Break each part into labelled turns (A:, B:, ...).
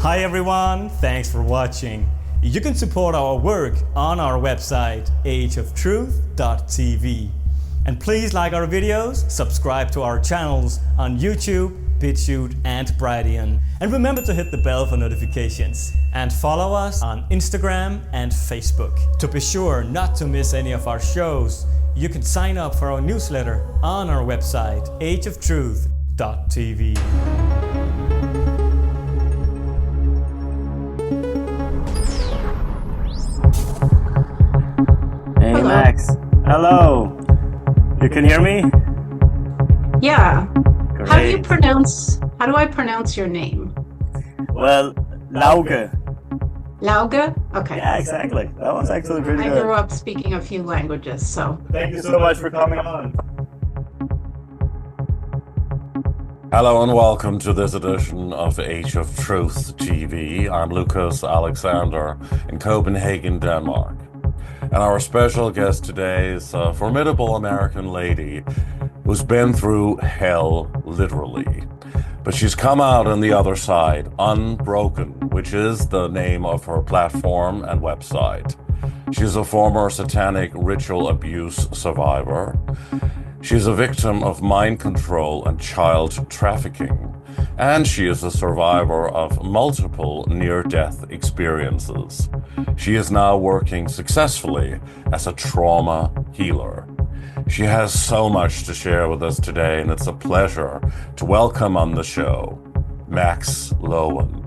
A: Hi everyone, thanks for watching. You can support our work on our website ageoftruth.tv. And please like our videos, subscribe to our channels on YouTube, BitChute and Brighteon. And remember to hit the bell for notifications. And follow us on Instagram and Facebook. To be sure not to miss any of our shows, you can sign up for our newsletter on our website ageoftruth.tv. Hey
B: Hello.
A: Max, hello. You can hear me?
B: Yeah.
A: Great.
B: How do I pronounce your name?
A: Well, Lauge.
B: Lauge? Okay.
A: Yeah, exactly. That was actually pretty
B: I
A: good.
B: grew up speaking a few languages, so.
A: Thank you so much for coming on.
C: Hello and welcome to this edition of Age of Truth TV. I'm Lucas Alexander in Copenhagen, Denmark. And our special guest today is a formidable American lady who's been through hell, literally. But she's come out on the other side, Unbroken, which is the name of her platform and website. She's a former satanic ritual abuse survivor. She's a victim of mind control and child trafficking. And she is a survivor of multiple near-death experiences. She is now working successfully as a trauma healer. She has so much to share with us today, and it's a pleasure to welcome on the show, Max Lowen.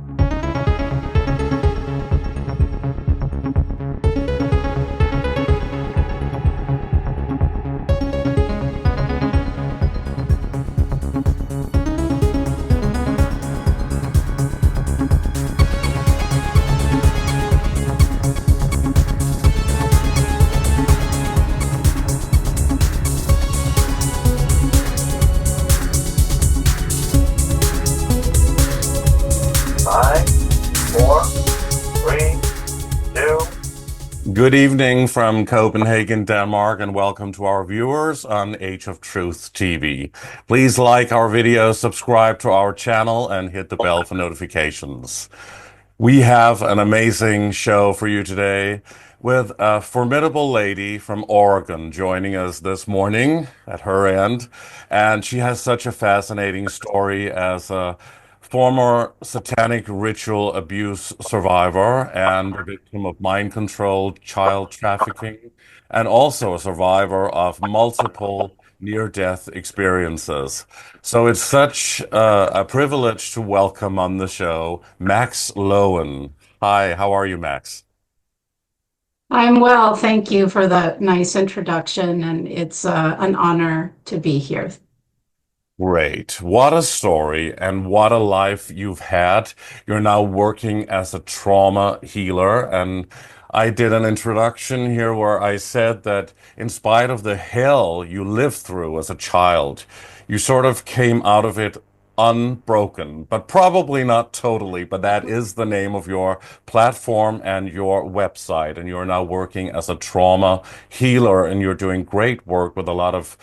C: Good evening from Copenhagen, Denmark, and welcome to our viewers on Age of Truth TV. Please like our videos, subscribe to our channel, and hit the bell for notifications. We have an amazing show for you today with a formidable lady from Oregon joining us this morning at her end. And she has such a fascinating story as a former satanic ritual abuse survivor and a victim of mind control, child trafficking, and also a survivor of multiple near-death experiences. So it's such a privilege to welcome on the show Max Lowen. Hi, how are you, Max?
B: I'm well, thank you for that nice introduction, and it's an honor to be here.
C: Great. What a story and what a life you've had. You're now working as a trauma healer. And I did an introduction here where I said that in spite of the hell you lived through as a child, you sort of came out of it unbroken, but probably not totally. But that is the name of your platform and your website. And you're now working as a trauma healer, and you're doing great work with a lot of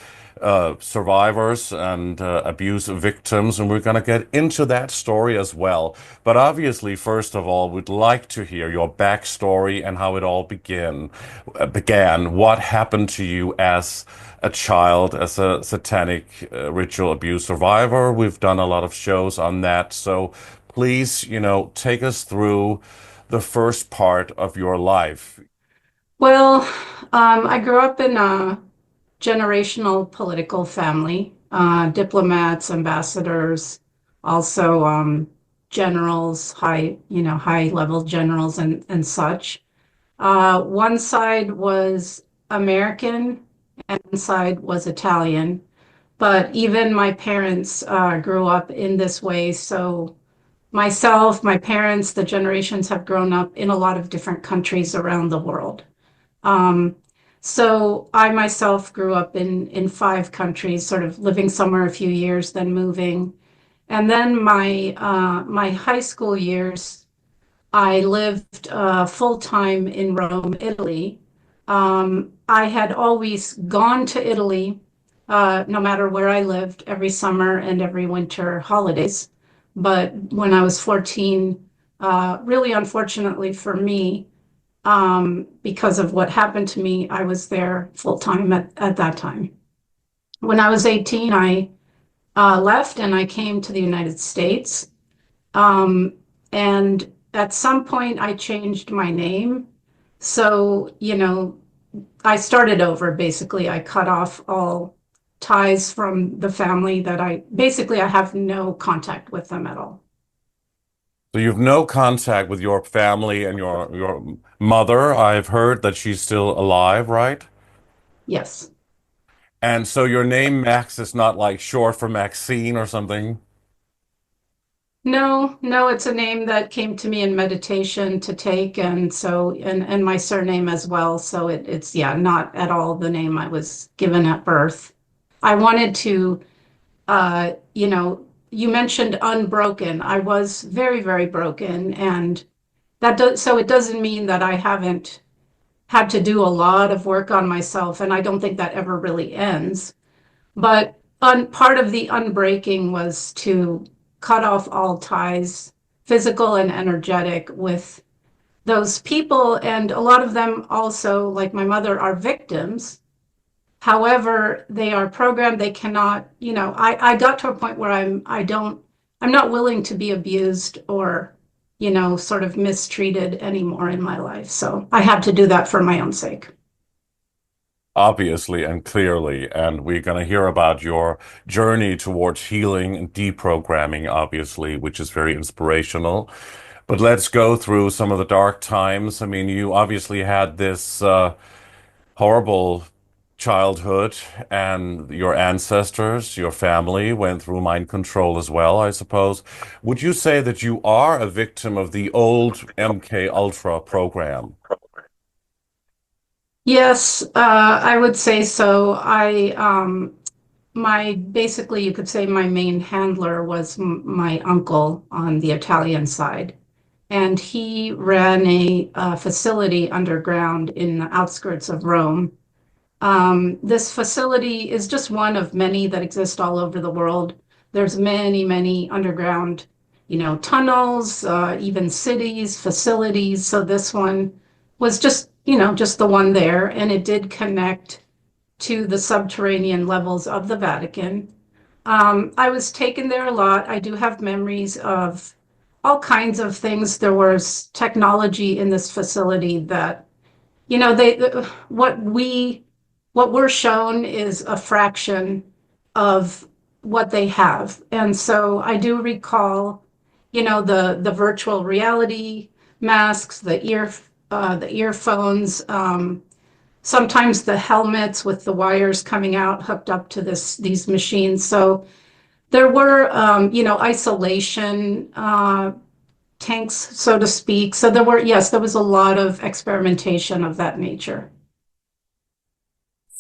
C: survivors and abuse victims, and we're going to get into that story as well. But obviously, first of all, we'd like to hear your backstory and how it all began. What happened to you as a child, as a satanic ritual abuse survivor? We've done a lot of shows on that, so please, take us through the first part of your life.
B: Well, I grew up in a generational political family, diplomats, ambassadors, also generals, high-level generals and such. One side was American and one side was Italian, but even my parents grew up in this way. So myself, my parents, the generations have grown up in a lot of different countries around the world. So I myself grew up in 5 countries, sort of living somewhere a few years, then moving. And then my high school years, I lived full-time in Rome, Italy. I had always gone to Italy, no matter where I lived, every summer and every winter holidays. But when I was 14, Really, unfortunately for me, because of what happened to me, I was there full time at that time. When I was 18, I left and I came to the United States. Um, and at some point, I changed my name. So, I started over basically. I cut off all ties from the family that I have no contact with them at all.
C: So you've no contact with your family and your mother. I've heard that she's still alive, right?
B: Yes.
C: And so your name Max is not like short for Maxine or something.
B: No, no, it's a name that came to me in meditation to take, and so and my surname as well. So it's yeah, not at all the name I was given at birth. I wanted to you mentioned unbroken. I was very, very broken, and it doesn't mean that I haven't had to do a lot of work on myself, and I don't think that ever really ends. But part of the unbreaking was to cut off all ties, physical and energetic, with those people. And a lot of them also, like my mother, are victims. However, they are programmed. They cannot, I got to a point where I'm not willing to be abused or, sort of mistreated anymore in my life. So I had to do that for my own sake.
C: Obviously and clearly. And we're going to hear about your journey towards healing and deprogramming, obviously, which is very inspirational. But let's go through some of the dark times. I mean, you obviously had this horrible childhood, and your ancestors, your family went through mind control as well, I suppose. Would you say that you are a victim of the old MK Ultra program?
B: Yes, I would say so. Basically, you could say my main handler was my uncle on the Italian side. And he ran a facility underground in the outskirts of Rome. This facility is just one of many that exist all over the world. There's many, many underground, tunnels, even cities, facilities. So this one was just the one there, and it did connect to the subterranean levels of the Vatican. I was taken there a lot. I do have memories of all kinds of things. There was technology in this facility that, they what we what we're shown is a fraction of what they have. And so I do recall, the virtual reality masks, the earphones, sometimes the helmets with the wires coming out hooked up to these machines. So there were, isolation tanks, so to speak. So yes, there was a lot of experimentation of that nature.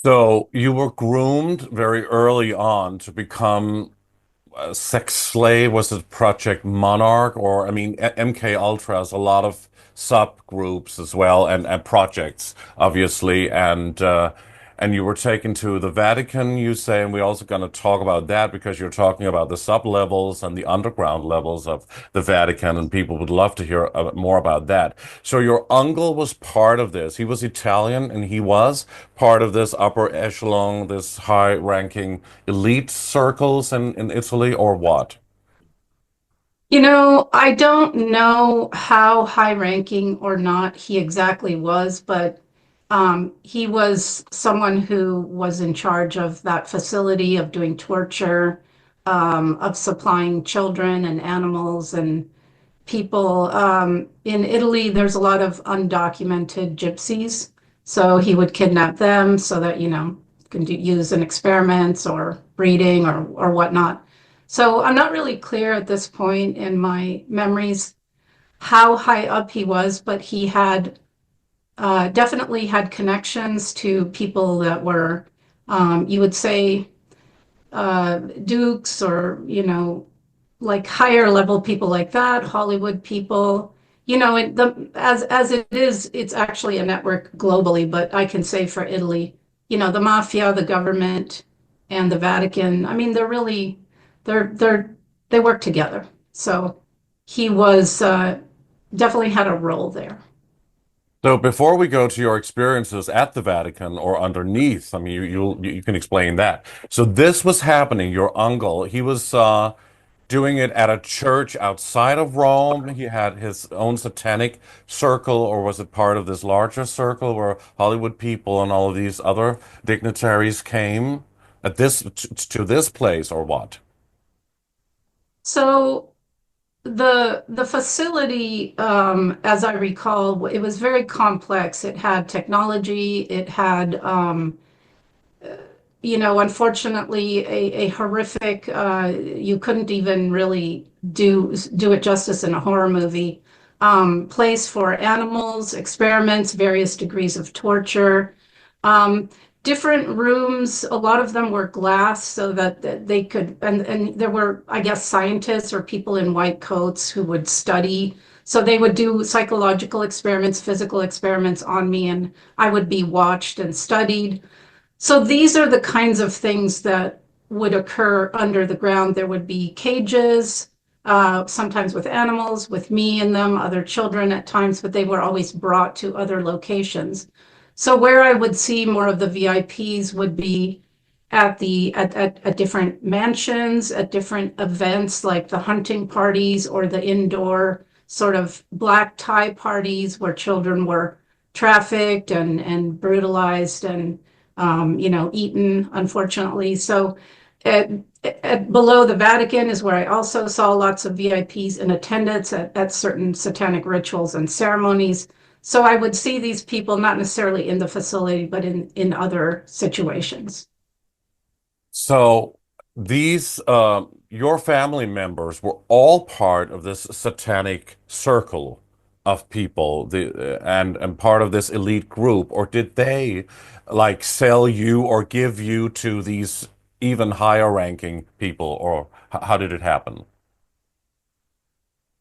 C: So you were groomed very early on to become a sex slave. Was it Project Monarch? Or, I mean, MK Ultra has a lot of subgroups as well, and projects, obviously. And you were taken to the Vatican, you say, and we're also going to talk about that because you're talking about the sub-levels and the underground levels of the Vatican, and people would love to hear more about that. So your uncle was part of this. He was Italian, and he was part of this upper echelon, this high-ranking elite circles in Italy, or what?
B: I don't know how high ranking or not he exactly was, but he was someone who was in charge of that facility, of doing torture, of supplying children and animals and people. In Italy, there's a lot of undocumented gypsies. So he would kidnap them so that, use in experiments or breeding or whatnot. So I'm not really clear at this point in my memories how high up he was, but he had definitely had connections to people that were, you would say, dukes or, like higher level people like that, Hollywood people. As it is, it's actually a network globally, but I can say for Italy, the mafia, the government, and the Vatican. I mean, they're they work together. So he was definitely had a role there.
C: So before we go to your experiences at the Vatican or underneath, I mean, you can explain that. So this was happening. Your uncle, he was doing it at a church outside of Rome. He had his own satanic circle, or was it part of this larger circle where Hollywood people and all of these other dignitaries came at this to this place, or what?
B: So the facility, as I recall, it was very complex. It had technology. It had, unfortunately, a horrific. You couldn't even really do it justice in a horror movie. Place for animals, experiments, various degrees of torture. Um, Different rooms, a lot of them were glass so that they could, and there were, I guess, scientists or people in white coats who would study. So they would do psychological experiments, physical experiments on me, and I would be watched and studied. So these are the kinds of things that would occur under the ground. There would be cages, sometimes with animals, with me in them, other children at times, but they were always brought to other locations. So where I would see more of the VIPs would be at different mansions, at different events like the hunting parties or the indoor sort of black tie parties where children were trafficked and brutalized and eaten, unfortunately. So at, below the Vatican is where I also saw lots of VIPs in attendance at certain satanic rituals and ceremonies. So I would see these people not necessarily in the facility, but in other situations.
C: So these your family members were all part of this satanic circle of people, and part of this elite group, or did they like sell you or give you to these even higher ranking people, or how did it happen?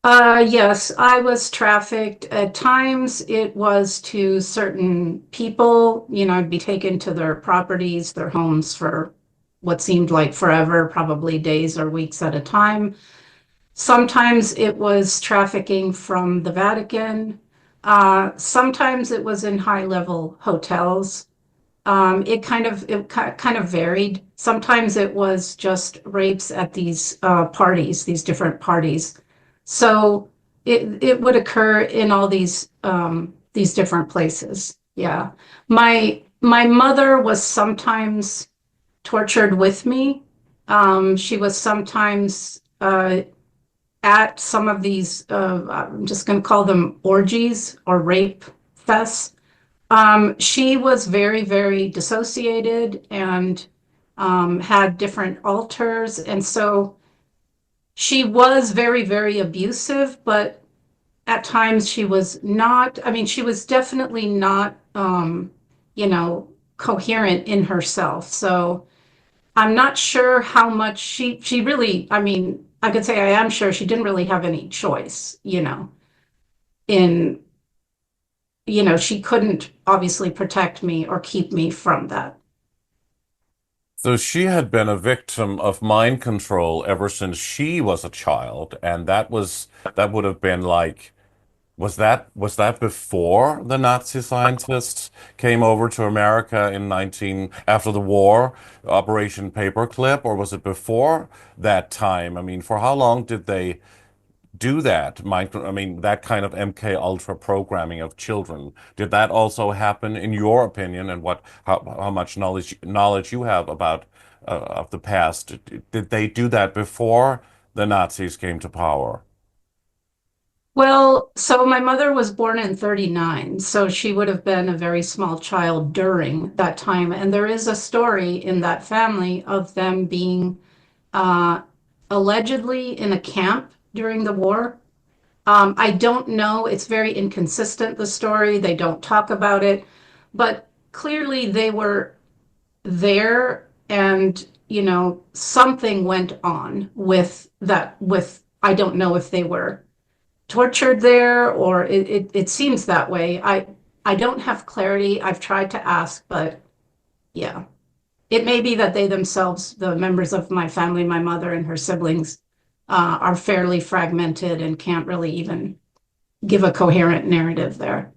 B: Yes, I was trafficked. At times it was to certain people, I'd be taken to their properties, their homes for what seemed like forever, probably days or weeks at a time. Sometimes it was trafficking from the Vatican. Sometimes it was in high-level hotels. It kind of varied. Sometimes it was just rapes at these parties, these different parties. So it would occur in all these different places. Yeah. My mother was sometimes tortured with me. She was sometimes at some of these, I'm just going to call them orgies or rape fests. She was very, very dissociated and had different alters. And so she was very, very abusive, but at times she was not, I mean, she was definitely not, coherent in herself. So I'm not sure how much she really, I mean, I could say I am sure she didn't really have any choice, in, she couldn't obviously protect me or keep me from that.
C: So she had been a victim of mind control ever since she was a child, and that would have been like, was that before the Nazi scientists came over to America in 19 after the war, Operation Paperclip, or was it before that time? I mean, for how long did they do that? I mean, that kind of MK Ultra programming of children. Did that also happen, in your opinion, and how much knowledge you have about of the past? Did they do that before the Nazis came to power?
B: Well, so my mother was born in 39, so she would have been a very small child during that time. And there is a story in that family of them being uh, allegedly in a camp during the war. I don't know. It's very inconsistent, the story. They don't talk about it, but clearly they were there and, something went on with that, I don't know if they were tortured there or it seems that way. I don't have clarity. I've tried to ask, but yeah. It may be that they themselves, the members of my family, my mother and her siblings, are fairly fragmented and can't really even give a coherent narrative there.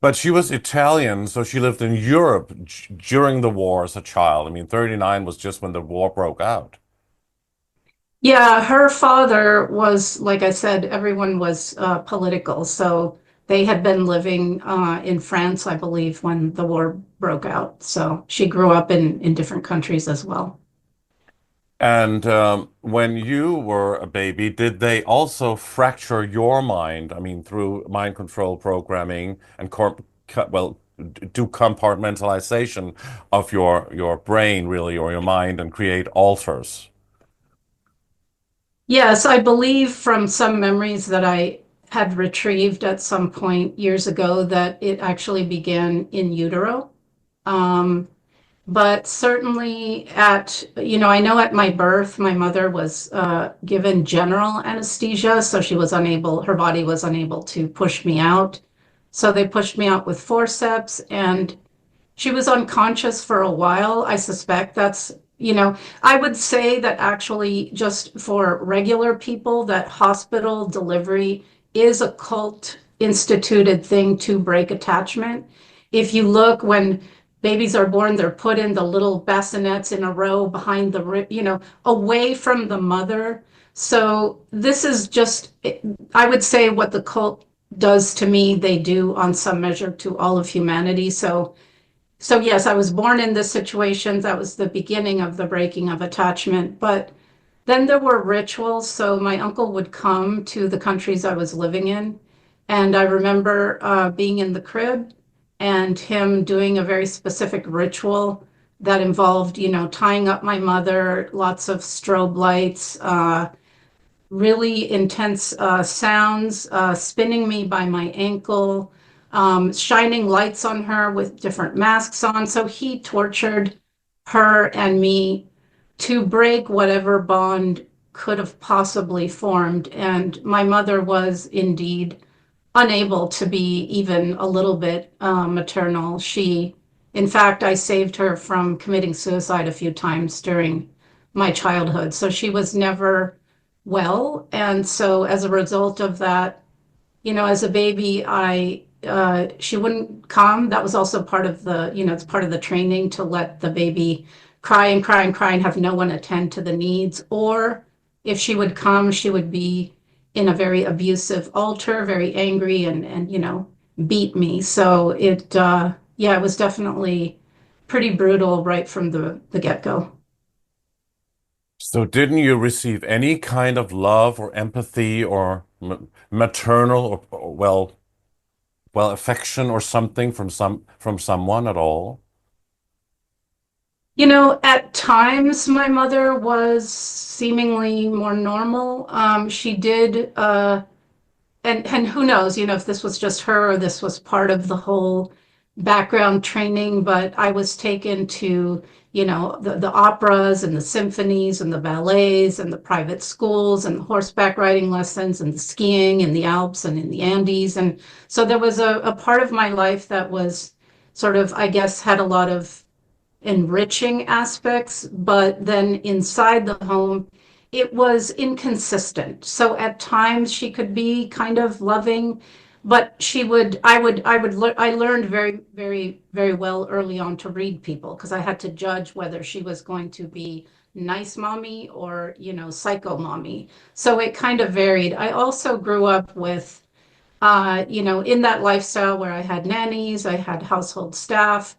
C: But she was Italian, so she lived in Europe during the war as a child. I mean, 39 was just when the war broke out.
B: Yeah, her father was, like I said, everyone was political. So they had been living in France, I believe, when the war broke out. So she grew up in different countries as well.
C: And when you were a baby, did they also fracture your mind? I mean, through mind control programming and well, do compartmentalization of your brain really, or your mind, and create alters.
B: Yes, I believe from some memories that I had retrieved at some point years ago that it actually began in utero. Um, but certainly I know at my birth, my mother was given general anesthesia, so her body was unable to push me out. So they pushed me out with forceps, and she was unconscious for a while. I suspect I would say that actually, just for regular people, that hospital delivery is a cult instituted thing to break attachment. If you look, when babies are born, they're put in the little bassinets in a row behind away from the mother. So this is just, I would say, what the cult does to me, they do on some measure to all of humanity. So yes, I was born in this situation. That was the beginning of the breaking of attachment. But then there were rituals. So my uncle would come to the countries I was living in. And I remember being in the crib and him doing a very specific ritual that involved, tying up my mother, lots of strobe lights, really intense sounds, spinning me by my ankle, shining lights on her with different masks on. So he tortured her and me to break whatever bond could have possibly formed. And my mother was indeed unable to be even a little bit maternal. In fact, I saved her from committing suicide a few times during my childhood. So she was never well. And so as a result of that, as a baby, she wouldn't come. That was also part of it's part of the training to let the baby cry and cry and cry and have no one attend to the needs. Or if she would come, she would be in a very abusive altar, very angry and beat me. So it was definitely pretty brutal right from the get-go.
C: So didn't you receive any kind of love or empathy or maternal or affection or something from someone at all?
B: At times my mother was seemingly more normal. She did, and who knows, if this was just her or this was part of the whole background training, but I was taken to, the operas and the symphonies and the ballets and the private schools and the horseback riding lessons and the skiing in the Alps and in the Andes. And so there was a part of my life that was sort of, I guess, had a lot of enriching aspects, but then inside the home, it was inconsistent. So at times she could be kind of loving, but I learned very, very, very well early on to read people because I had to judge whether she was going to be nice mommy or, psycho mommy. So it kind of varied. I also grew up with, in that lifestyle where I had nannies, I had household staff.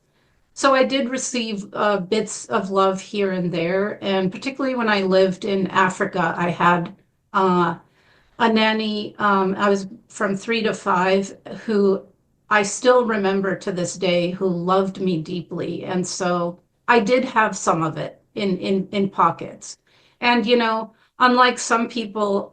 B: So I did receive bits of love here and there, and particularly when I lived in Africa, I had uh, a nanny. I was from 3 to 5, who I still remember to this day, who loved me deeply, and so I did have some of it in pockets. And unlike some people,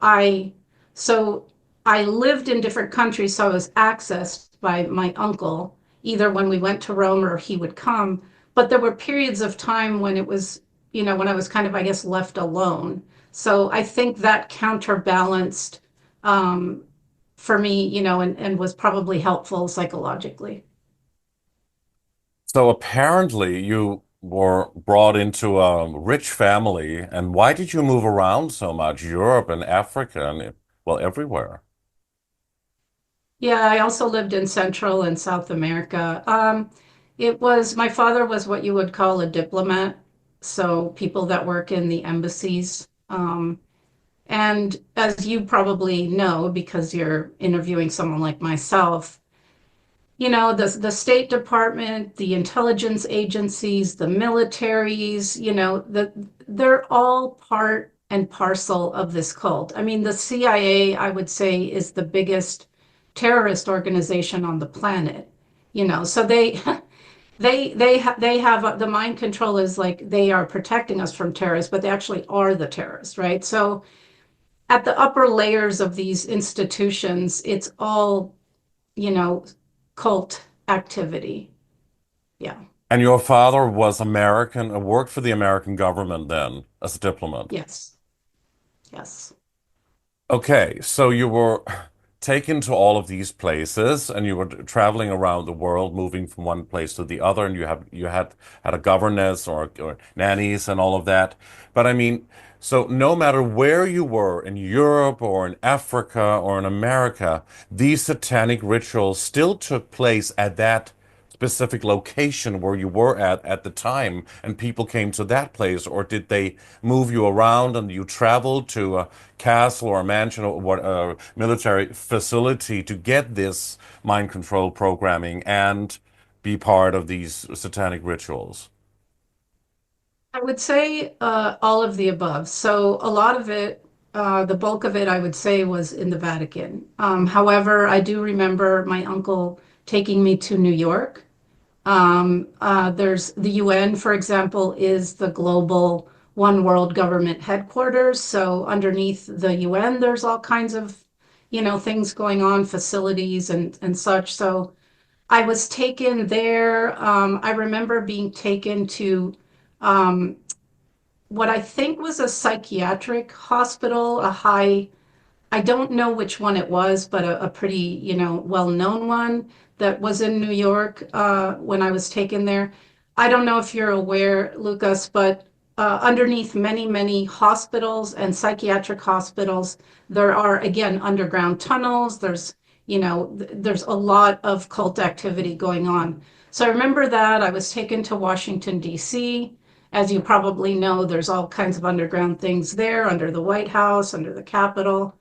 B: so I lived in different countries, so I was accessed by my uncle either when we went to Rome or he would come. But there were periods of time when it was, when I was kind of, I guess, left alone. So I think that counterbalanced um, for me, and was probably helpful psychologically.
C: So apparently you were brought into a rich family, and why did you move around so much? Europe and Africa and well, everywhere.
B: Yeah, I also lived in Central and South America. It was, my father was what you would call a diplomat, so people that work in the embassies. And as you probably know, because you're interviewing someone like myself, the State Department, the intelligence agencies, the militaries, they're all part and parcel of this cult. I mean, the CIA, I would say, is the biggest terrorist organization on the planet. So they have the mind control is like they are protecting us from terrorists, but they actually are the terrorists, right? So at the upper layers of these institutions, it's all, you know, cult activity. Yeah.
C: And your father was American, worked for the American government then as a diplomat.
B: Yes. Yes.
C: Okay, so you were taken to all of these places and you were traveling around the world, moving from one place to the other, and you had a governess or nannies and all of that. But I mean, so no matter where you were in Europe or in Africa or in America, these satanic rituals still took place at that specific location where you were at the time, and people came to that place, or did they move you around and you traveled to a castle or a mansion or what a military facility to get this mind control programming and be part of these satanic rituals?
B: I would say all of the above. So a lot of it, the bulk of it, I would say, was in the Vatican. However, I do remember my uncle taking me to New York. There's the UN, for example, is the global one world government headquarters. So underneath the UN, there's all kinds of, things going on, facilities and such. So I was taken there. I remember being taken to um, what I think was a psychiatric hospital, I don't know which one it was, but a pretty, well-known one that was in New York when I was taken there. I don't know if you're aware, Lucas, but underneath many, many hospitals and psychiatric hospitals, there are, again, underground tunnels. There's a lot of cult activity going on. So I remember that I was taken to Washington, D.C. As you probably know, there's all kinds of underground things there under the White House, under the Capitol.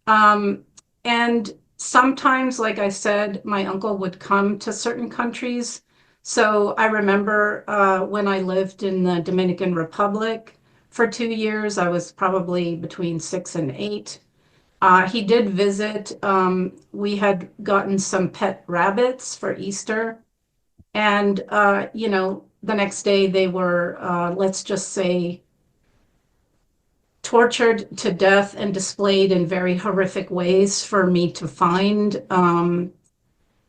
B: Um, and sometimes, like I said, my uncle would come to certain countries. So I remember when I lived in the Dominican Republic for 2 years, I was probably between 6 and 8. He did visit. We had gotten some pet rabbits for Easter. And, the next day they were, let's just say, tortured to death and displayed in very horrific ways for me to find.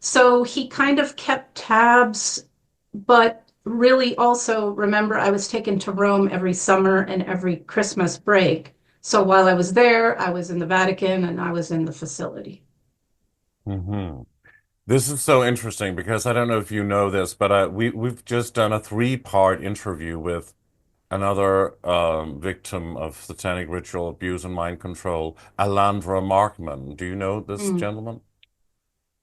B: So he kind of kept tabs, but really also remember I was taken to Rome every summer and every Christmas break. So while I was there, I was in the Vatican and I was in the facility.
C: Hmm. This is so interesting because I don't know if you know this, but we've just done a three-part interview with another victim of satanic ritual abuse and mind control, Alandra Markman. Do you know this
B: Mm.
C: gentleman?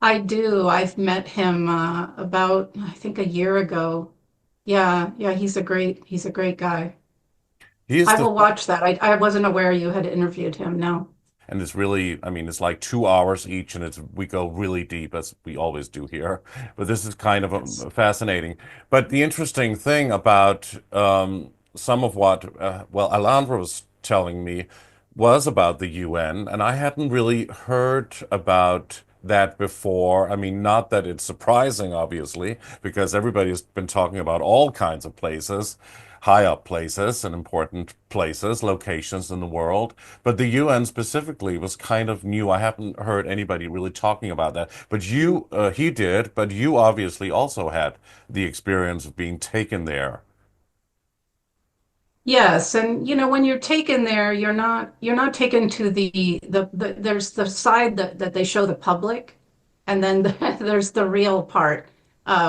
B: I do. I've met him about, I think, a year ago. Yeah, yeah, he's a great guy.
C: He is
B: I
C: the
B: will watch that. I wasn't aware you had interviewed him. No.
C: And it's really, I mean, it's like 2 hours each, and we go really deep as we always do here. But this is kind of
B: Yes.
C: fascinating. But the interesting thing about some of what, well, Alandra was telling me was about the UN, and I hadn't really heard about that before. I mean, not that it's surprising, obviously, because everybody's been talking about all kinds of places, high up places and important places, locations in the world. But the UN specifically was kind of new. I haven't heard anybody really talking about that. But he did, but you obviously also had the experience of being taken there.
B: Yes, and when you're taken there, you're not taken to there's the side that they show the public, and then there's the real part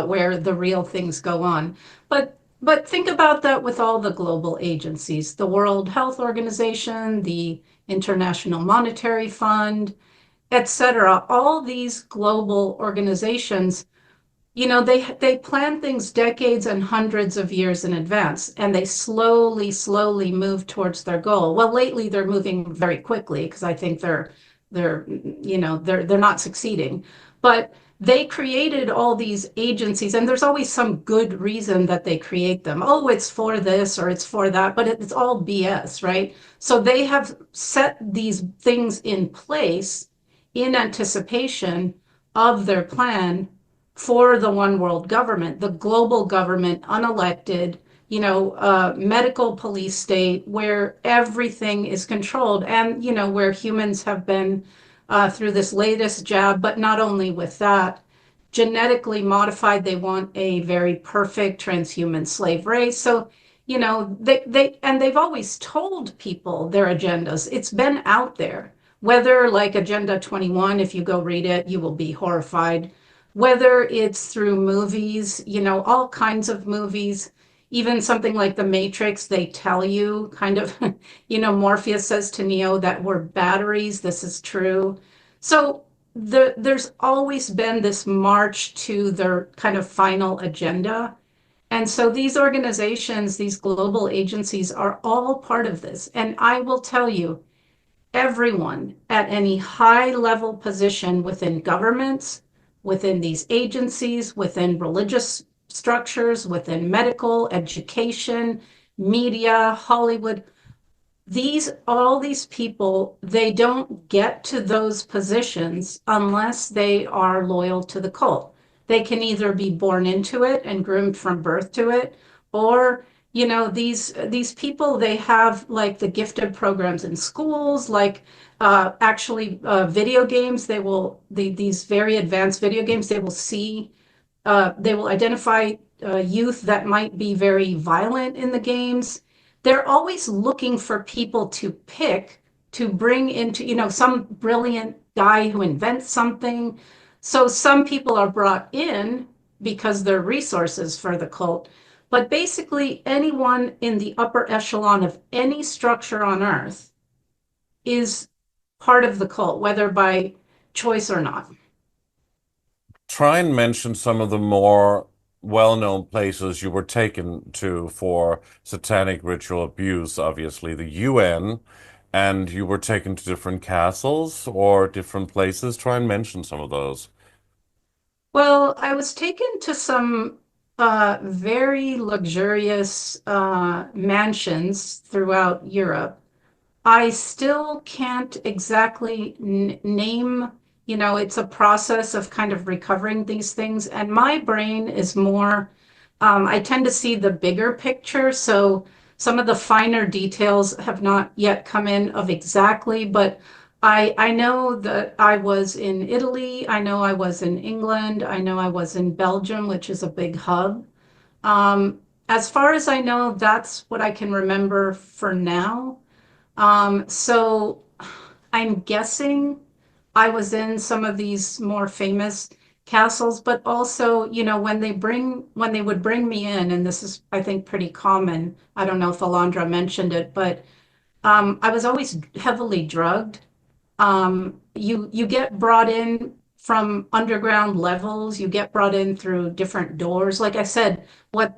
B: where the real things go on. But think about that with all the global agencies, the World Health Organization, the International Monetary Fund. etc. All these global organizations, they plan things decades and hundreds of years in advance, and they slowly move towards their goal. Well, lately they're moving very quickly because I think they're not succeeding. But they created all these agencies, and there's always some good reason that they create them. Oh, it's for this or it's for that, but it's all BS, right? So they have set these things in place in anticipation of their plan for the one world government, the global government, unelected, medical police state where everything is controlled, and, where humans have been through this latest jab, but not only with that, genetically modified. They want a very perfect transhuman slave race. So, they've always told people their agendas. It's been out there. Whether like Agenda 21, if you go read it, you will be horrified. Whether it's through movies, all kinds of movies, even something like The Matrix, they tell you kind of, Morpheus says to Neo that we're batteries. This is true. So there's always been this march to their kind of final agenda. And so these organizations, these global agencies are all part of this. And I will tell you, everyone at any high level position within governments, within these agencies, within religious structures, within medical, education, media, Hollywood, all these people, they don't get to those positions unless they are loyal to the cult. They can either be born into it and groomed from birth to it, or these people, they have like the gifted programs in schools, like video games. These very advanced video games, they will identify youth that might be very violent in the games. They're always looking for people to pick to bring into, some brilliant guy who invents something. So some people are brought in because they're resources for the cult. But basically, anyone in the upper echelon of any structure on Earth is part of the cult, whether by choice or not.
C: Try and mention some of the more well-known places you were taken to for satanic ritual abuse. Obviously, the UN, and you were taken to different castles or different places. Try and mention some of those.
B: Well, I was taken to some very luxurious mansions throughout Europe. I still can't exactly name, it's a process of kind of recovering these things. And my brain is more, I tend to see the bigger picture. So some of the finer details have not yet come in of exactly, but I know that I was in Italy. I know I was in England. I know I was in Belgium, which is a big hub. As far as I know, that's what I can remember for now. So I'm guessing I was in some of these more famous castles, but also, when they would bring me in, and this is, I think, pretty common. I don't know if Alondra mentioned it, but I was always heavily drugged. You get brought in from underground levels. You get brought in through different doors. Like I said, what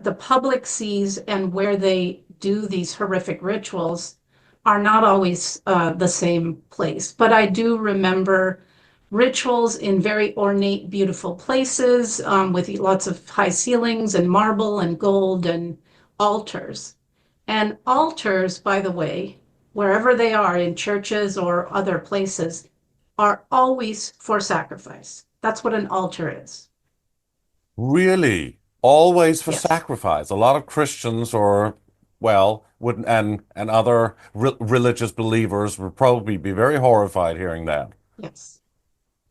B: the public sees and where they do these horrific rituals are not always the same place. But I do remember rituals in very ornate, beautiful places with lots of high ceilings and marble and gold and altars. And altars, by the way, wherever they are in churches or other places, are always for sacrifice. That's what an altar is.
C: Really? Always for
B: Yes.
C: sacrifice. A lot of Christians or, well, would and other religious believers would probably be very horrified hearing that.
B: Yes.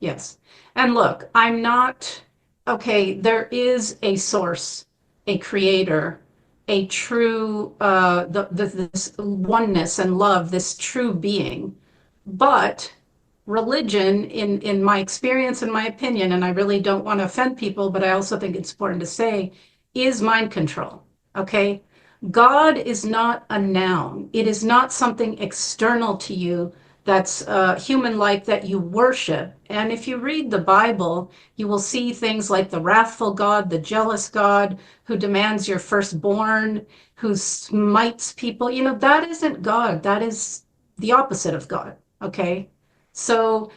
B: Yes. And look, I'm not, okay, there is a source, a creator, a true, this oneness and love, this true being. But religion, in my experience and my opinion, and I really don't want to offend people, but I also think it's important to say, is mind control. Okay? God is not a noun. It is not something external to you that's human-like that you worship. And if you read the Bible, you will see things like the wrathful God, the jealous God, who demands your firstborn, who smites people. That isn't God. That is the opposite of God. Okay. So,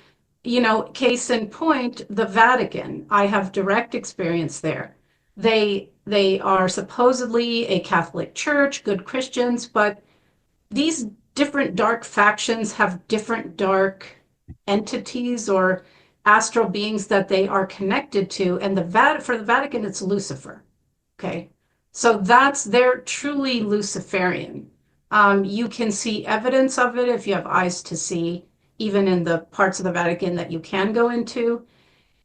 B: case in point, the Vatican, I have direct experience there. They are supposedly a Catholic church, good Christians, but these different dark factions have different dark entities or astral beings that they are connected to. And for the Vatican, it's Lucifer. Okay. So they're truly Luciferian. You can see evidence of it if you have eyes to see, even in the parts of the Vatican that you can go into.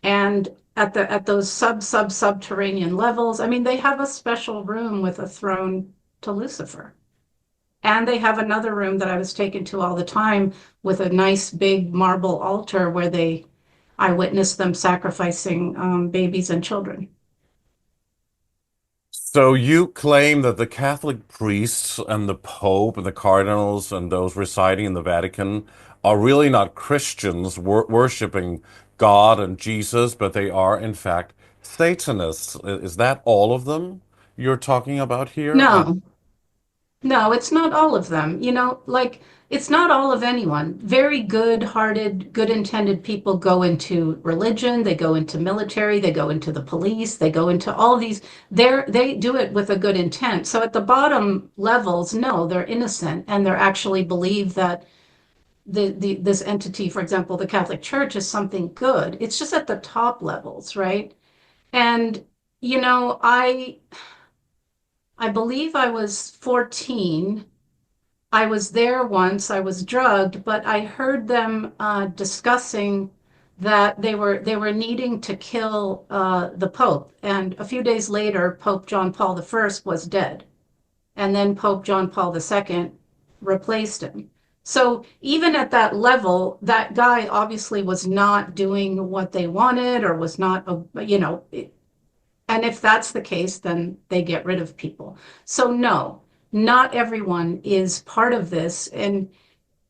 B: And at those subterranean levels, I mean, they have a special room with a throne to Lucifer. And they have another room that I was taken to all the time with a nice big marble altar where I witnessed them sacrificing babies and children.
C: So you claim that the Catholic priests and the Pope and the cardinals and those residing in the Vatican are really not Christians worshiping God and Jesus, but they are in fact Satanists. Is that all of them you're talking about here?
B: No, no, it's not all of them. Like it's not all of anyone. Very good-hearted, good-intended people go into religion, they go into military, they go into the police, they go into all these. They do it with a good intent. So at the bottom levels, no, they're innocent and they're actually believe that this entity, for example, the Catholic Church, is something good. It's just at the top levels, right? And I believe I was 14. I was there once, I was drugged, but I heard them discussing that they were needing to kill the Pope. And a few days later, Pope John Paul I was dead. And then Pope John Paul II replaced him. So even at that level, that guy obviously was not doing what they wanted or was not, and if that's the case, then they get rid of people. So no, not everyone is part of this. And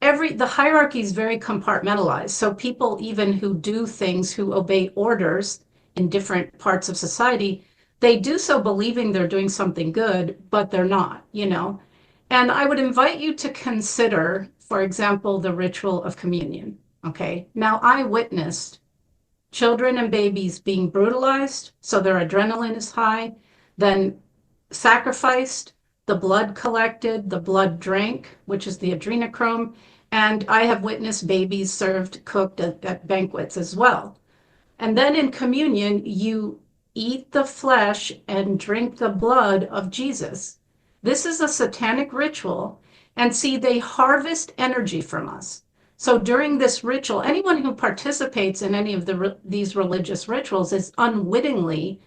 B: the hierarchy is very compartmentalized. So people even who do things, who obey orders in different parts of society, they do so believing they're doing something good, but they're not. And I would invite you to consider, for example, the ritual of communion. Okay. Now I witnessed children and babies being brutalized, so their adrenaline is high, then sacrificed, the blood collected, the blood drank, which is the adrenochrome, and I have witnessed babies served cooked at banquets as well. And then in communion, you eat the flesh and drink the blood of Jesus. This is a satanic ritual, and see, they harvest energy from us. So during this ritual, anyone who participates in any of these religious rituals is unwittingly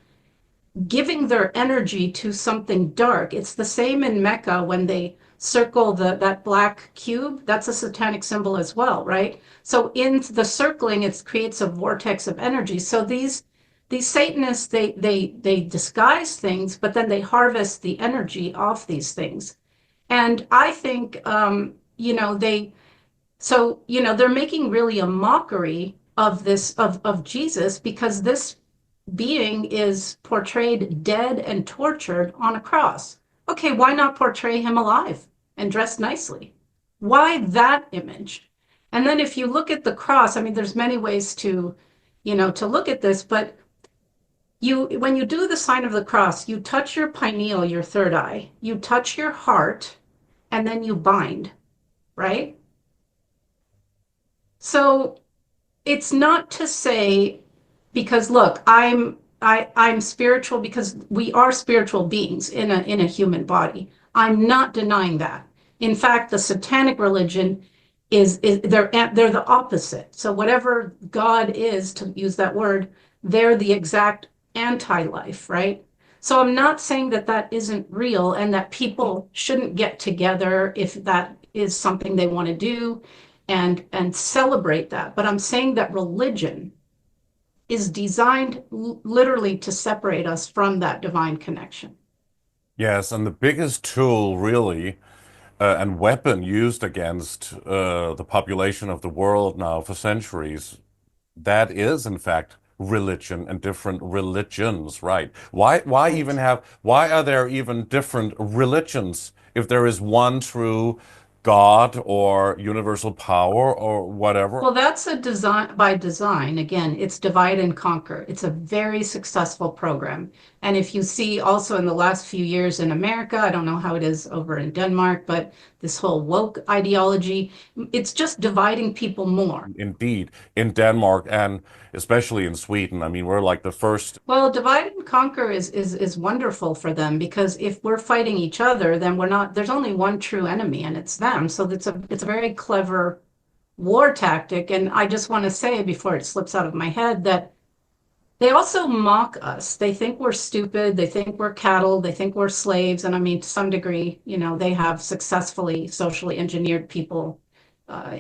B: giving their energy to something dark. It's the same in Mecca when they circle that black cube. That's a satanic symbol as well, right? So in the circling, it creates a vortex of energy. So these Satanists, they disguise things, but then they harvest the energy off these things. And I think, they're making really a mockery of this, of Jesus, because this being is portrayed dead and tortured on a cross. Okay, why not portray him alive and dressed nicely? Why that image? And then if you look at the cross, I mean, there's many ways to look at this, but when you do the sign of the cross, you touch your pineal, your third eye, you touch your heart, and then you bind, right? So it's not to say, because look, I'm spiritual, because we are spiritual beings in a human body. I'm not denying that. In fact, the satanic religion is they're the opposite. So whatever God is, to use that word, they're the exact anti-life, right? So I'm not saying that that isn't real and that people shouldn't get together if that is something they want to do and celebrate that. But I'm saying that religion is designed literally to separate us from that divine connection.
C: Yes, and the biggest tool really and weapon used against the population of the world now for centuries. That is, in fact, religion and different religions, right?
B: Right.
C: Why are there even different religions if there is one true God or universal power or whatever?
B: Well, that's a design by design. Again, it's divide and conquer. It's a very successful program. And if you see also in the last few years in America, I don't know how it is over in Denmark, but this whole woke ideology, it's just dividing people more.
C: Indeed, in Denmark and especially in Sweden. I mean, we're like the first.
B: Well, divide and conquer is wonderful for them because if we're fighting each other, then we're not, there's only one true enemy and it's them. So it's a very clever war tactic. And I just want to say before it slips out of my head that they also mock us. They think we're stupid. They think we're cattle. They think we're slaves. And I mean, to some degree, they have successfully socially engineered people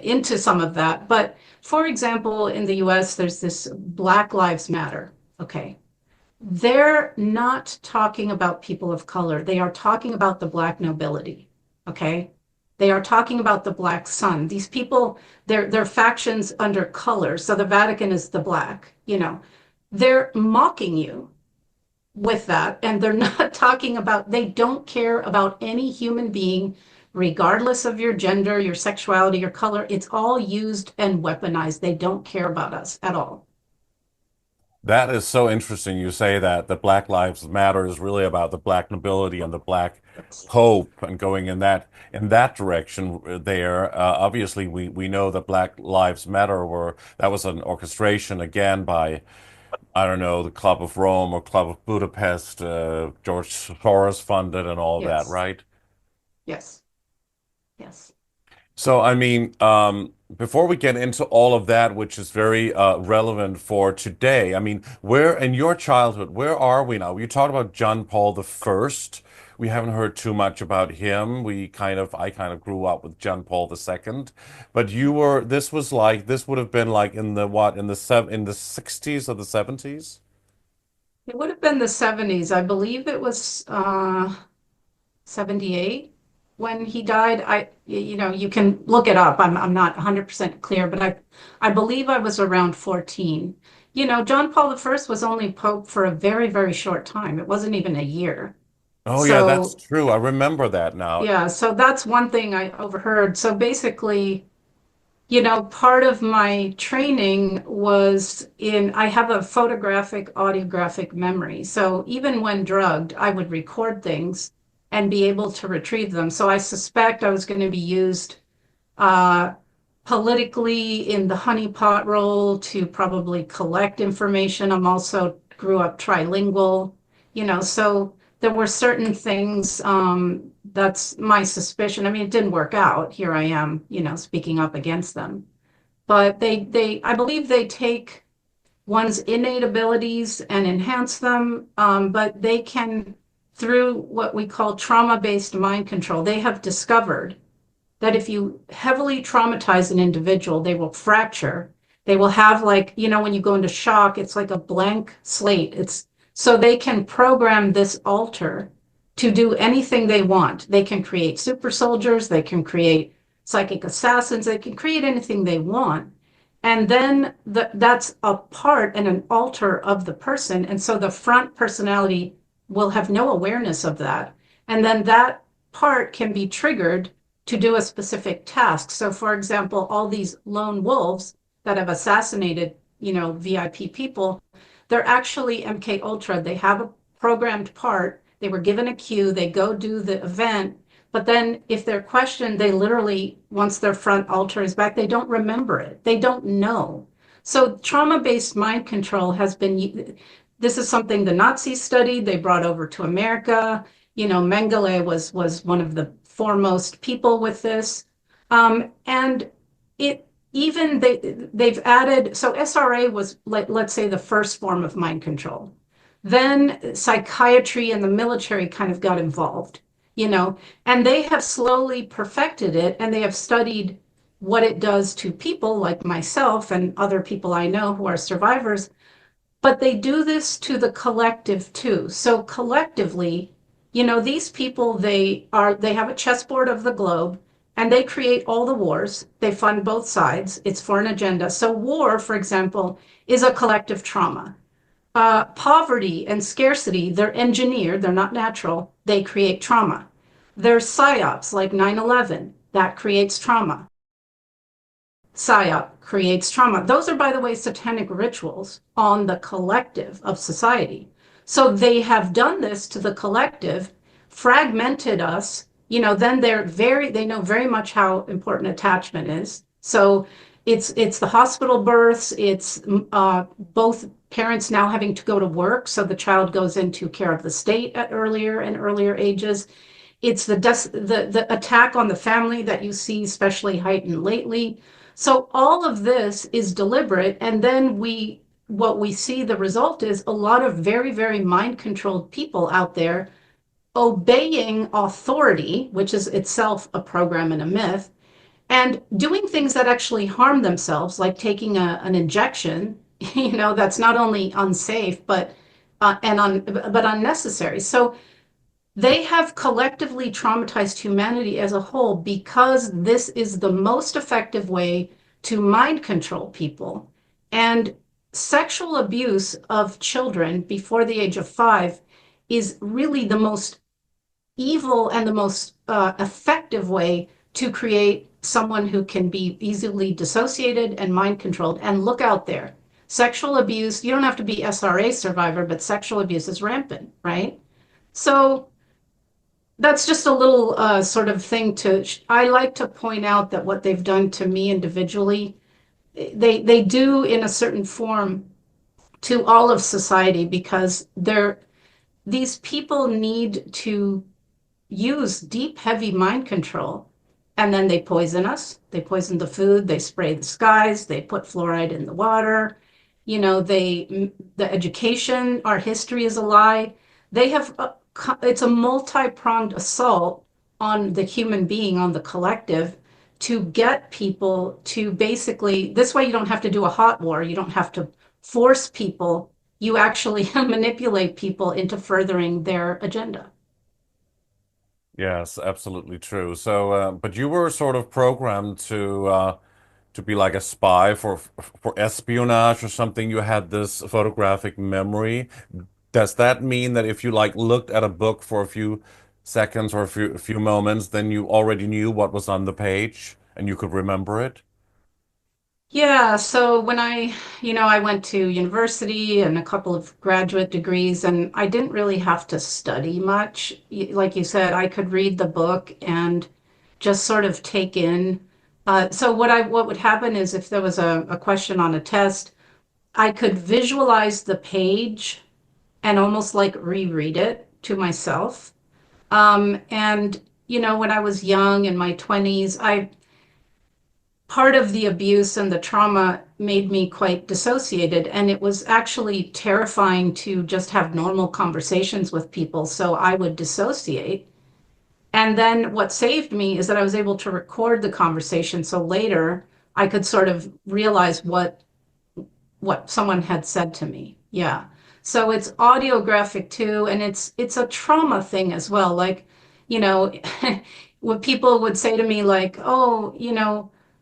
B: into some of that. But for example, in the US, there's this Black Lives Matter. Okay. They're not talking about people of color. They are talking about the Black nobility. Okay. They are talking about the Black sun. These people, they're factions under color. So the Vatican is the Black, they're mocking you with that. And they're not talking about, they don't care about any human being, regardless of your gender, your sexuality, your color. It's all used and weaponized. They don't care about us at all.
C: That is so interesting. You say that the Black Lives Matter is really about the Black nobility and the Black hope and going in that direction there. Obviously, we know that Black Lives Matter were that was an orchestration again by I don't know the Club of Rome or Club of Budapest. George Soros funded and all that,
B: Yes,
C: right?
B: yes, yes.
C: So, I mean, before we get into all of that, which is very relevant for today, I mean, where in your childhood, where are we now? You talked about John Paul the First. We haven't heard too much about him. I kind of grew up with John Paul the Second, but this would have been like in the what, in the 60s or the 70s?
B: It would have been the 70s. I believe it was 78 when he died. You can look it up. I'm not 100% clear, but I believe I was around 14. John Paul the First was only Pope for a very, very short time. It wasn't even a year.
C: Oh yeah, that's
B: So,
C: true. I remember that now.
B: yeah, so that's one thing I overheard. So basically, part of my training was I have a photographic, audiographic memory. So even when drugged, I would record things and be able to retrieve them. So I suspect I was going to be used uh, politically in the honeypot role to probably collect information. I'm also grew up trilingual, so there were certain things that's my suspicion. I mean, it didn't work out. Here I am, speaking up against them. But I believe they take one's innate abilities and enhance them, but they can, through what we call trauma-based mind control, they have discovered that if you heavily traumatize an individual, they will fracture. They will have like, when you go into shock, it's like a blank slate. It's so they can program this alter to do anything they want. They can create super soldiers, they can create psychic assassins, they can create anything they want. And then that's a part and an alter of the person. And so the front personality will have no awareness of that. And then that part can be triggered to do a specific task. So for example, all these lone wolves that have assassinated, VIP people, they're actually MK Ultra. They have a programmed part. They were given a cue. They go do the event. But then if they're questioned, they literally, once their front alter is back, they don't remember it. They don't know. So trauma-based mind control has been, this is something the Nazis studied. They brought over to America. Mengele was one of the foremost people with this. And they've added, so SRA was, let's say, the first form of mind control. Then psychiatry and the military kind of got involved, and they have slowly perfected it, and they have studied what it does to people like myself and other people I know who are survivors, but they do this to the collective too. So collectively, These people, they have a chessboard of the globe and they create all the wars. They fund both sides. It's for an agenda. So war, for example, is a collective trauma. Poverty and scarcity, they're engineered, they're not natural. They create trauma. There's psyops like 9/11, that creates trauma. PSYOP creates trauma. Those are, by the way, satanic rituals on the collective of society. So they have done this to the collective, fragmented us. Then they know very much how important attachment is. So it's the hospital births. It's both parents now having to go to work, so the child goes into care of the state at earlier and earlier ages. It's the attack on the family that you see especially heightened lately. So all of this is deliberate, and then what we see the result is a lot of very, very mind-controlled people out there obeying authority, which is itself a program and a myth, and doing things that actually harm themselves, like taking an injection, that's not only unsafe, but unnecessary. So they have collectively traumatized humanity as a whole because this is the most effective way to mind control people. And sexual abuse of children before the age of 5 is really the most evil and the most effective way to create someone who can be easily dissociated and mind controlled. And look out there. Sexual abuse, you don't have to be SRA survivor, but sexual abuse is rampant, right? So that's just a little sort of thing I like to point out that what they've done to me individually, they do in a certain form to all of society, because these people need to use deep, heavy mind control, and then they poison us. They poison the food, they spray the skies, they put fluoride in the water, the education, our history is a lie. They have it's a multi-pronged assault on the human being, on the collective, to get people to basically, this way you don't have to do a hot war, you don't have to force people, you actually manipulate people into furthering their agenda.
C: Yes, absolutely true. So, but you were sort of programmed to be like a spy for espionage or something. You had this photographic memory. Does that mean that if you like looked at a book for a few seconds or a few moments, then you already knew what was on the page and you could remember it?
B: Yeah, so when I went to university and a couple of graduate degrees, and I didn't really have to study much. Like you said, I could read the book and just sort of take in. So what would happen is if there was a question on a test, I could visualize the page and almost like reread it to myself. And when I was young in my 20s, I part of the abuse and the trauma made me quite dissociated, and it was actually terrifying to just have normal conversations with people. So I would dissociate. And then what saved me is that I was able to record the conversation. So later I could sort of realize what someone had said to me. Yeah. So it's audiographic too, and it's a trauma thing as well. Like, you know, what people would say to me like, "Oh,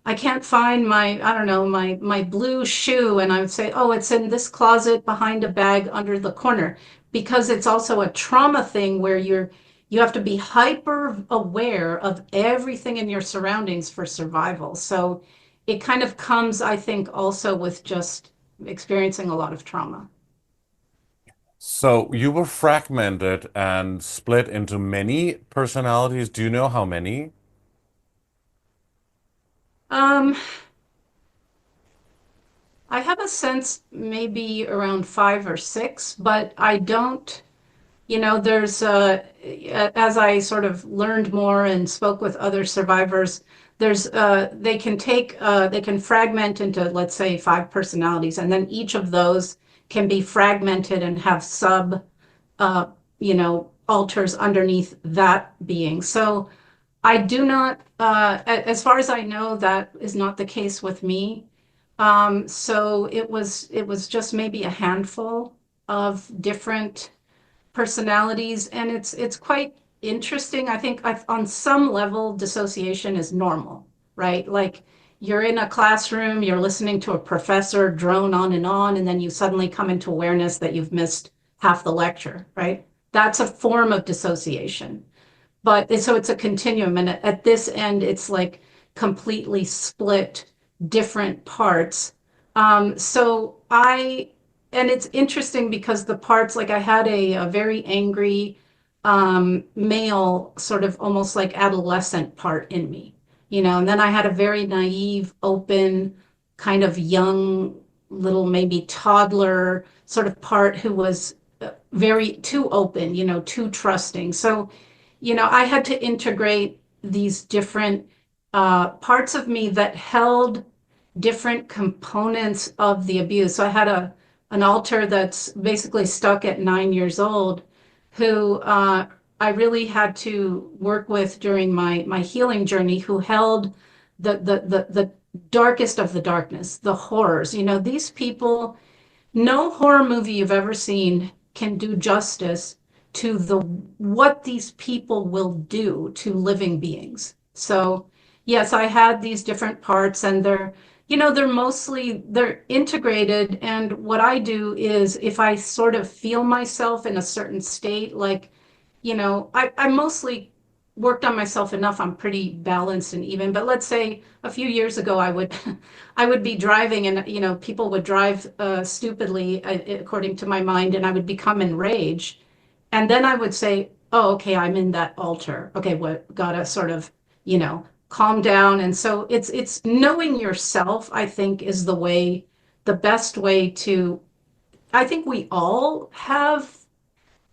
B: I can't find I don't know, my blue shoe." And I would say, "Oh, it's in this closet behind a bag under the corner." Because it's also a trauma thing where you have to be hyper aware of everything in your surroundings for survival. So it kind of comes, I think, also with just experiencing a lot of trauma.
C: So you were fragmented and split into many personalities. Do you know how many?
B: Um, I have a sense maybe around 5 or 6, but I don't, there's, as I sort of learned more and spoke with other survivors, they can fragment into, let's say, 5 personalities, and then each of those can be fragmented and have uh, alters underneath that being. So I do not, as far as I know, that is not the case with me. So it was just maybe a handful of different personalities, and it's quite interesting. I think on some level, dissociation is normal, right? Like you're in a classroom, you're listening to a professor drone on, and then you suddenly come into awareness that you've missed half the lecture, right? That's a form of dissociation. But so it's a continuum, and at this end, it's like completely split different parts. So and it's interesting because the parts, like I had a very angry male, sort of almost like adolescent part in me, and then I had a very naive, open, kind of young, little maybe toddler sort of part who was very too open, too trusting. So I had to integrate these different parts of me that held different components of the abuse. So I had an alter that's basically stuck at 9 years old, who I really had to work with during my healing journey, who held the darkest of the darkness, the horrors. These people, no horror movie you've ever seen can do justice to what these people will do to living beings. So yes, I had these different parts, and they're integrated. And what I do is, if I sort of feel myself in a certain state, like, I mostly worked on myself enough. I'm pretty balanced and even. But let's say a few years ago, I would I would be driving, and people would drive stupidly, according to my mind, and I would become enraged. And then I would say, oh, okay, I'm in that altar. Okay, what gotta sort of, calm down. And so it's knowing yourself, I think, is the best way to, I think we all have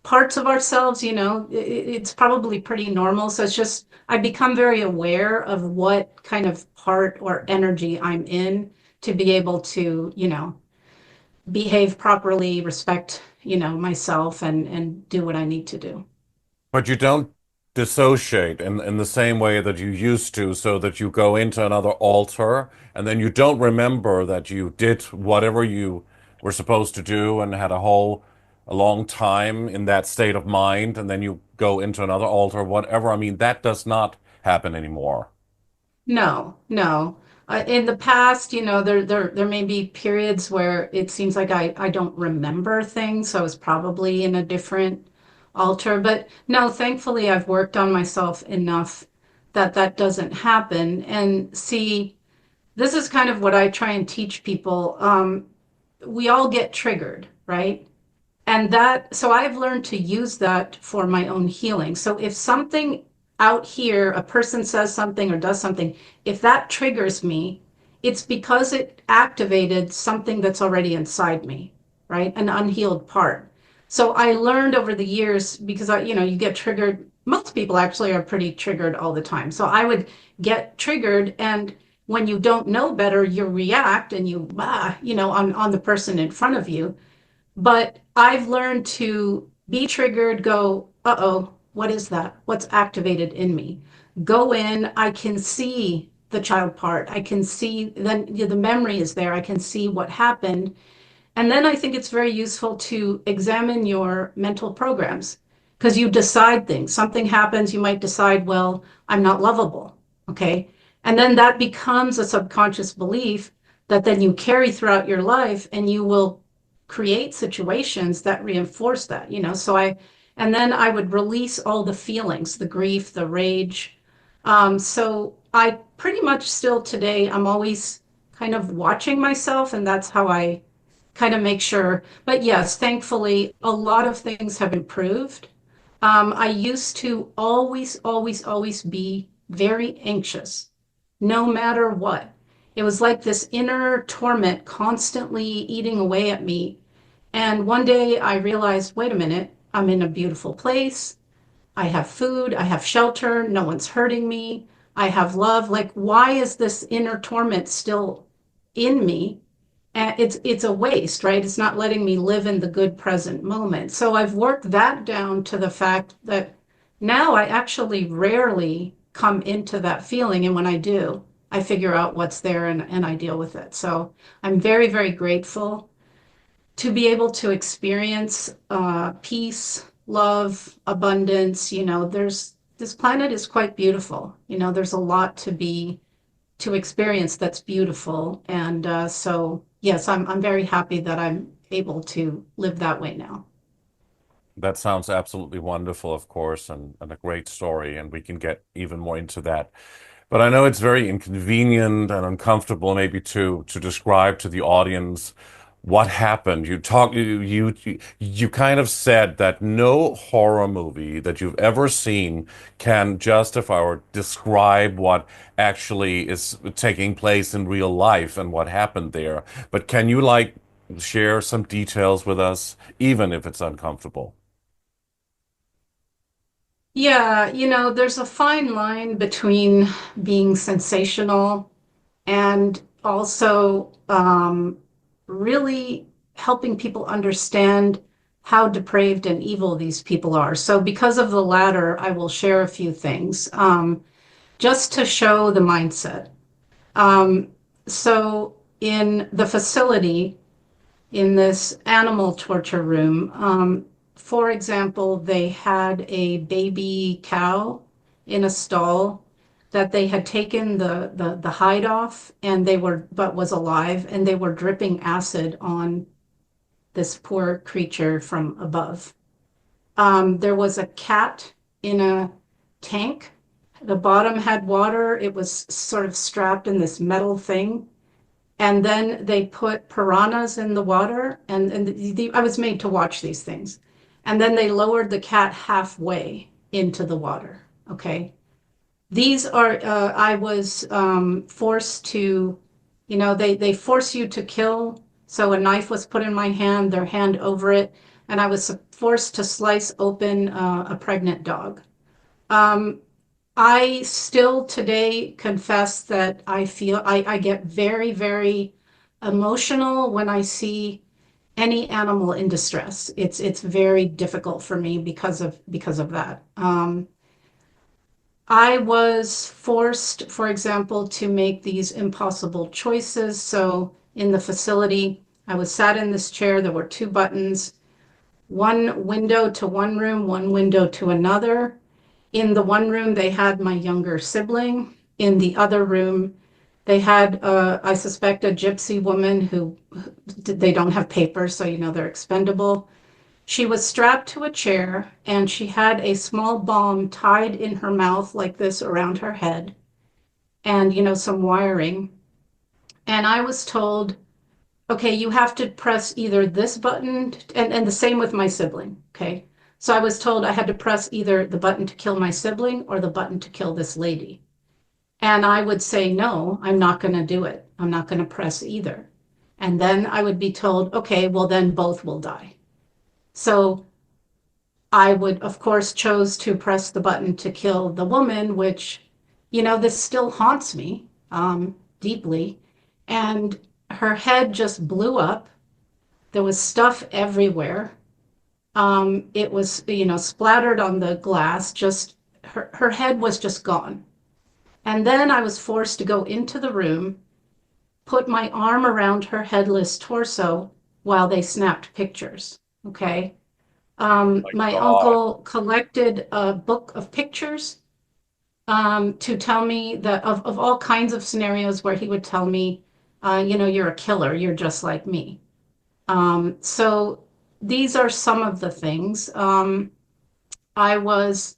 B: parts of ourselves, it's probably pretty normal. So it's just, I become very aware of what kind of part or energy I'm in, to be able to, behave properly, respect, myself, and do what I need to do.
C: But you don't dissociate in the same way that you used to, so that you go into another altar and then you don't remember that you did whatever you were supposed to do and had a long time in that state of mind, and then you go into another altar, whatever. I mean, that does not happen anymore.
B: No, no. In the past, there may be periods where it seems like I don't remember things, so I was probably in a different alter. But no, thankfully, I've worked on myself enough that that doesn't happen. And see, this is kind of what I try and teach people. We all get triggered, right? And so I've learned to use that for my own healing. So if something out here, a person says something or does something, if that triggers me, it's because it activated something that's already inside me, right? An unhealed part. So I learned over the years, because you get triggered. Most people actually are pretty triggered all the time. So I would get triggered, and when you don't know better, you react and on the person in front of you. But I've learned to be triggered, go, uh-oh, what is that? What's activated in me? Go in, I can see the child part. I can see, then the memory is there. I can see what happened. And then I think it's very useful to examine your mental programs, because you decide things. Something happens, you might decide, well, I'm not lovable. Okay. And then that becomes a subconscious belief that then you carry throughout your life, and you will create situations that reinforce that, and then I would release all the feelings, the grief, the rage. So I pretty much still today, I'm always kind of watching myself, and that's how I kind of make sure. But yes, thankfully, a lot of things have improved. I used to always, always, always be very anxious, no matter what. It was like this inner torment constantly eating away at me. And one day I realized, wait a minute, I'm in a beautiful place. I have food, I have shelter, no one's hurting me, I have love. Like, why is this inner torment still in me? And it's a waste, right? It's not letting me live in the good present moment. So I've worked that down to the fact that now I actually rarely come into that feeling. And when I do, I figure out what's there, and I deal with it. So I'm very, very grateful to be able to experience peace, love, abundance. This planet is quite beautiful. There's a lot to experience that's beautiful. And so, yes, I'm very happy that I'm able to live that way now.
C: That sounds absolutely wonderful, of course, and a great story, and we can get even more into that. But I know it's very inconvenient and uncomfortable maybe to describe to the audience what happened. You kind of said that no horror movie that you've ever seen can justify or describe what actually is taking place in real life and what happened there. But can you like share some details with us, even if it's uncomfortable?
B: Yeah, there's a fine line between being sensational and also really helping people understand how depraved and evil these people are. So, because of the latter, I will share a few things just to show the mindset. Um, so, in the facility, in this animal torture room, for example, they had a baby cow in a stall that they had taken the hide off and but was alive, and they were dripping acid on this poor creature from above. There was a cat in a tank. The bottom had water. It was sort of strapped in this metal thing. And then they put piranhas in the water, and I was made to watch these things. And then they lowered the cat halfway into the water. Okay. These are, I was forced to, they force you to kill. So a knife was put in my hand, their hand over it, and I was forced to slice open a pregnant dog. Um, I still today confess that I get very, very emotional when I see any animal in distress. It's very difficult for me because of that. I was forced, for example, to make these impossible choices. So in the facility, I was sat in this chair. There were two buttons, one window to one room, one window to another. In the one room, they had my younger sibling. In the other room, they had, I suspect, a gypsy woman who they don't have papers, so they're expendable. She was strapped to a chair and she had a small bomb tied in her mouth like this around her head and, some wiring. And I was told, okay, you have to press either this button, and the same with my sibling. Okay. So I was told I had to press either the button to kill my sibling or the button to kill this lady. And I would say, no, I'm not going to do it. I'm not going to press either. And then I would be told, okay, well, then both will die. So I would, of course, chose to press the button to kill the woman, which, this still haunts me deeply. And her head just blew up. There was stuff everywhere. It was, splattered on the glass. Just her head was just gone. And then I was forced to go into the room, put my arm around her headless torso while they snapped pictures. Okay.
C: My
B: My
C: God.
B: uncle collected a book of pictures to tell me that of all kinds of scenarios where he would tell me, you're a killer, you're just like me. So these are some of the things. I was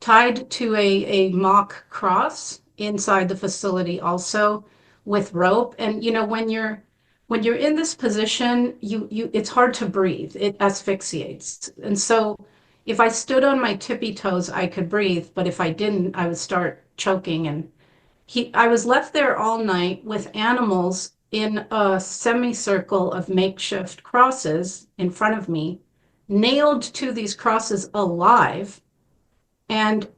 B: tied to a mock cross inside the facility also with rope. And when you're in this position, you it's hard to breathe. It asphyxiates. And so if I stood on my tippy toes, I could breathe, but if I didn't, I would start choking. And I was left there all night with animals in a semicircle of makeshift crosses in front of me, nailed to these crosses alive. And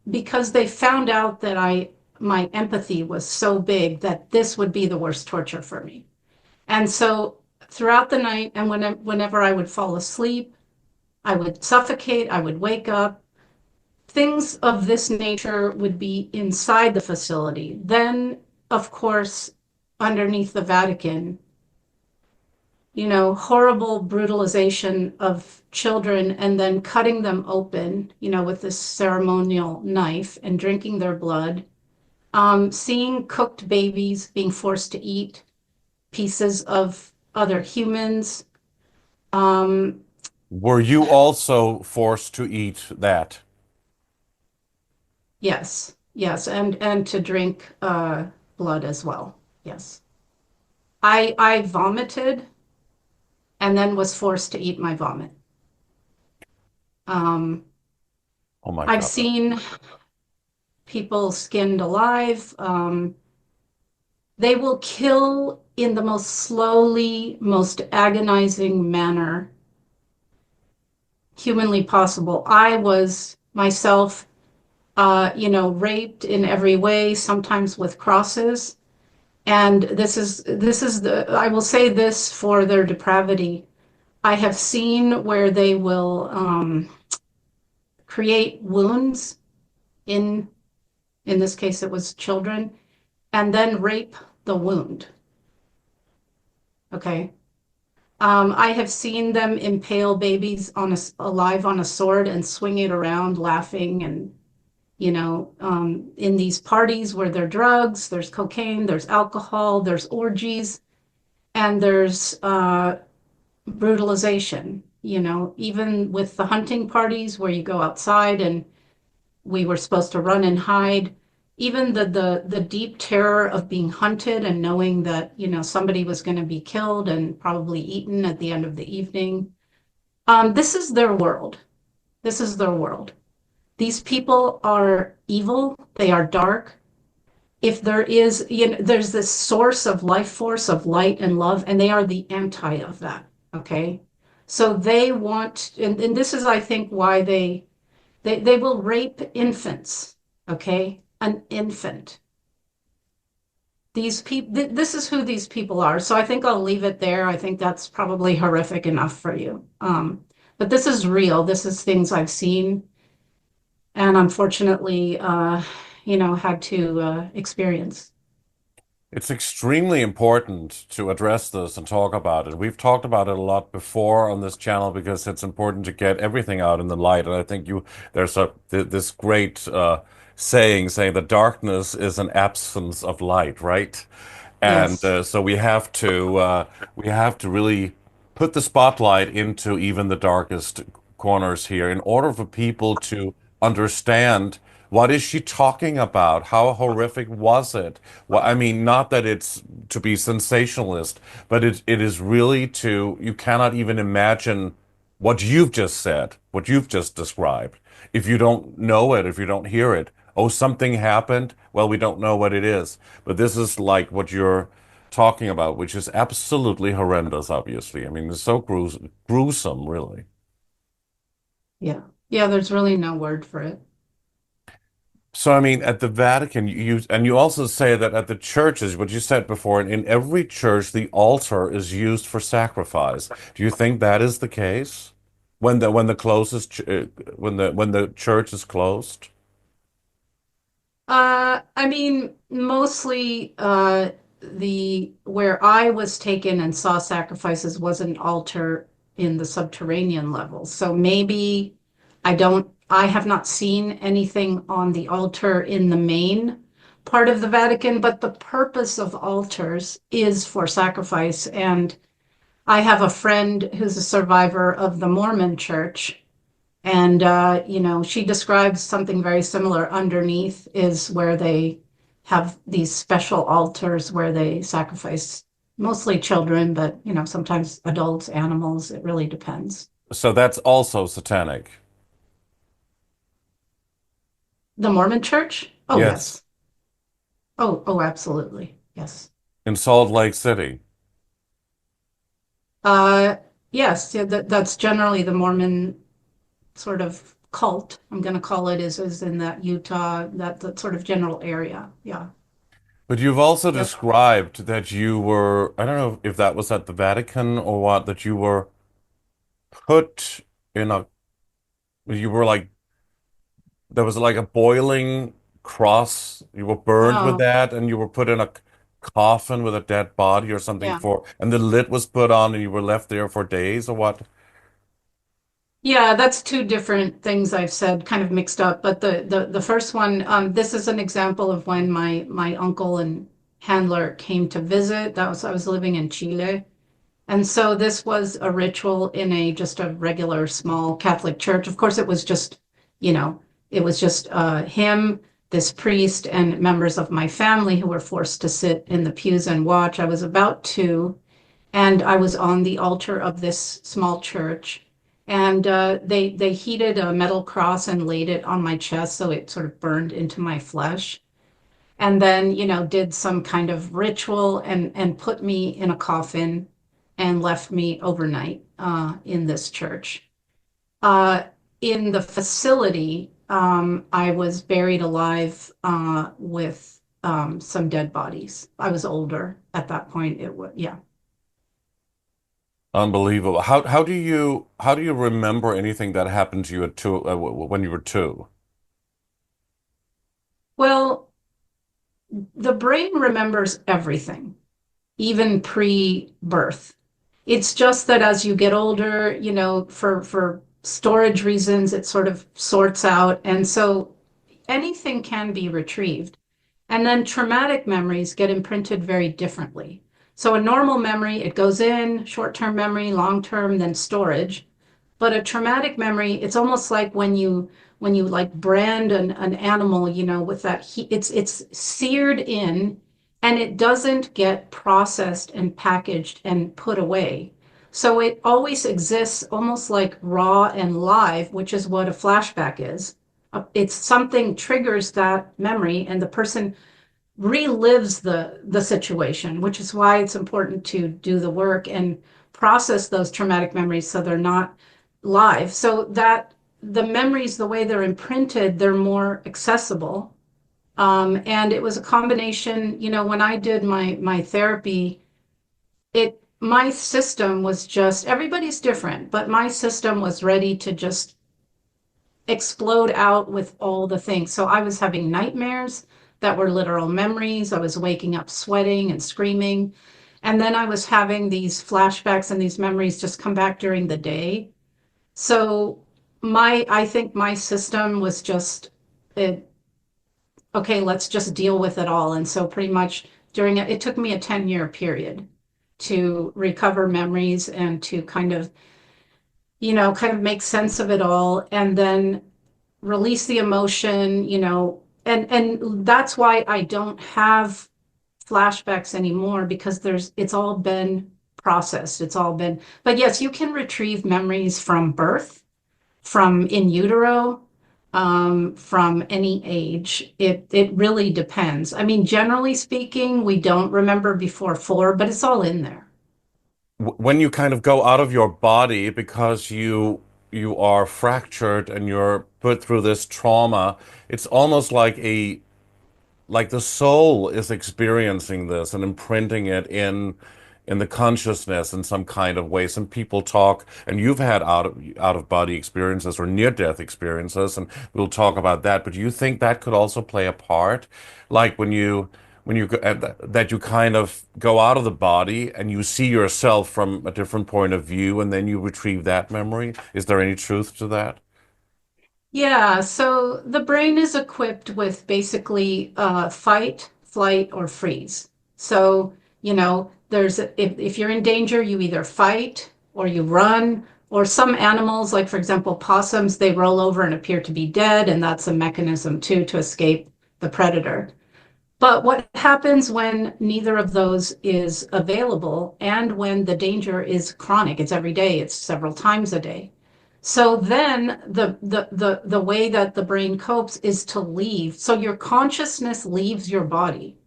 B: because they found out that my empathy was so big that this would be the worst torture for me. And so throughout the night, and whenever I would fall asleep, I would suffocate, I would wake up. Things of this nature would be inside the facility. Then, of course, underneath the Vatican, horrible brutalization of children and then cutting them open, with this ceremonial knife and drinking their blood. Seeing cooked babies being forced to eat pieces of other humans. Um,
C: Were you also forced to eat that?
B: yes, yes, and to drink blood as well. Yes. I vomited and then was forced to eat my vomit. Um,
C: Oh my
B: I've
C: God.
B: seen people skinned alive. They will kill in the most slowly, most agonizing manner humanly possible. I was myself, raped in every way, sometimes with crosses. And this is I will say this for their depravity. I have seen where they will create wounds in in this case it was children, and then rape the wound. Okay. I have seen them impale babies alive on a sword and swing it around, laughing, and in these parties where there are drugs, there's cocaine, there's alcohol, there's orgies, and there's brutalization. Even with the hunting parties where you go outside and we were supposed to run and hide. Even the deep terror of being hunted and knowing that, somebody was going to be killed and probably eaten at the end of the evening. This is their world. This is their world. These people are evil. They are dark. If there is, there's this source of life force of light and love, and they are the anti of that. Okay. So they want, and this is, I think, why they will rape infants, okay? An infant. These people, this is who these people are. So I think I'll leave it there. I think that's probably horrific enough for you. But this is real. This is things I've seen and unfortunately, had to experience.
C: It's extremely important to address this and talk about it. We've talked about it a lot before on this channel because it's important to get everything out in the light. And I think there's this great saying that darkness is an absence of light, right? And
B: Yes.
C: so we have to really put the spotlight into even the darkest corners here in order for people to understand what is she talking about? How horrific was it? Well, I mean, not that it's to be sensationalist, but it is really you cannot even imagine what you've just said, what you've just described. If you don't know it, if you don't hear it, oh, something happened. Well, we don't know what it is. But this is like what you're talking about, which is absolutely horrendous, obviously. I mean, it's so gruesome, really.
B: Yeah. Yeah, there's really no word for it.
C: So, I mean, at the Vatican, and you also say that at the churches, what you said before, in every church, the altar is used for sacrifice. Do you think that is the case when the closest when the church is closed?
B: I mean, mostly the where I was taken and saw sacrifices was an altar in the subterranean level. So maybe I have not seen anything on the altar in the main part of the Vatican, but the purpose of altars is for sacrifice. And I have a friend who's a survivor of the Mormon church, and, she describes something very similar. Underneath is where they have these special altars where they sacrifice mostly children, but, sometimes adults, animals. It really depends.
C: So that's also satanic.
B: The Mormon church? Oh,
C: Yes,
B: yes. Oh, absolutely. Yes.
C: in Salt Lake City.
B: Uh, yes, yeah, that's generally the Mormon sort of cult, I'm going to call it, is in that Utah, that sort of general area. Yeah.
C: But you've also
B: Yep.
C: described that you were, I don't know if that was at the Vatican or what, that you were put in you were like, there was like a boiling cross. You were burned with
B: Oh,
C: that and you were put in a coffin with a dead body or something
B: Yeah.
C: for, and the lid was put on and you were left there for days or what?
B: Yeah, that's two different things I've said, kind of mixed up. But the first one, this is an example of when my uncle and handler came to visit. That was I was living in Chile. And so this was a ritual in a just a regular small Catholic church. Of course, it was just, you know, it was just him, this priest, and members of my family who were forced to sit in the pews and watch. I was about two, and I was on the altar of this small church. And they heated a metal cross and laid it on my chest, so it sort of burned into my flesh. And then, did some kind of ritual and put me in a coffin and left me overnight in this church. Uh, in the facility, I was buried alive with some dead bodies. I was older at that point. It was, yeah.
C: Unbelievable. How do you remember anything that happened to you at two when you were two?
B: Well, the brain remembers everything, even pre-birth. It's just that as you get older, for storage reasons, it sort of sorts out. And so anything can be retrieved. And then traumatic memories get imprinted very differently. So a normal memory, it goes in, short-term memory, long-term, then storage. But a traumatic memory, it's almost like when you like brand an animal, with that heat, it's seared in and it doesn't get processed and packaged and put away. So it always exists almost like raw and live, which is what a flashback is. It's something triggers that memory and the person relives the situation, which is why it's important to do the work and process those traumatic memories so they're not live. So that the memories, the way they're imprinted, they're more accessible. And it was a combination, when I did my therapy, my system was just everybody's different, but my system was ready to just explode out with all the things. So I was having nightmares that were literal memories. I was waking up sweating and screaming. And then I was having these flashbacks and these memories just come back during the day. So I think my system was just okay, let's just deal with it all. And so pretty much it took me a 10-year period to recover memories and to kind of make sense of it all and then release the emotion, and that's why I don't have flashbacks anymore because it's all been processed. But yes, you can retrieve memories from birth, from in utero, from any age. It really depends. I mean, generally speaking, we don't remember before 4, but it's all in there.
C: When you kind of go out of your body because you are fractured and you're put through this trauma, it's almost like the soul is experiencing this and imprinting it in the consciousness in some kind of way. Some people talk, and you've had out of body experiences or near death experiences, and we'll talk about that. But do you think that could also play a part, like that you kind of go out of the body and you see yourself from a different point of view, and then you retrieve that memory? Is there any truth to that?
B: Yeah, so the brain is equipped with basically fight, flight, or freeze. So, if you're in danger, you either fight or you run, or some animals, like for example, possums, they roll over and appear to be dead, and that's a mechanism too to escape the predator. But what happens when neither of those is available and when the danger is chronic? It's every day, it's several times a day. So then the way that the brain copes is to leave. So your consciousness leaves your body.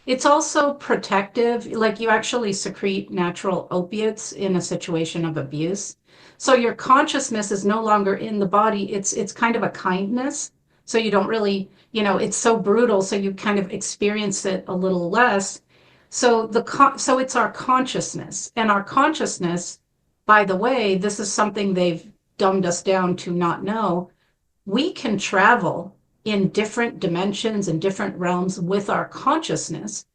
B: It's also protective, like you actually secrete natural opiates in a situation of abuse. So your consciousness is no longer in the body. It's kind of a kindness. So you don't really, it's so brutal, so you kind of experience it a little less. So it's our consciousness. And our consciousness, by the way, this is something they've dumbed us down to not know. We can travel in different dimensions and different realms with our consciousness,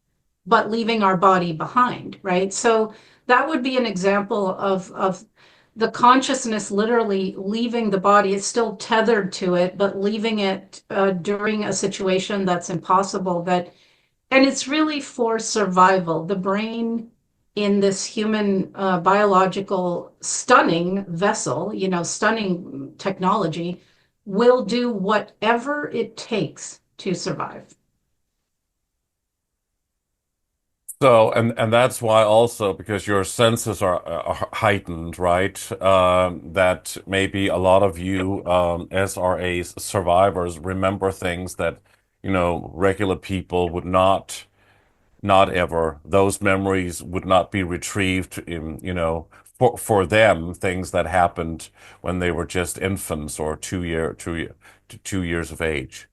B: but leaving our body behind, right? So that would be an example of the consciousness literally leaving the body. It's still tethered to it, but leaving it during a situation that's impossible. And it's really for survival. The brain in this human biological stunning vessel, stunning technology, will do whatever it takes to survive.
C: So, and that's why also because your senses are heightened, right? That maybe a lot of you SRA survivors remember things that, regular people would not ever. Those memories would not be retrieved in, for them, things that happened when they were just infants or 2 years of age.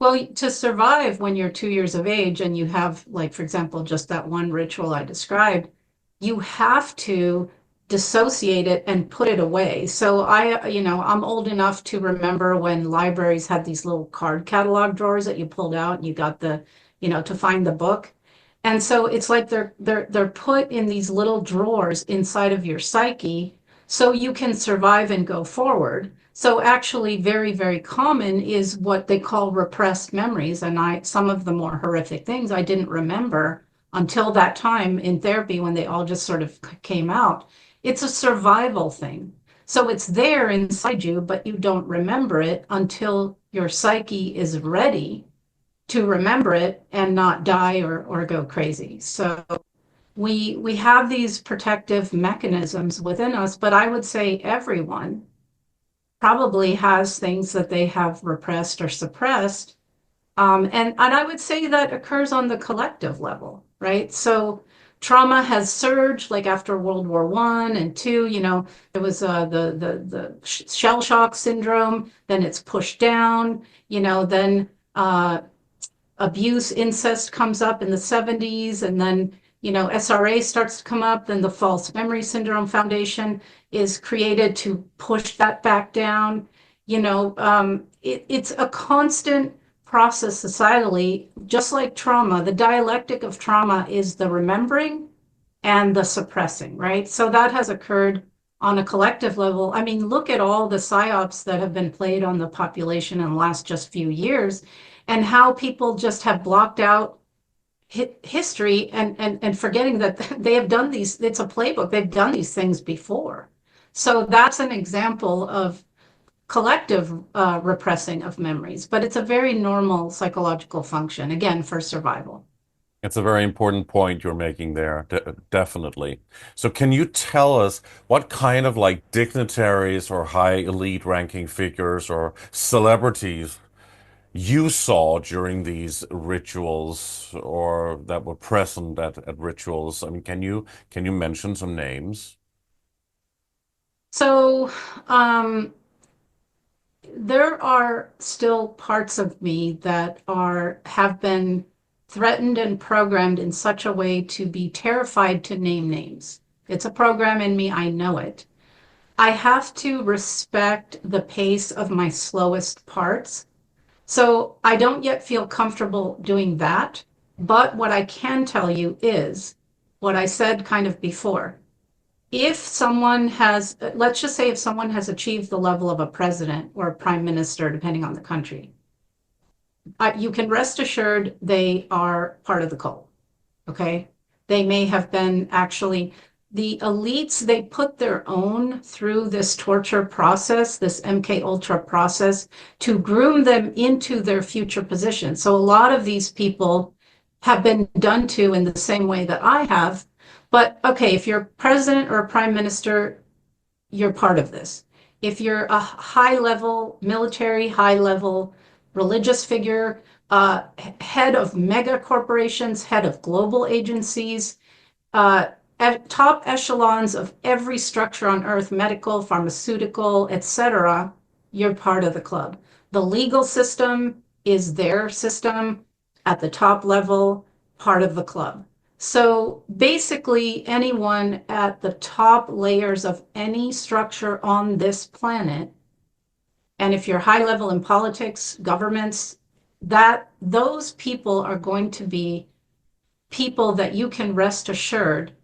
B: Well, to survive when you're 2 years of age and you have, like, for example, just that one ritual I described, you have to dissociate it and put it away. So I'm old enough to remember when libraries had these little card catalog drawers that you pulled out and you got to find the book. And so it's like they're put in these little drawers inside of your psyche so you can survive and go forward. So actually very, very common is what they call repressed memories. And some of the more horrific things I didn't remember until that time in therapy when they all just sort of came out. It's a survival thing. So it's there inside you, but you don't remember it until your psyche is ready to remember it and not die or go crazy. So we have these protective mechanisms within us, but I would say everyone probably has things that they have repressed or suppressed. And I would say that occurs on the collective level, right? So trauma has surged, like after World War I and II, there was the shell shock syndrome, then it's pushed down, then abuse, incest comes up in the 70s, and then SRA starts to come up, then the False Memory Syndrome Foundation is created to push that back down. It's a constant process societally, just like trauma. The dialectic of trauma is the remembering and the suppressing, right? So that has occurred on a collective level. I mean, look at all the psyops that have been played on the population in the last just few years and how people just have blocked out history and forgetting that they have done these. It's a playbook. They've done these things before. So that's an example of collective repressing of memories, but it's a very normal psychological function, again, for survival.
C: It's a very important point you're making there, definitely. So can you tell us what kind of like dignitaries or high elite ranking figures or celebrities you saw during these rituals or that were present at rituals? I mean, can you mention some names?
B: So there are still parts of me that have been threatened and programmed in such a way to be terrified to name names. It's a program in me, I know it. I have to respect the pace of my slowest parts. So I don't yet feel comfortable doing that. But what I can tell you is what I said kind of before. If someone has, let's just say if someone has achieved the level of a president or a prime minister, depending on the country, you can rest assured they are part of the cult, okay? They may have been actually, the elites, they put their own through this torture process, this MK Ultra process, to groom them into their future position. So a lot of these people have been done to in the same way that I have. But okay, if you're president or a prime minister, you're part of this. If you're a high-level military, high-level religious figure, head of mega corporations, head of global agencies, at top echelons of every structure on earth, medical, pharmaceutical, etc., you're part of the club. The legal system is their system at the top level, part of the club. So basically, anyone at the top layers of any structure on this planet, and if you're high level in politics, governments, those people are going to be people that you can rest assured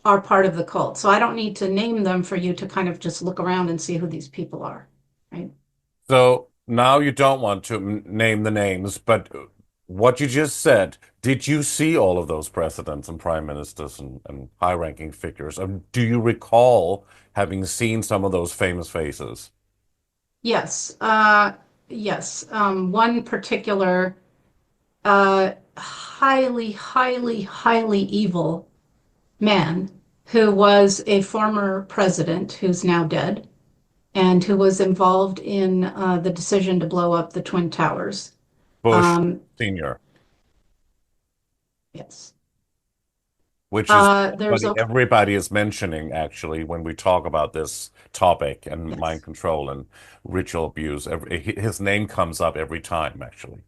B: are part of the cult. So I don't need to name them for you to kind of just look around and see who these people are, right?
C: So now you don't want to name the names, but what you just said, did you see all of those presidents and prime ministers and high-ranking figures? Do you recall having seen some of those famous faces?
B: Yes, yes. One particular highly, highly, highly evil man who was a former president who's now dead and who was involved in the decision to blow up the Twin Towers.
C: Bush
B: Um,
C: Senior,
B: yes.
C: which is
B: There's
C: what
B: a
C: everybody is mentioning actually when we talk about this topic and mind
B: yes.
C: control and ritual abuse. His name comes up every time, actually.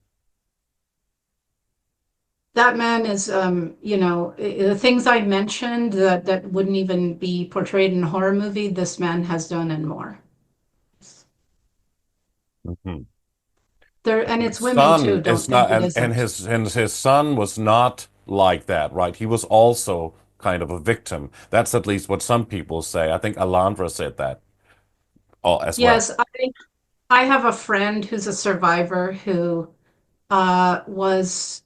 B: That man is, the things I mentioned that wouldn't even be portrayed in a horror movie, this man has done and more.
C: Mhm.
B: There, and
C: His
B: it's women too.
C: son
B: Don't
C: is
B: think
C: not,
B: it
C: and
B: isn't.
C: his son was not like that, right? He was also kind of a victim. That's at least what some people say. I think Alondra said that as well.
B: Yes, I have a friend who's a survivor who was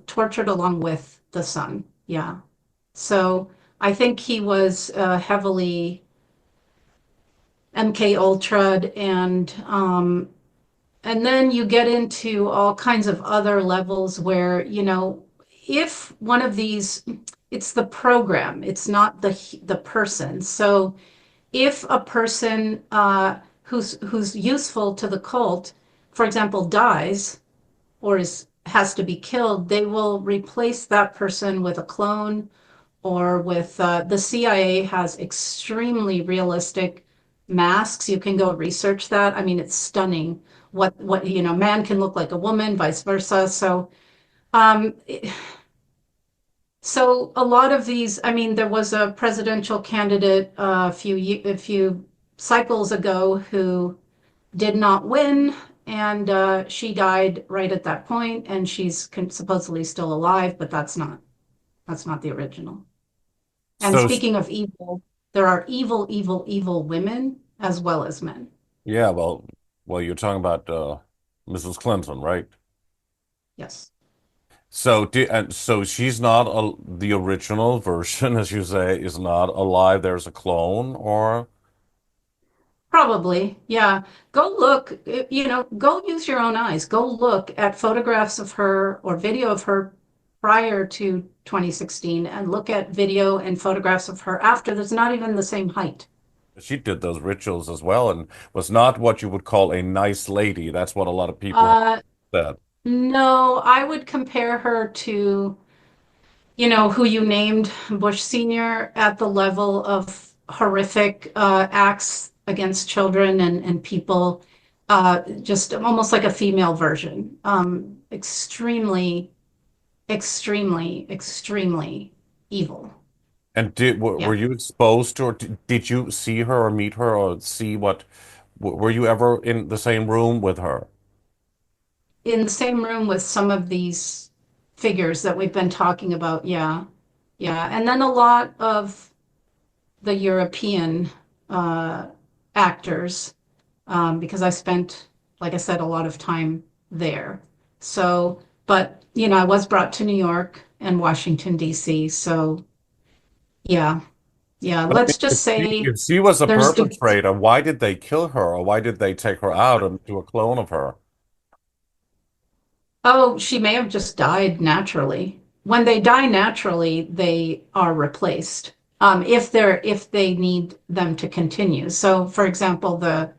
B: tortured along with the son. Yeah. So I think he was heavily MK Ultra'd and then you get into all kinds of other levels where, if one of these, it's the program, it's not the person. So if a person who's useful to the cult, for example, dies or has to be killed, they will replace that person with a clone or with the CIA has extremely realistic masks. You can go research that. I mean, it's stunning what man can look like a woman, vice versa. Um, so a lot of these, I mean, there was a presidential candidate a few cycles ago who did not win, and she died right at that point, and she's supposedly still alive, but that's not the original. And
C: So,
B: speaking of evil, there are evil, evil, evil women as well as men.
C: yeah, well, you're talking about Mrs. Clinton, right?
B: Yes.
C: So she's not the original version, as you say, is not alive. There's a clone, or
B: Probably. Yeah. Go look, go use your own eyes. Go look at photographs of her or video of her prior to 2016 and look at video and photographs of her after. There's not even the same height.
C: she did those rituals as well, and was not what you would call a nice lady. That's what a lot of people have
B: Uh,
C: said.
B: no, I would compare her to who you named Bush Sr. at the level of horrific acts against children and people, just almost like a female version. Extremely, extremely, extremely evil.
C: And were
B: Yeah.
C: you exposed to, or did you see her or meet her or see what? Were you ever in the same room with her?
B: In the same room with some of these figures that we've been talking about. Yeah. Yeah. And then a lot of the European uh, actors because I spent, like I said, a lot of time there. So, but I was brought to New York and Washington, D.C. So, yeah, yeah.
C: But I
B: Let's
C: mean,
B: just say
C: if she was a
B: there's,
C: perpetrator, why did they kill her, or why did they take her out and do a clone of her?
B: oh, she may have just died naturally. When they die naturally, they are replaced. If they need them to continue. So, for example, the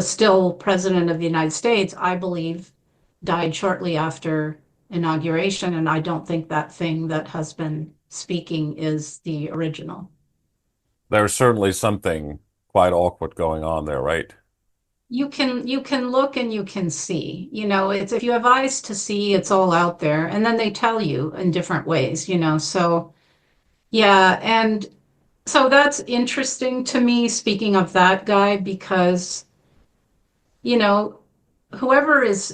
B: still president of the United States, I believe, died shortly after inauguration, and I don't think that thing that has been speaking is the original.
C: There's certainly something quite awkward going on there, right?
B: You can look and you can see. It's if you have eyes to see, it's all out there, and then they tell you in different ways. So yeah, and so that's interesting to me, speaking of that guy, because you know whoever is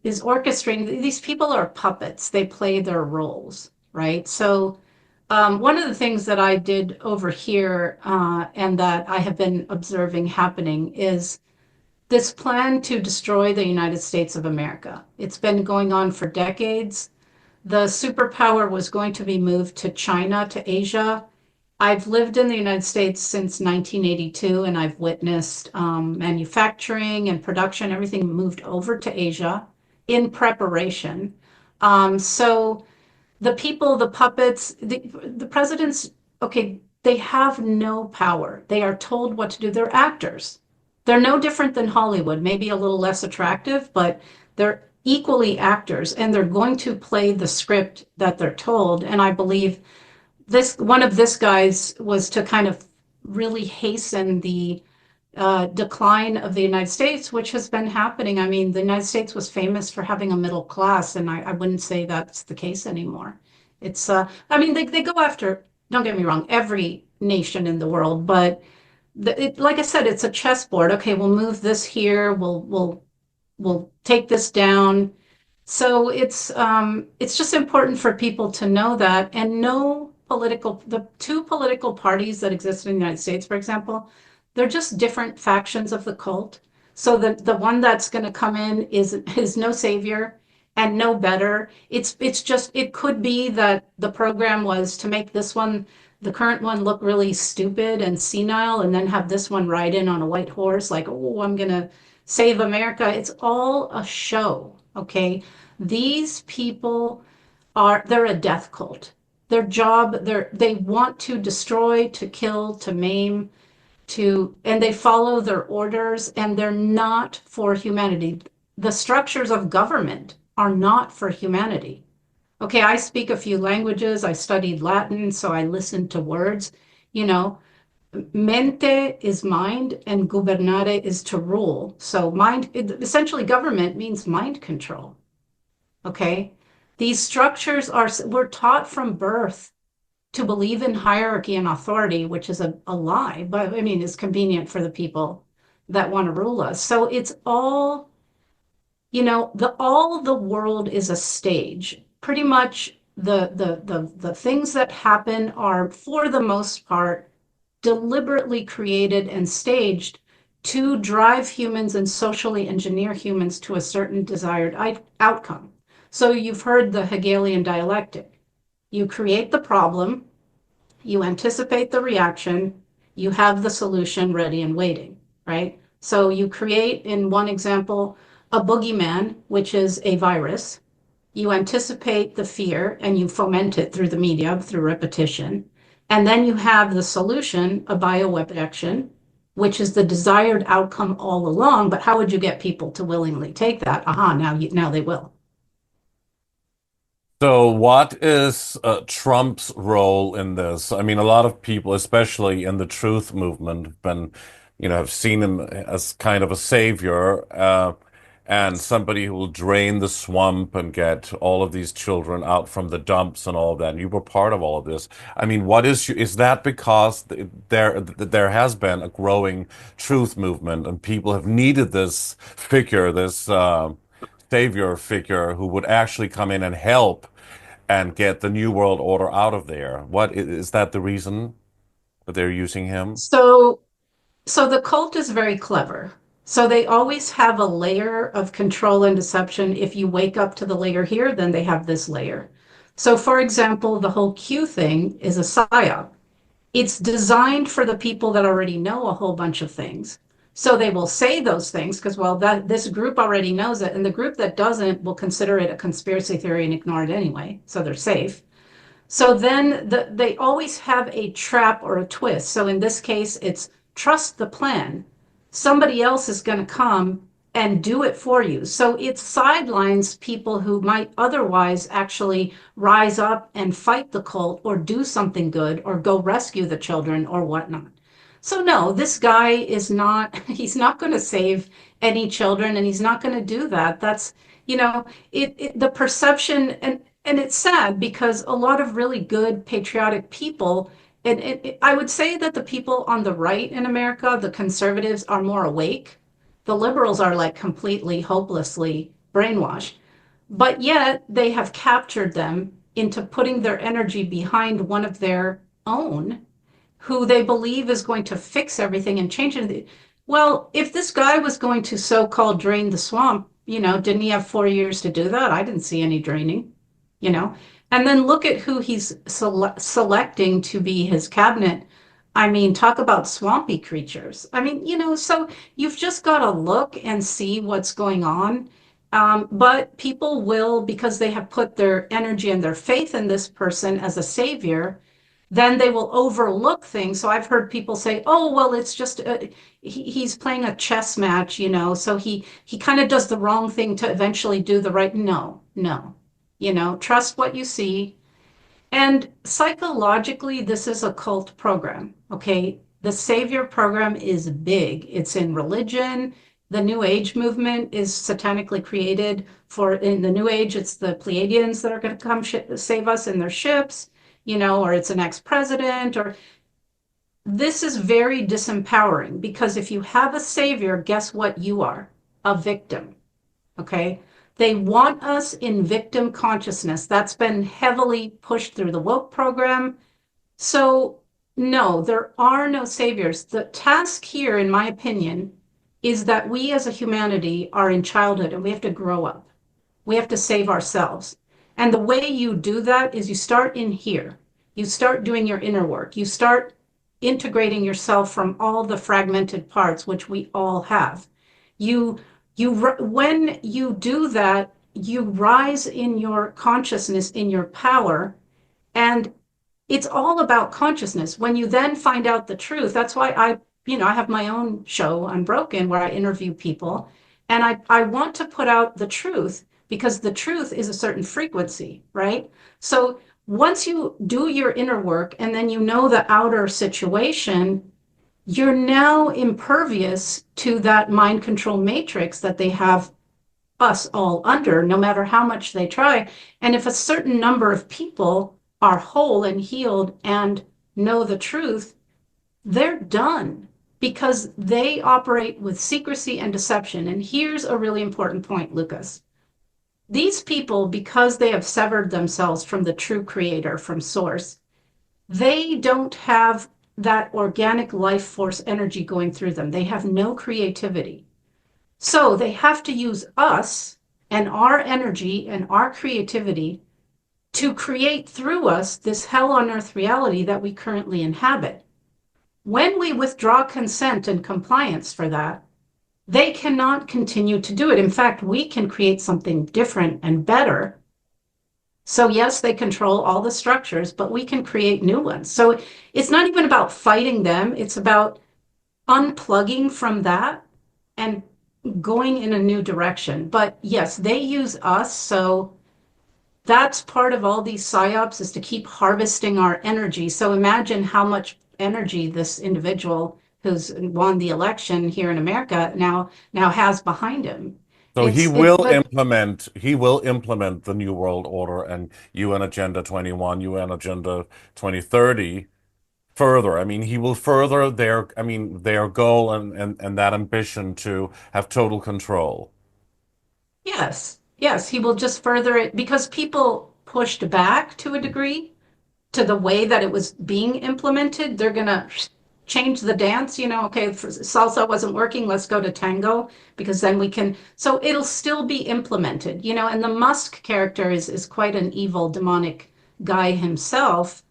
B: is orchestrating. These people are puppets. They play their roles, right? So one of the things that I did over here and that I have been observing happening is this plan to destroy the United States of America. It's been going on for decades. The superpower was going to be moved to China, to Asia. I've lived in the United States since 1982, and I've witnessed manufacturing and production, everything moved over to Asia in preparation. So the people, the puppets, the presidents, okay, they have no power. They are told what to do. They're actors. They're no different than Hollywood, maybe a little less attractive, but they're equally actors, and they're going to play the script that they're told. And I believe one of this guy's was to kind of really hasten the decline of the United States, which has been happening. I mean, the United States was famous for having a middle class, and I wouldn't say that's the case anymore. It's, I mean, they go after, don't get me wrong, every nation in the world, but like I said, it's a chessboard. Okay, we'll move this here. We'll take this down. So it's just important for people to know that, and the two political parties that exist in the United States, for example, they're just different factions of the cult. So the one that's going to come in is no savior and no better. It's just, it could be that the program was to make this one, the current one, look really stupid and senile, and then have this one ride in on a white horse, like, oh, I'm going to save America. It's all a show, okay? These people they're a death cult. Their job, they want to destroy, to kill, to maim, and they follow their orders, and they're not for humanity. The structures of government are not for humanity. Okay, I speak a few languages. I studied Latin, so I listened to words. You know, mente is mind, and gubernare is to rule. So essentially government means mind control. Okay, these structures we're taught from birth to believe in hierarchy and authority, which is a lie, but I mean, it's convenient for the people that want to rule us. So it's all, all the world is a stage. Pretty much the things that happen are, for the most part, deliberately created and staged to drive humans and socially engineer humans to a certain desired outcome. So you've heard the Hegelian dialectic. You create the problem, you anticipate the reaction, you have the solution ready and waiting, right? So you create, in one example, a boogeyman, which is a virus. You anticipate the fear and you foment it through the media, through repetition. And then you have the solution, a bioweapon action, which is the desired outcome all along. But how would you get people to willingly take that? Now they will.
C: So, what is Trump's role in this? I mean, a lot of people, especially in the truth movement, have seen him as kind of a savior and somebody who will drain the swamp and get all of these children out from the dumps and all of that. And you were part of all of this. I mean, is that because there has been a growing truth movement and people have needed this figure, this savior figure who would actually come in and help and get the New World Order out of there? What is that the reason that they're using him?
B: So the cult is very clever. So they always have a layer of control and deception. If you wake up to the layer here, then they have this layer. So for example, the whole Q thing is a psyop. It's designed for the people that already know a whole bunch of things. So they will say those things because, well, this group already knows it. And the group that doesn't will consider it a conspiracy theory and ignore it anyway. So they're safe. So then they always have a trap or a twist. So in this case, it's trust the plan. Somebody else is going to come and do it for you. So it sidelines people who might otherwise actually rise up and fight the cult or do something good or go rescue the children or whatnot. So no, this guy he's not going to save any children, and he's not going to do that. That's, the perception, and it's sad because a lot of really good patriotic people, and I would say that the people on the right in America, the conservatives, are more awake. The liberals are like completely hopelessly brainwash. But yet they have captured them into putting their energy behind one of their own who they believe is going to fix everything and change it. Well, if this guy was going to so-called drain the swamp, didn't he have 4 years to do that? I didn't see any draining, you know. And then look at who he's selecting to be his cabinet. I mean, talk about swampy creatures. I mean, so you've just got to look and see what's going on. But people will, because they have put their energy and their faith in this person as a savior, then they will overlook things. So I've heard people say, "Oh, well, it's just he's playing a chess match, so he kind of does the wrong thing to eventually do the right." No, no, trust what you see. And psychologically, this is a cult program. Okay, the savior program is big. It's in religion. The New Age movement is satanically created. In the New Age, it's the Pleiadians that are going to come save us in their ships. Or it's an ex-president, or this is very disempowering because if you have a savior, guess what you are? A victim. Okay? They want us in victim consciousness. That's been heavily pushed through the woke program. So, no, there are no saviors. The task here, in my opinion, is that we as a humanity are in childhood and we have to grow up. We have to save ourselves. And the way you do that is you start in here. You start doing your inner work. You start integrating yourself from all the fragmented parts, which we all have. When you do that, you rise in your consciousness, in your power, and it's all about consciousness. When you then find out the truth, that's why I have my own show, Unbroken, where I interview people, and I want to put out the truth because the truth is a certain frequency, right? So once you do your inner work and then you know the outer situation, you're now impervious to that mind control matrix that they have us all under, no matter how much they try. And if a certain number of people are whole and healed and know the truth, they're done because they operate with secrecy and deception. And here's a really important point, Lucas. These people, because they have severed themselves from the true creator, from source, they don't have that organic life force energy going through them. They have no creativity. So they have to use us and our energy and our creativity to create through us this hell on earth reality that we currently inhabit. When we withdraw consent and compliance for that, they cannot continue to do it. In fact, we can create something different and better. So yes, they control all the structures, but we can create new ones. So it's not even about fighting them. It's about unplugging from that and going in a new direction. But yes, they use us. So that's part of all these psyops, is to keep harvesting our energy. So imagine how much energy this individual who's won the election here in America now has behind him.
C: So he will implement the New World Order and UN Agenda 21, UN Agenda 2030 further. I mean, he will further their goal and that ambition to have total control.
B: Yes, he will just further it because people pushed back to a degree to the way that it was being implemented. They're going to change the dance, okay, if salsa wasn't working, let's go to tango because then we can, so it'll still be implemented, and the Musk character is quite an evil, demonic guy himself.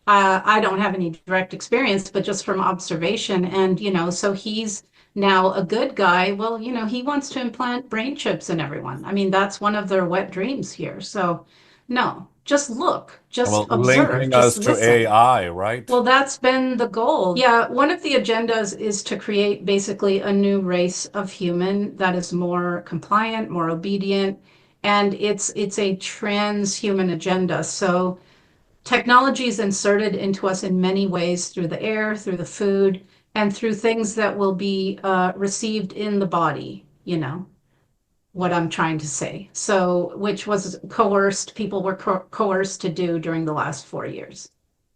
B: I don't have any direct experience, but just from observation. And, so he's now a good guy. Well, he wants to implant brain chips in everyone. I mean, that's one of their wet dreams here. So no, just look, just observe,
C: linking
B: just
C: us
B: listen.
C: to AI, right?
B: Well, that's been the goal. Yeah, one of the agendas is to create basically a new race of human that is more compliant, more obedient, and it's a transhuman agenda. So technology is inserted into us in many ways through the air, through the food, and through things that will be received in the body, what I'm trying to say. So, which was coerced, people were coerced to do during the last 4 years.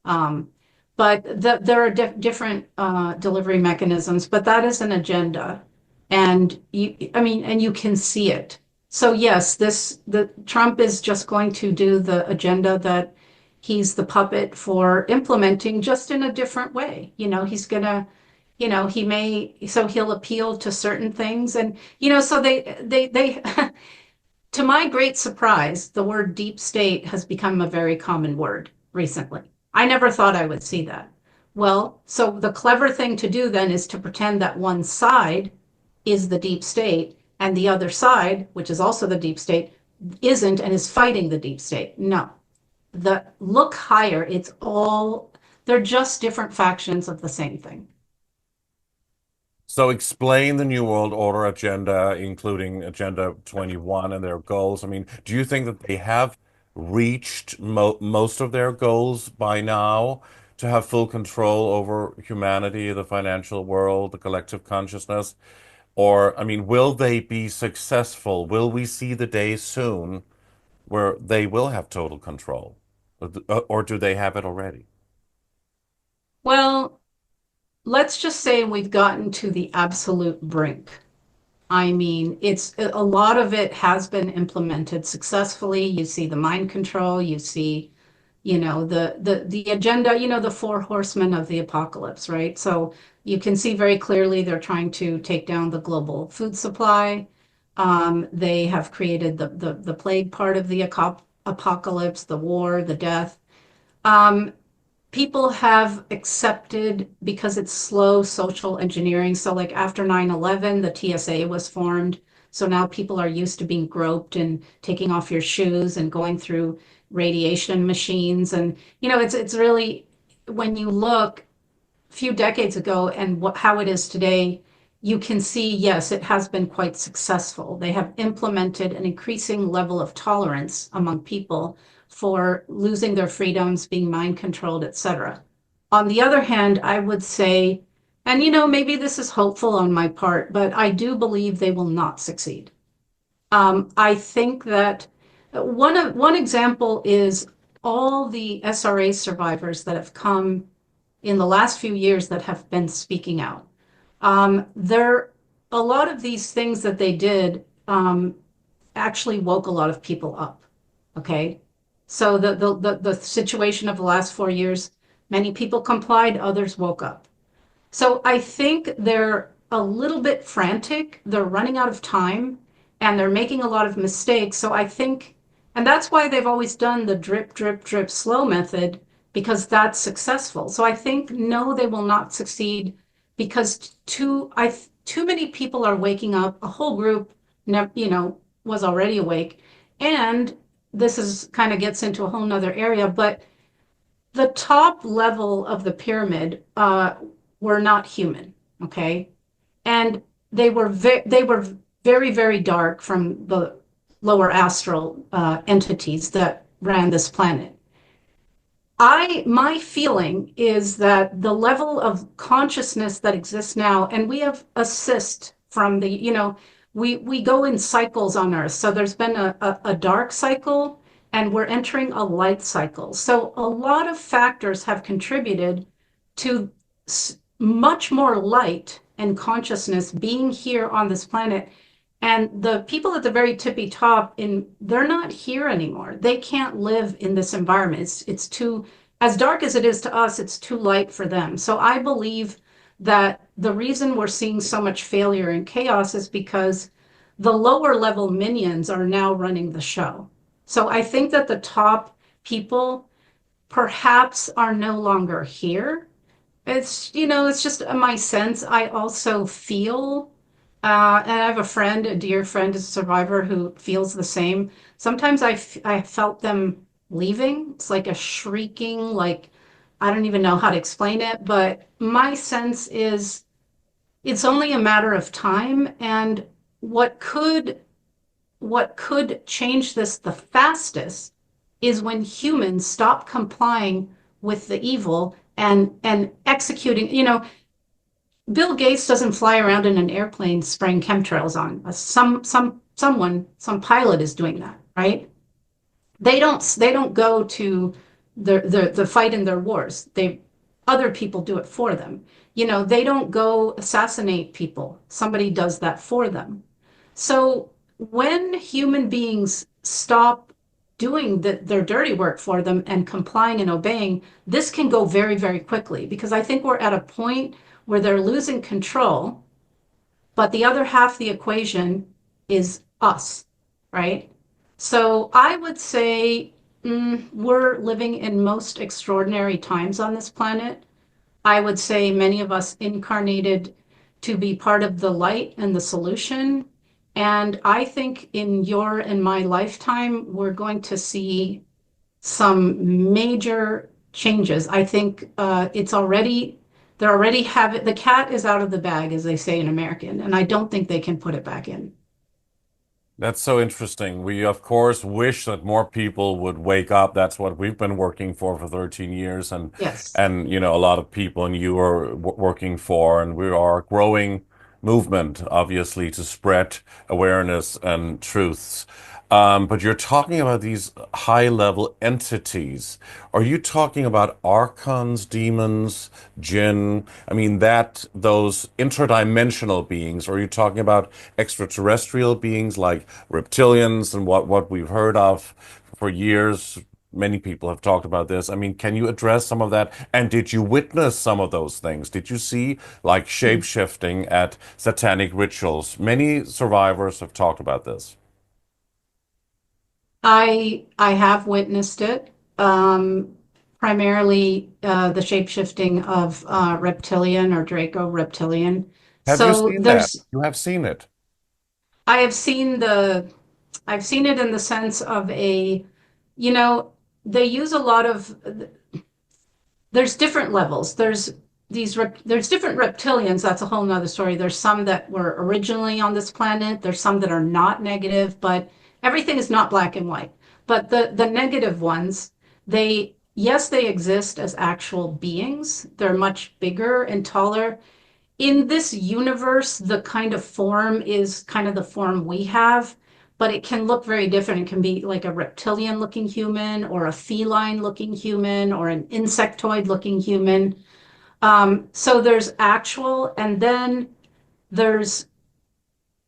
B: But there are different delivery mechanisms, but that is an agenda. And you can see it. So yes, the Trump is just going to do the agenda that he's the puppet for implementing, just in a different way. He's gonna, he'll appeal to certain things, and so they to my great surprise, the word deep state has become a very common word recently. I never thought I would see that. Well, so the clever thing to do then is to pretend that one side is the deep state and the other side, which is also the deep state, isn't and is fighting the deep state. No. Look higher. They're just different factions of the same thing.
C: So explain the New World Order agenda, including Agenda 21 and their goals. I mean, do you think that they have reached most of their goals by now to have full control over humanity, the financial world, the collective consciousness? Or, I mean, will they be successful? Will we see the day soon where they will have total control? Or do they have it already?
B: Well, let's just say we've gotten to the absolute brink. I mean, it's a lot of it has been implemented successfully. You see the mind control, you see, the agenda, the four horsemen of the apocalypse, right? So you can see very clearly they're trying to take down the global food supply. They have created the plague part of the apocalypse, the war, the death. People have accepted, because it's slow social engineering. So like after 9/11, the TSA was formed. So now people are used to being groped and taking off your shoes and going through radiation machines. And, it's really, when you look a few decades ago and how it is today, you can see, yes, it has been quite successful. They have implemented an increasing level of tolerance among people for losing their freedoms, being mind controlled, etc. On the other hand, I would say, and maybe this is hopeful on my part, but I do believe they will not succeed. I think that one example is all the SRA survivors that have come in the last few years that have been speaking out. A lot of these things that they did actually woke a lot of people up. Okay, so the situation of the last 4 years, many people complied, others woke up. So I think they're a little bit frantic. They're running out of time and they're making a lot of mistakes. So I think, and that's why they've always done the drip, drip, drip, slow method, because that's successful. So I think, no, they will not succeed because too many people are waking up. A whole group, was already awake. And this is kind of gets into a whole nother area, but the top level of the pyramid were not human, okay? And they were very, very dark from the lower astral entities that ran this planet. My feeling is that the level of consciousness that exists now, and we have assist from we go in cycles on Earth. So there's been a dark cycle and we're entering a light cycle. So a lot of factors have contributed to much more light and consciousness being here on this planet. And the people at the very tippy top, they're not here anymore. They can't live in this environment. It's too, as dark as it is to us, it's too light for them. So I believe that the reason we're seeing so much failure and chaos is because the lower level minions are now running the show. So I think that the top people perhaps are no longer here. It's just my sense. I also feel, and I have a dear friend, a survivor, who feels the same. Sometimes I felt them leaving. It's like a shrieking, like, I don't even know how to explain it, but my sense is it's only a matter of time. And what could change this the fastest is when humans stop complying with the evil and executing. Bill Gates doesn't fly around in an airplane spraying chemtrails on. Some pilot is doing that, right? They don't go to the fight in their wars. Other people do it for them. They don't go assassinate people. Somebody does that for them. So when human beings stop doing their dirty work for them and complying and obeying, this can go very, very quickly, because I think we're at a point where they're losing control, but the other half of the equation is us, right? So I would say we're living in most extraordinary times on this planet. I would say many of us incarnated to be part of the light and the solution. And I think in your and my lifetime, we're going to see some major changes. I think they're already have it. The cat is out of the bag, as they say in American, and I don't think they can put it back in.
C: That's so interesting. We, of course, wish that more people would wake up. That's what we've been working for 13 years,
B: Yes.
C: and a lot of people and you are working for, and we are a growing movement, obviously, to spread awareness and truths. But you're talking about these high-level entities. Are you talking about archons, demons, jinn? I mean, that those interdimensional beings. Or are you talking about extraterrestrial beings like reptilians and what we've heard of for years? Many people have talked about this. I mean, can you address some of that? And did you witness some of those things? Did you see like shape-shifting at satanic rituals? Many survivors have talked about this.
B: I have witnessed it, primarily the shapeshifting of reptilian or Draco reptilian.
C: Have you
B: So
C: seen that?
B: there's
C: You have seen it.
B: I have seen I've seen it in the sense of you know, they use a lot of, there's different levels. There's different reptilians. That's a whole nother story. There's some that were originally on this planet. There's some that are not negative, but everything is not black and white. But the negative ones, yes, they exist as actual beings. They're much bigger and taller. In this universe, the kind of form is kind of the form we have, but it can look very different. It can be like a reptilian looking human, or a feline looking human, or an insectoid looking human. So there's actual, and then there's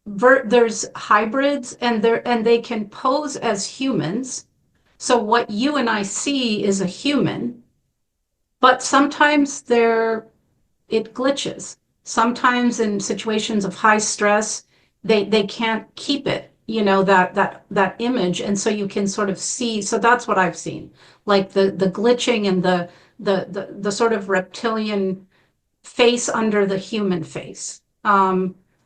B: there's hybrids, and they can pose as humans. So what you and I see is a human, but sometimes it glitches. Sometimes in situations of high stress, they can't keep it, that image, and so you can sort of see. So that's what I've seen, like the glitching and the sort of reptilian face under the human face.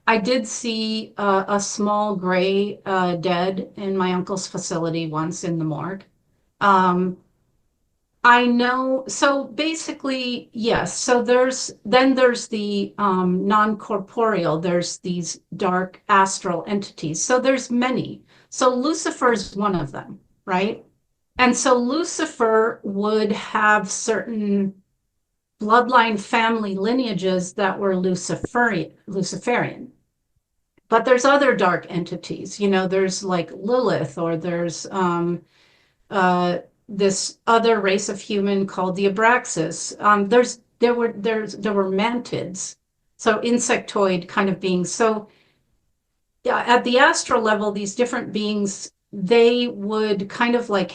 B: I did see a small gray dead in my uncle's facility once in the morgue. Um, I know. So basically, yes. So there's the non-corporeal. There's these dark astral entities. So there's many. So Lucifer is one of them, right? And so Lucifer would have certain bloodline family lineages that were Luciferian. But there's other dark entities. There's like Lilith, or there's uh, this other race of human called the Abraxas. There were mantids, so insectoid kind of beings. So yeah, at the astral level, these different beings, they would kind of like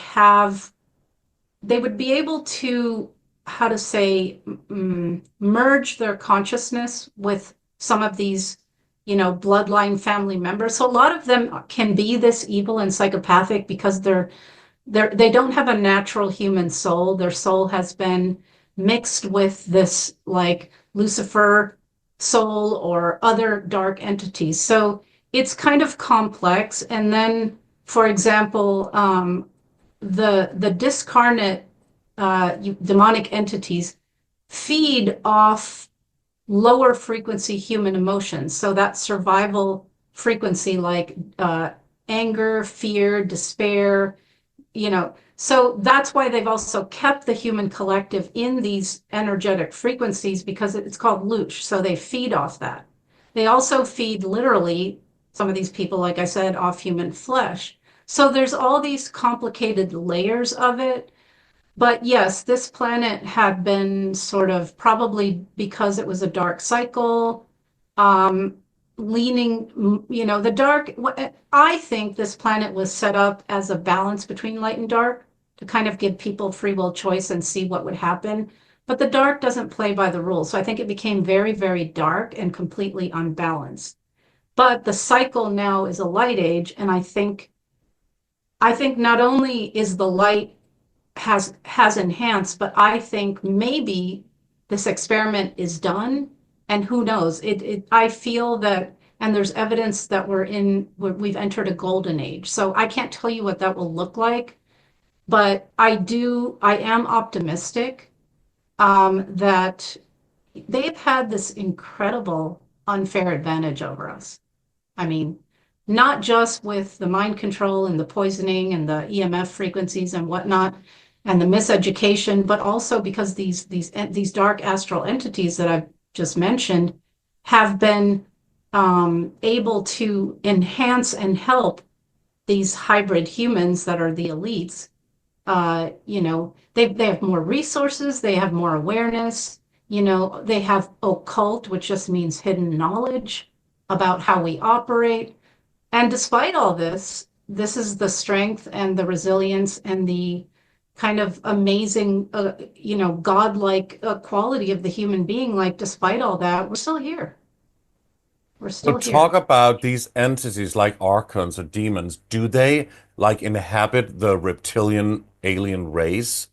B: they would be able to, how to say, merge their consciousness with some of these, bloodline family members. So a lot of them can be this evil and psychopathic because they don't have a natural human soul. Their soul has been mixed with this like Lucifer soul or other dark entities. So it's kind of complex. And then, for example, the discarnate demonic entities feed off lower frequency human emotions. So that survival frequency, like anger, fear, despair, so that's why they've also kept the human collective in these energetic frequencies, because it's called loosh. So they feed off that. They also feed, literally, some of these people, like I said, off human flesh. So there's all these complicated layers of it. But yes, this planet had been sort of, probably because it was a dark cycle, um, leaning, the dark. I think this planet was set up as a balance between light and dark to kind of give people free will choice and see what would happen. But the dark doesn't play by the rules. So I think it became very, very dark and completely unbalanced. But the cycle now is a light age, and I think not only is the light has enhanced, but I think maybe this experiment is done, and who knows? I feel that, and there's evidence that we've entered a golden age. So I can't tell you what that will look like, but I am optimistic that they've had this incredible unfair advantage over us. I mean, not just with the mind control and the poisoning and the EMF frequencies and whatnot, and the miseducation, but also because these dark astral entities that I've just mentioned have been able to enhance and help these hybrid humans that are the elites. They have more resources, they have more awareness. They have occult, which just means hidden knowledge about how we operate. And despite all this is the strength and the resilience and the kind of amazing, godlike quality of the human being. Like, despite all that, we're still here. We're
C: So
B: still
C: talk
B: here.
C: about these entities like archons or demons. Do they like inhabit the reptilian alien race?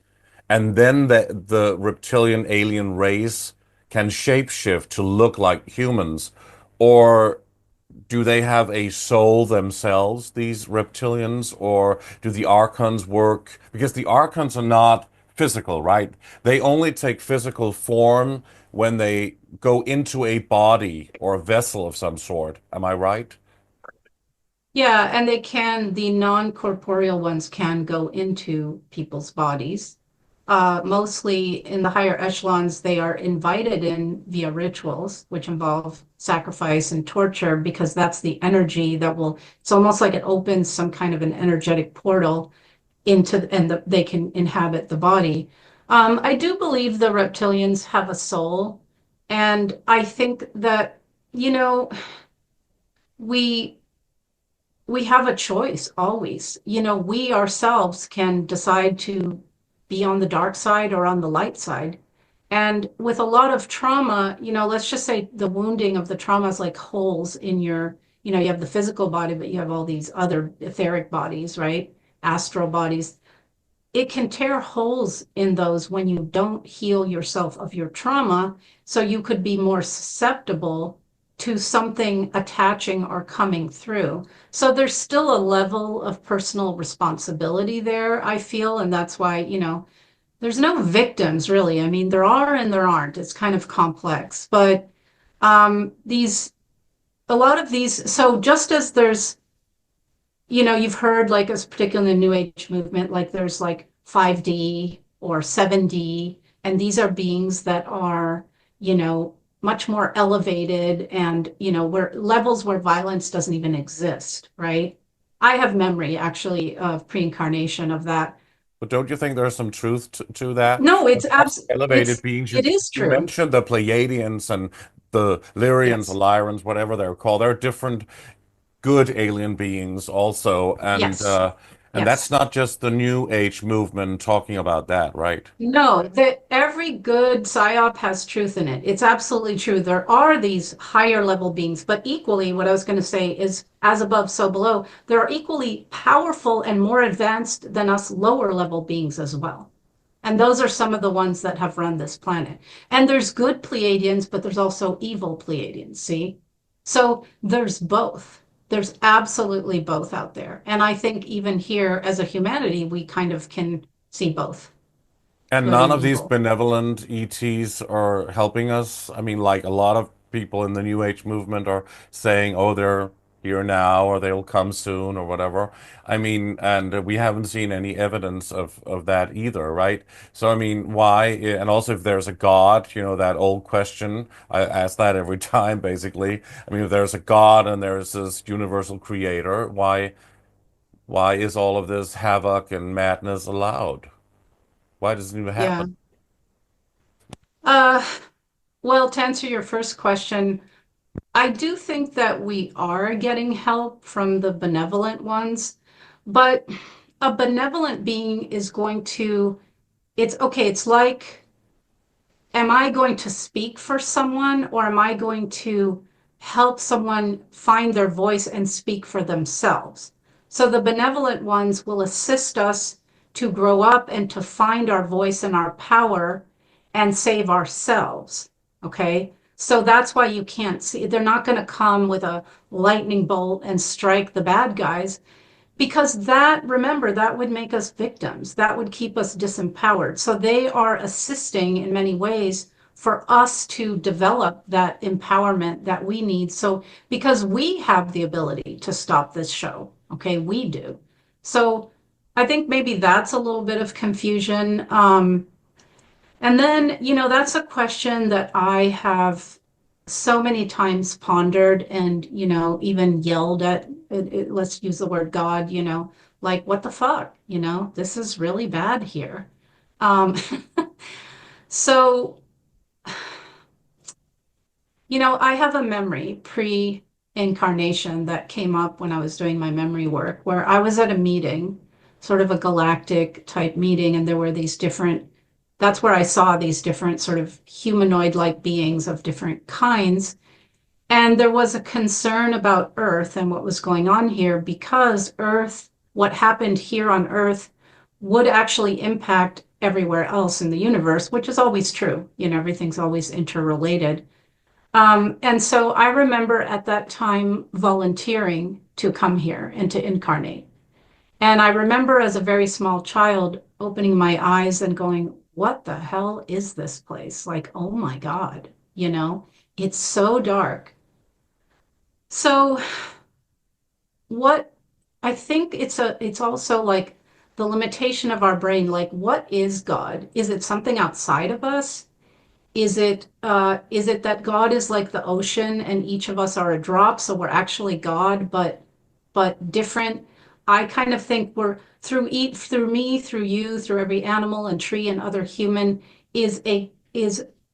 C: And then the reptilian alien race can shapeshift to look like humans? Or do they have a soul themselves, these reptilians, or do the archons work? Because the archons are not physical, right? They only take physical form when they go into a body or a vessel of some sort. Am I right?
B: Yeah, and the non-corporeal ones can go into people's bodies. Mostly in the higher echelons, they are invited in via rituals, which involve sacrifice and torture, because that's the energy it's almost like it opens some kind of an energetic portal they can inhabit the body. I do believe the reptilians have a soul, and I think that, you know, we we have a choice always. We ourselves can decide to be on the dark side or on the light side. And with a lot of trauma, let's just say the wounding of the trauma is like holes in you have the physical body, but you have all these other etheric bodies, right? Astral bodies. It can tear holes in those when you don't heal yourself of your trauma. So you could be more susceptible to something attaching or coming through. So there's still a level of personal responsibility there, I feel. And that's why, there's no victims really. I mean, there are and there aren't. It's kind of complex. But a lot of these, so just as there's you've heard, like, as particularly in the New Age movement, like there's like 5D or 7D, and these are beings that are, much more elevated and, where levels where violence doesn't even exist, right? I have memory actually of pre-incarnation of that.
C: But don't you think there's some truth to that?
B: No,
C: Elevated beings.
B: it is
C: You
B: true.
C: mentioned the Pleiadians and the Lyrians, the
B: Yes.
C: Lyrans, whatever they're called. They're different good alien beings also,
B: Yes.
C: and that's
B: Yes.
C: not just the New Age movement talking about that, right?
B: No, that every good psyop has truth in it. It's absolutely true. There are these higher level beings, but equally, what I was going to say is, as above, so below, there are equally powerful and more advanced than us lower level beings as well. And those are some of the ones that have run this planet. And there's good Pleiadians, but there's also evil Pleiadians, see? So there's both. There's absolutely both out there. And I think even here as a humanity, we kind of can see both
C: And
B: good
C: none
B: and
C: of these
B: evil.
C: benevolent ETs are helping us. I mean, like a lot of people in the New Age movement are saying, oh, they're here now or they'll come soon or whatever. I mean, and we haven't seen any evidence of that either, right? So, I mean, why? And also, if there's a God, that old question, I ask that every time, basically. I mean, if there's a God and there's this universal creator, why is all of this havoc and madness allowed? Why does it even
B: Yeah.
C: happen?
B: Uh, well, to answer your first question, I do think that we are getting help from the benevolent ones, but a benevolent being is going to, it's okay, it's like, am I going to speak for someone or am I going to help someone find their voice and speak for themselves? So the benevolent ones will assist us to grow up and to find our voice and our power and save ourselves. Okay. So that's why you can't see, they're not going to come with a lightning bolt and strike the bad guys because that, remember, that would make us victims. That would keep us disempowered. So they are assisting in many ways for us to develop that empowerment that we need. So because we have the ability to stop this show, okay, we do. So I think maybe that's a little bit of confusion. And then, that's a question that I have so many times pondered and, even yelled at, let's use the word God, like, what the fuck? This is really bad here. Um, so, I have a memory pre-incarnation that came up when I was doing my memory work, where I was at a meeting, sort of a galactic type meeting, and there were these different, that's where I saw these different sort of humanoid-like beings of different kinds. And there was a concern about Earth and what was going on here because Earth, what happened here on Earth would actually impact everywhere else in the universe, which is always true. Everything's always interrelated. And so I remember at that time volunteering to come here and to incarnate. And I remember as a very small child opening my eyes and going, what the hell is this place? Like, oh my God, it's so dark. So what I think it's also like the limitation of our brain, like what is God? Is it something outside of us? Is it that God is like the ocean and each of us are a drop, so we're actually God, but different? I kind of think we're through me, through you, through every animal and tree and other human is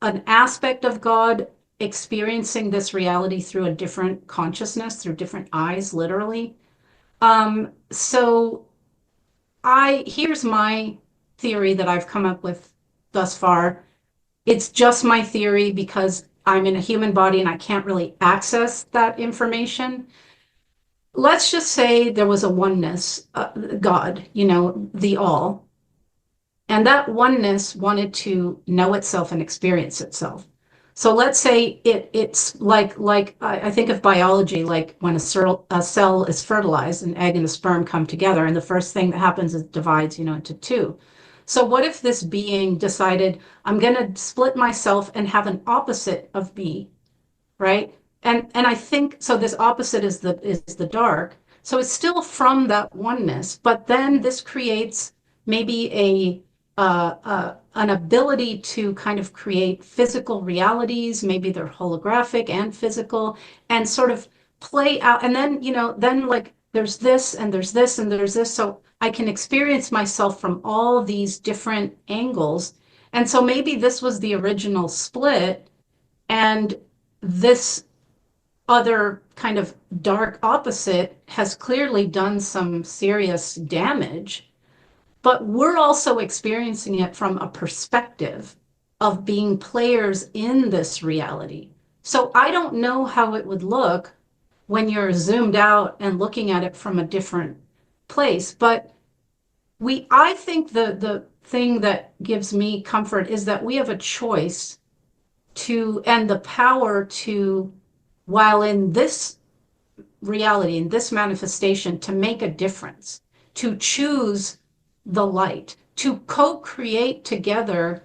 B: an aspect of God experiencing this reality through a different consciousness, through different eyes, literally. So here's my theory that I've come up with thus far. It's just my theory because I'm in a human body and I can't really access that information. Let's just say there was a oneness, God, the all, and that oneness wanted to know itself and experience itself. So let's say it's like I think of biology, like when a cell is fertilized, an egg and a sperm come together, and the first thing that happens is it divides, into two. So what if this being decided, I'm going to split myself and have an opposite of me, right? And I think so. This opposite is the dark. So it's still from that oneness, but then this creates maybe an ability to kind of create physical realities. Maybe they're holographic and physical, and sort of play out. And then then like there's this and there's this and there's this. So I can experience myself from all these different angles. And so maybe this was the original split, and this other kind of dark opposite has clearly done some serious damage, but we're also experiencing it from a perspective of being players in this reality. So I don't know how it would look when you're zoomed out and looking at it from a different place, but I think the thing that gives me comfort is that we have a choice to, and the power to, while in this reality, in this manifestation, to make a difference, to choose the light, to co-create together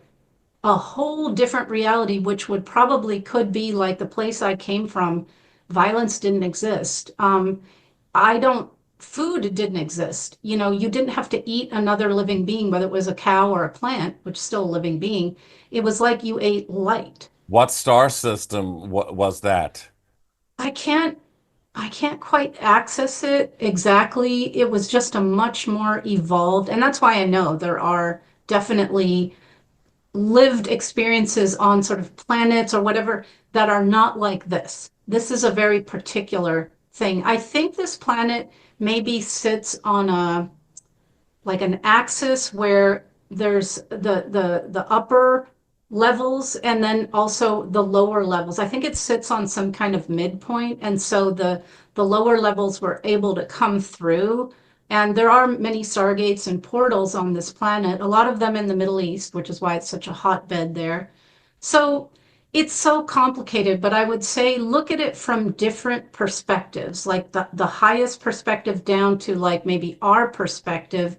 B: a whole different reality, which could be like the place I came from. Violence didn't exist. Food didn't exist. You didn't have to eat another living being, whether it was a cow or a plant, which is still a living being. It was like you ate light.
C: What star system was that?
B: I can't quite access it exactly. It was just a much more evolved, and that's why I know there are definitely lived experiences on sort of planets or whatever that are not like this. This is a very particular thing. I think this planet maybe sits on a like an axis where there's the upper levels and then also the lower levels. I think it sits on some kind of midpoint, and so the lower levels were able to come through. And there are many stargates and portals on this planet, a lot of them in the Middle East, which is why it's such a hotbed there. So it's so complicated, but I would say look at it from different perspectives, like the highest perspective down to like maybe our perspective.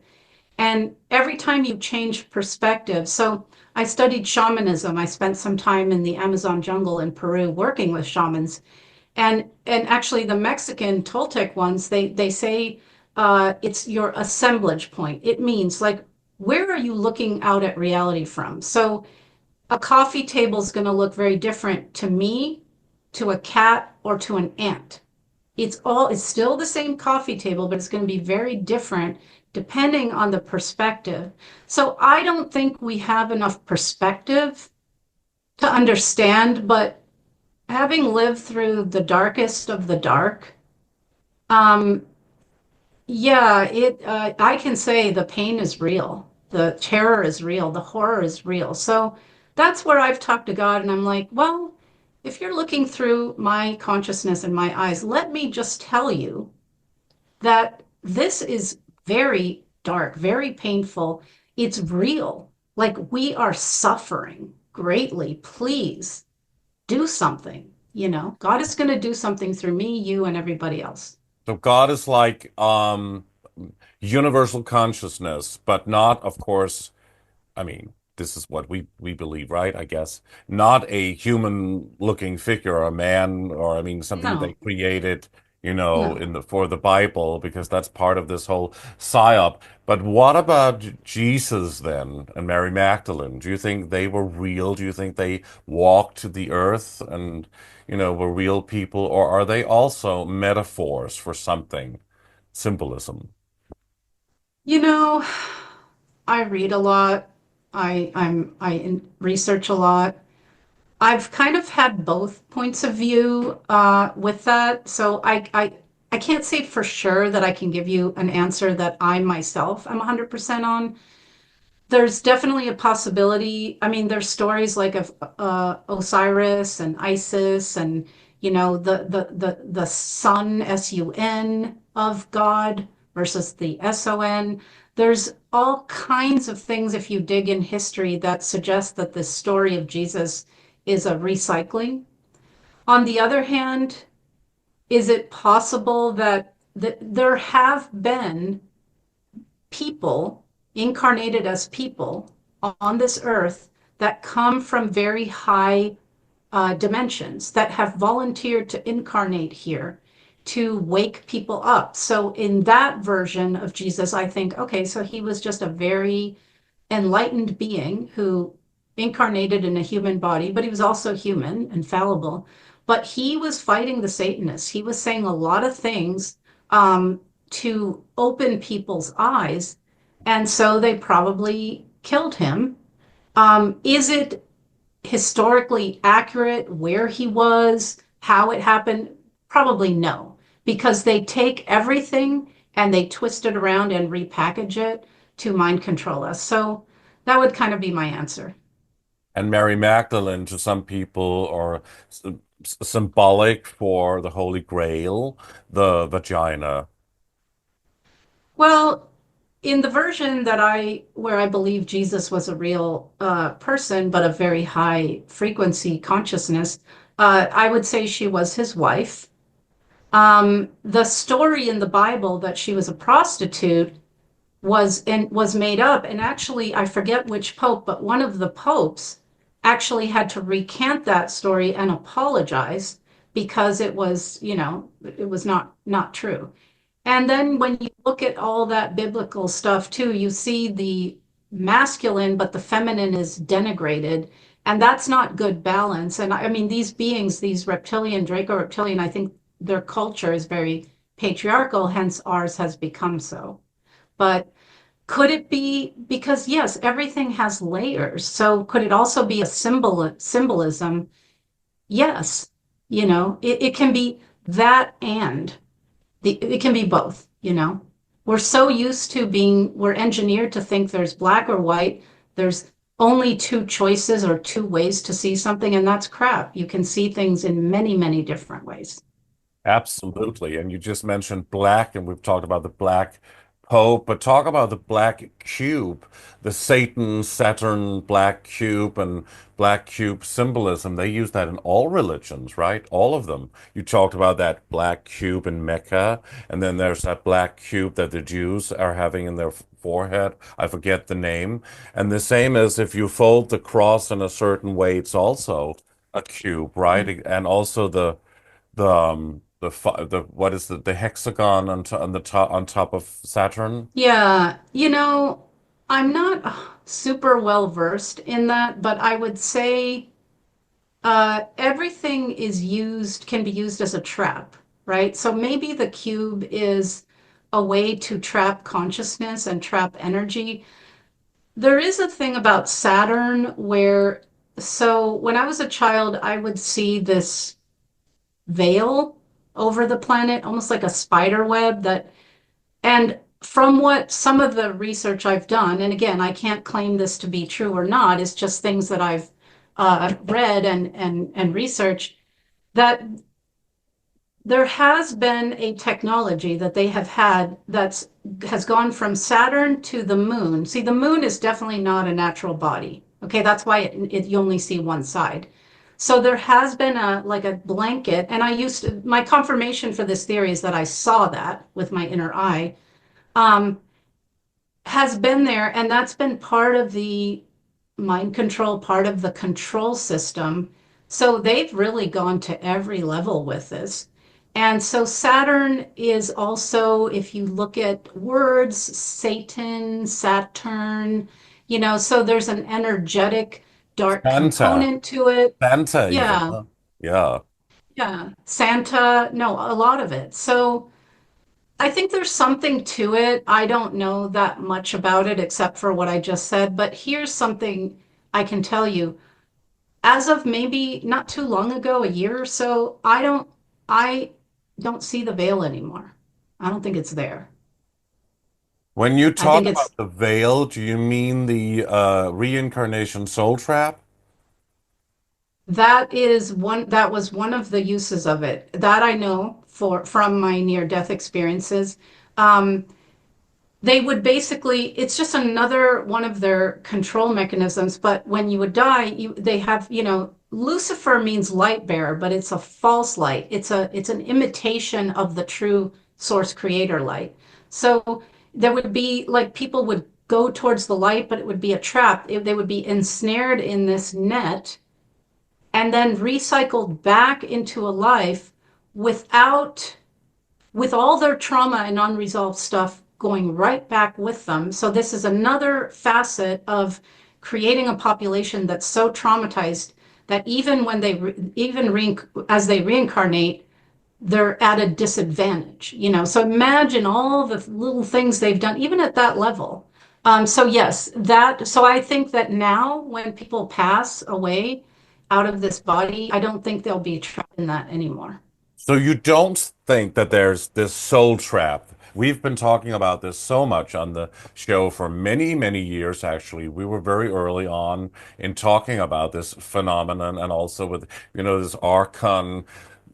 B: And every time you change perspective, so I studied shamanism. I spent some time in the Amazon jungle in Peru working with shamans. And actually the Mexican Toltec ones, they say it's your assemblage point. It means like, where are you looking out at reality from? So a coffee table is going to look very different to me, to a cat, or to an ant. It's still the same coffee table, but it's going to be very different depending on the perspective. So I don't think we have enough perspective to understand, but having lived through the darkest of the dark, um, yeah, I can say the pain is real, the terror is real, the horror is real. So that's where I've talked to God, and I'm like, well, if you're looking through my consciousness and my eyes, let me just tell you that this is very dark, very painful. It's real. Like we are suffering greatly. Please do something. You know, God is going to do something through me, you, and everybody else.
C: So God is like universal consciousness, but not, of course, I mean, this is what we believe, right? I guess not a human looking figure, a man, or I mean something they
B: No,
C: created,
B: no.
C: in the for the Bible, because that's part of this whole psyop. But what about Jesus then and Mary Magdalene? Do you think they were real? Do you think they walked the earth and, were real people, or are they also metaphors for something? Symbolism.
B: You know, I read a lot. Research a lot. I've kind of had both points of view with that. So I can't say for sure that I can give you an answer that I myself am 100% on. There's definitely a possibility. I mean, there's stories like of Osiris and Isis and, the sun, S-U-N, of God versus the S-O-N. There's all kinds of things, if you dig in history, that suggest that the story of Jesus is a recycling. On the other hand, is it possible that there have been people incarnated as people on this earth that come from very high dimensions that have volunteered to incarnate here to wake people up? So in that version of Jesus, I think, okay, so he was just a very enlightened being who incarnated in a human body, but he was also human and fallible. But he was fighting the Satanists. He was saying a lot of things to open people's eyes. And so they probably killed him. Is it historically accurate where he was, how it happened? Probably no, because they take everything and they twist it around and repackage it to mind control us. So that would kind of be my answer.
C: And Mary Magdalene to some people or symbolic for the Holy Grail, the vagina.
B: Well, in the version where I believe Jesus was a real person, but a very high frequency consciousness, I would say she was his wife. The story in the Bible that she was a prostitute was made up, and actually I forget which pope, but one of the popes actually had to recant that story and apologize because it was not true. And then when you look at all that biblical stuff too, you see the masculine, but the feminine is denigrated. And that's not good balance. And I mean, these beings, these reptilian, Draco reptilian, I think their culture is very patriarchal, hence ours has become so. But Could it be because yes, everything has layers. So could it also be a symbolism? Yes, it can be that and it can be both. We're so used to we're engineered to think there's black or white. There's only two choices or two ways to see something, and that's crap. You can see things in many, many different ways.
C: Absolutely. And you just mentioned black, and we've talked about the black Pope, but talk about the black cube, the Satan, Saturn black cube, and black cube symbolism. They use that in all religions, right? All of them. You talked about that black cube in Mecca, and then there's that black cube that the Jews are having in their forehead. I forget the name. And the same as if you fold the cross in a certain way, it's also a cube, right? And also the what is the hexagon on the top on top of Saturn.
B: Yeah, I'm not super well versed in that, but I would say everything can be used as a trap, right? So maybe the cube is a way to trap consciousness and trap energy. There is a thing about Saturn so when I was a child, I would see this veil over the planet, almost like a spider web and from what some of the research I've done, and again, I can't claim this to be true or not, it's just things that I've read and researched, that there has been a technology that they have had that has gone from Saturn to the moon. See, the moon is definitely not a natural body. Okay, that's why you only see one side. So there has been a blanket, and my confirmation for this theory is that I saw that with my inner eye, um, has been there, and that's been part of the mind control, part of the control system. So they've really gone to every level with this. And so Saturn is also, if you look at words, Satan, Saturn, so there's an energetic dark
C: Santa,
B: component to it.
C: Santa even.
B: Yeah,
C: Huh? Yeah.
B: yeah. Santa, no, a lot of it. So I think there's something to it. I don't know that much about it except for what I just said, but here's something I can tell you. As of maybe not too long ago, a year or so, I don't see the veil anymore. I don't think it's there.
C: When you
B: I
C: talk
B: think
C: about
B: it's
C: the veil, do you mean the reincarnation soul trap?
B: that was one of the uses of it. That I know from my near death experiences. Um, they would basically, it's just another one of their control mechanisms. But when you would die, they have, Lucifer means light bearer, but it's a false light. It's an imitation of the true source creator light. So there would be like people would go towards the light, but it would be a trap. They would be ensnared in this net and then recycled back into a life without with all their trauma and unresolved stuff going right back with them. So this is another facet of creating a population that's so traumatized that even when as they reincarnate, they're at a disadvantage. So imagine all the little things they've done, even at that level. So yes, so I think that now when people pass away out of this body, I don't think they'll be trapped in that anymore.
C: So you don't think that there's this soul trap? We've been talking about this so much on the show for many, many years, actually. We were very early on in talking about this phenomenon and also with, this Archon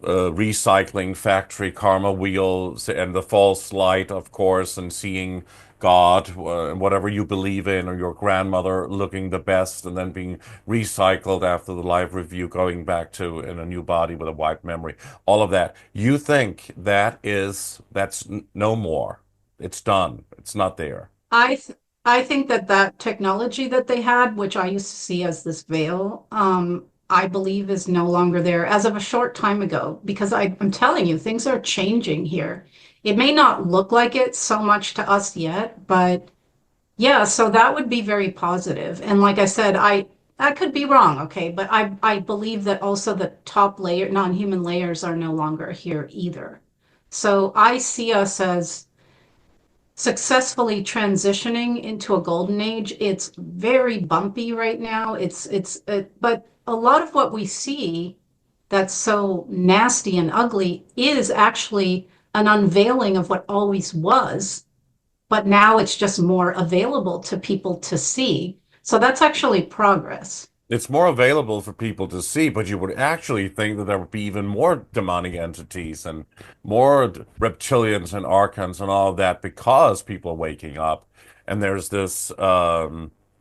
C: recycling factory, karma wheels, and the false light, of course, and seeing God, whatever you believe in, or your grandmother looking the best and then being recycled after the live review, going back to in a new body with a white memory. All of that. You think no more. It's done. It's not there.
B: I think that technology that they had, which I used to see as this veil, I believe is no longer there as of a short time ago, because I'm telling you, things are changing here. It may not look like it so much to us yet, but yeah, so that would be very positive. And like I said, I could be wrong, okay, but I believe that also the top layer, non-human layers are no longer here either. So I see us as successfully transitioning into a golden age. It's very bumpy right now. But a lot of what we see that's so nasty and ugly is actually an unveiling of what always was, but now it's just more available to people to see. So that's actually progress.
C: It's more available for people to see, but you would actually think that there would be even more demonic entities and more reptilians and archons and all of that because people are waking up. And there's this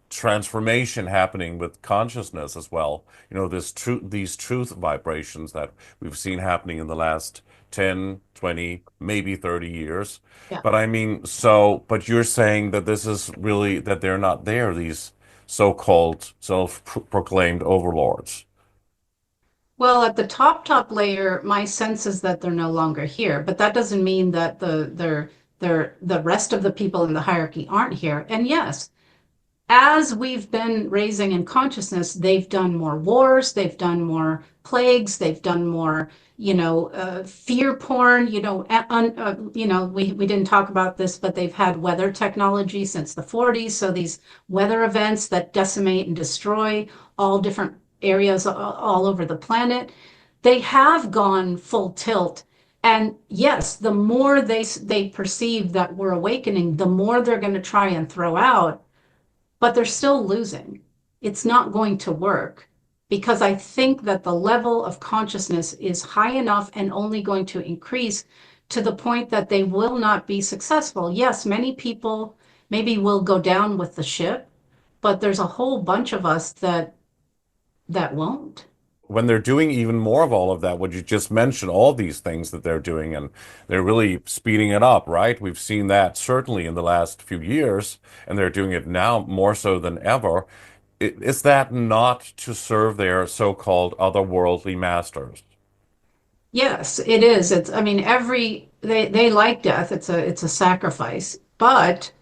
C: transformation happening with consciousness as well. You know, these truth vibrations that we've seen happening in the last 10, 20, maybe 30 years.
B: Yeah.
C: But I mean, but you're saying that this is really, that they're not there, these so-called self-proclaimed overlords.
B: Well, at the top layer, my sense is that they're no longer here, but that doesn't mean that the rest of the people in the hierarchy aren't here. And yes, as we've been raising in consciousness, they've done more wars, they've done more plagues, they've done more, fear porn. We didn't talk about this, but they've had weather technology since the 40s. So these weather events that decimate and destroy all different areas all over the planet, they have gone full tilt. And yes, the more they perceive that we're awakening, the more they're going to try and throw out. But they're still losing. It's not going to work because I think that the level of consciousness is high enough and only going to increase to the point that they will not be successful. Yes, many people maybe will go down with the ship, but there's a whole bunch of us that won't.
C: When they're doing even more of all of that, what you just mentioned, all these things that they're doing, and they're really speeding it up, right? We've seen that certainly in the last few years, and they're doing it now more so than ever. Is that not to serve their so-called otherworldly masters?
B: Yes, it is. I mean, they like death. It's a sacrifice, but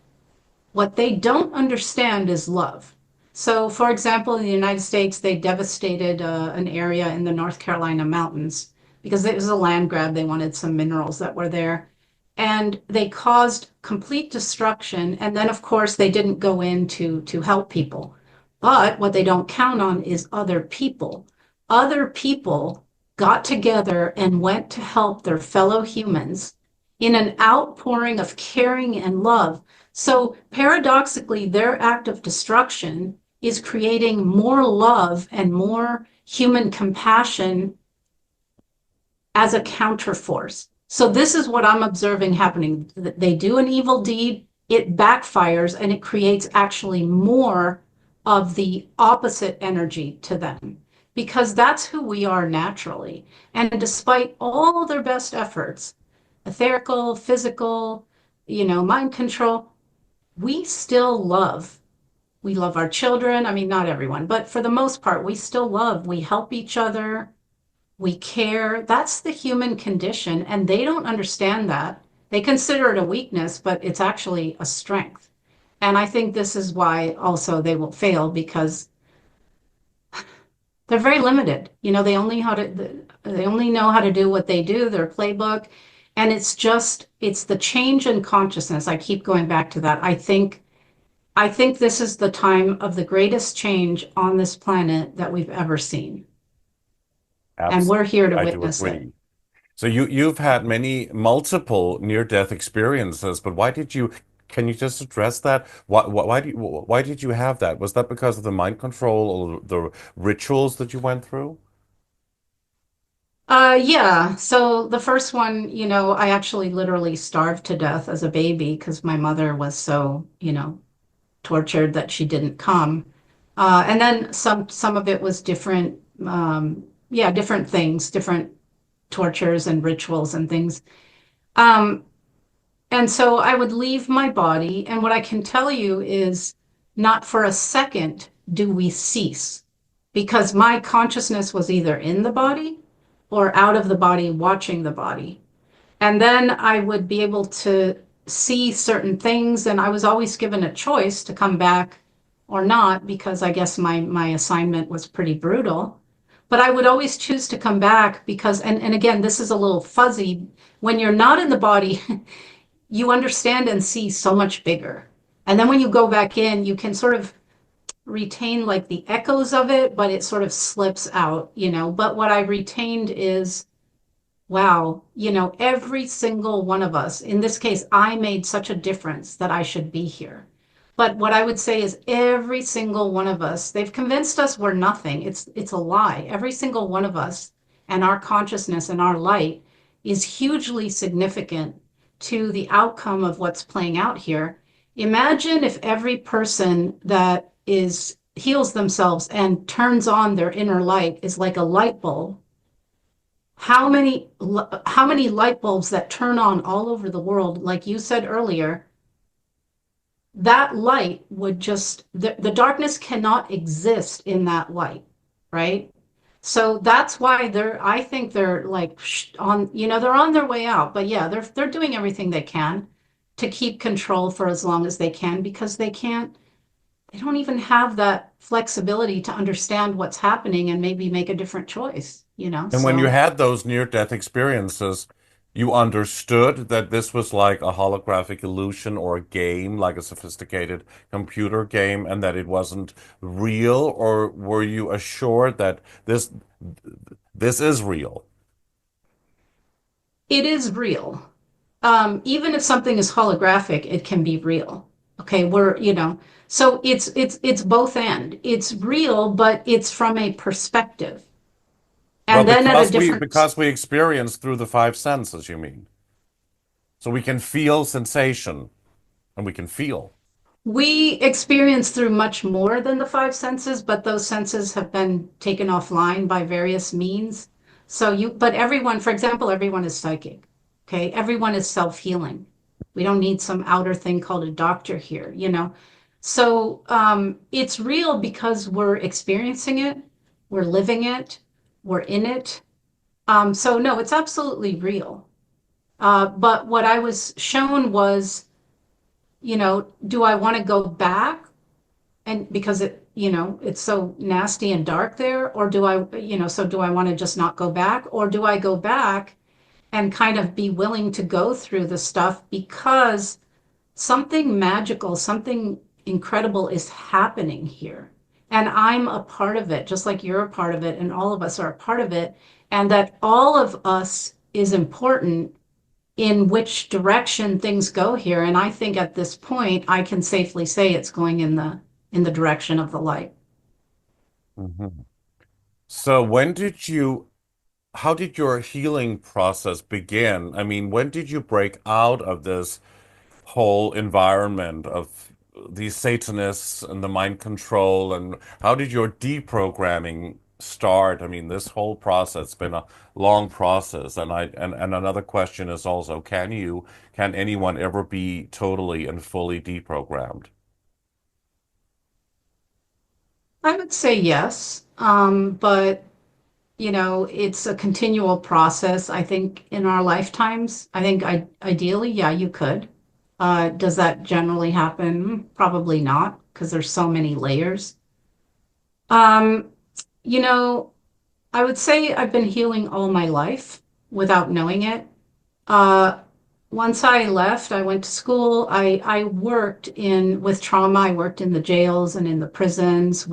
B: what they don't understand is love. So, for example, in the United States, they devastated an area in the North Carolina mountains because it was a land grab. They wanted some minerals that were there. And they caused complete destruction. And then, of course, they didn't go in to help people. But what they don't count on is other people. Other people got together and went to help their fellow humans in an outpouring of caring and love. So paradoxically, their act of destruction is creating more love and more human compassion as a counterforce. So this is what I'm observing happening. They do an evil deed, it backfires, and it creates actually more of the opposite energy to them, because that's who we are naturally. And despite all their best efforts, etherical, physical, mind control, we still love. We love our children. I mean, not everyone, but for the most part, we still love. We help each other. We care. That's the human condition. And they don't understand that. They consider it a weakness, but it's actually a strength. And I think this is why also they will fail, because they're very limited. They only know how to do what they do, their playbook. And it's the change in consciousness. I keep going back to that. I think this is the time of the greatest change on this planet that we've ever seen.
C: Absolutely.
B: And we're here to
C: I
B: witness
C: do agree.
B: it.
C: So you've had multiple near-death experiences, but can you just address that? Why did you have that? Was that because of the mind control or the rituals that you went through?
B: Yeah. So the first one, I actually literally starved to death as a baby because my mother was so, tortured that she didn't come. And then some of it was different, different things, different tortures and rituals and things. And so I would leave my body, and what I can tell you is not for a second do we cease, because my consciousness was either in the body or out of the body watching the body. And then I would be able to see certain things, and I was always given a choice to come back or not, because I guess my assignment was pretty brutal. But I would always choose to come back because, and again, this is a little fuzzy. When you're not in the body, you understand and see so much bigger. And then when you go back in, you can sort of retain like the echoes of it, but it sort of slips out, you know. But what I retained is, wow, you know, every single one of us, in this case, I made such a difference that I should be here. But what I would say is every single one of us, they've convinced us we're nothing. It's a lie. Every single one of us and our consciousness and our light is hugely significant to the outcome of what's playing out here. Imagine if every person that is heals themselves and turns on their inner light is like a light bulb. How many light bulbs that turn on all over the world, like you said earlier, that light would just, the darkness cannot exist in that light, right? So that's why I think they're like on, you know, they're on their way out. But yeah, they're doing everything they can to keep control for as long as they can, because they don't even have that flexibility to understand what's happening and maybe make a different choice, you know?
C: And when you
B: So
C: had those near-death experiences, you understood that this was like a holographic illusion or a game, like a sophisticated computer game, and that it wasn't real, or were you assured that this is real?
B: it is real. Even if something is holographic, it can be real. Okay, you know, so it's both end. It's real, but it's from a perspective.
C: Well,
B: And then at a different,
C: because we experience through the five senses, you mean? So we can feel sensation and we can feel.
B: we experience through much more than the five senses, but those senses have been taken offline by various means. But everyone, for example, everyone is psychic. Okay, everyone is self-healing. We don't need some outer thing called a doctor here, you know. So it's real because we're experiencing it, we're living it, we're in it. So no, it's absolutely real. But what I was shown was, you know, do I want to go back? And because it, you know, it's so nasty and dark there, or do I want to just not go back? Or do I go back and kind of be willing to go through the stuff because something magical, something incredible is happening here. And I'm a part of it, just like you're a part of it, and all of us are a part of it. And that all of us is important in which direction things go here. And I think at this point, I can safely say it's going in the direction of the light.
C: Mhm. So how did your healing process begin? I mean, when did you break out of this whole environment of these Satanists and the mind control, and how did your deprogramming start? I mean, this whole process has been a long process, and another question is also, can anyone ever be totally and fully deprogrammed?
B: I would say yes, but you know, it's a continual process. I think in our lifetimes, ideally, yeah, you could. Does that generally happen? Probably not, because there's so many layers. Um, you know, I would say I've been healing all my life without knowing it. Uh, Once I left, I went to school. I worked with trauma. I worked in the jails and in the prisons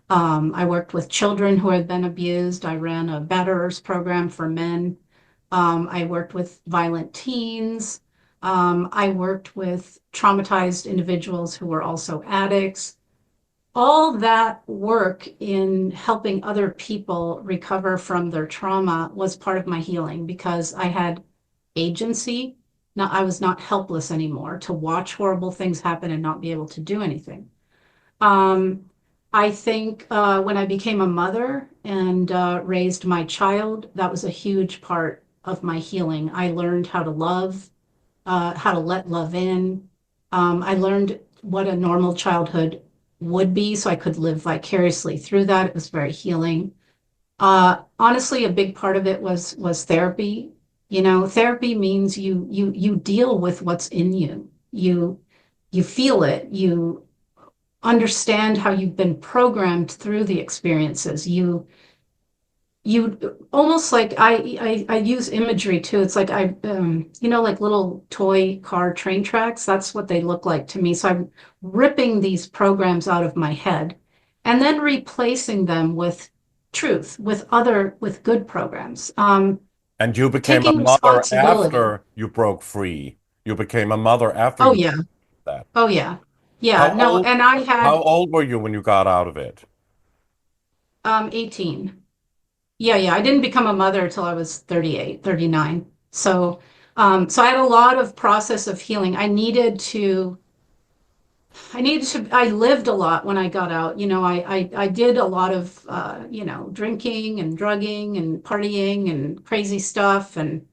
B: I worked with children who had been abused. I ran a batterers program for men. I worked with violent teens. I worked with traumatized individuals who were also addicts. All that work in helping other people recover from their trauma was part of my healing because I had agency. Not, I was not helpless anymore to watch horrible things happen and not be able to do anything. Um, I think when I became a mother and raised my child, that was a huge part of my healing. I learned how to love, how to let love in. I learned what a normal childhood would be, so I could live vicariously through that. It was very healing. Honestly, a big part of it was therapy. You know, therapy means you deal with what's in you. You feel it. You understand how you've been programmed through the experiences. you almost like I use imagery too. It's like like little toy car train tracks. That's what they look like to me. So I'm ripping these programs out of my head and then replacing them with truth, with good programs.
C: And you became a
B: Taking
C: mother
B: responsibility.
C: after you broke free. You became a mother after
B: Oh
C: you did
B: yeah.
C: that.
B: Oh yeah.
C: How
B: Yeah. No,
C: old
B: and I
C: how
B: had
C: old were you when you got out of it?
B: 18. Yeah, yeah. I didn't become a mother until I was 38, 39. So I had a lot of process of healing. I lived a lot when I got out. I did a lot of, drinking and drugging and partying and crazy stuff. And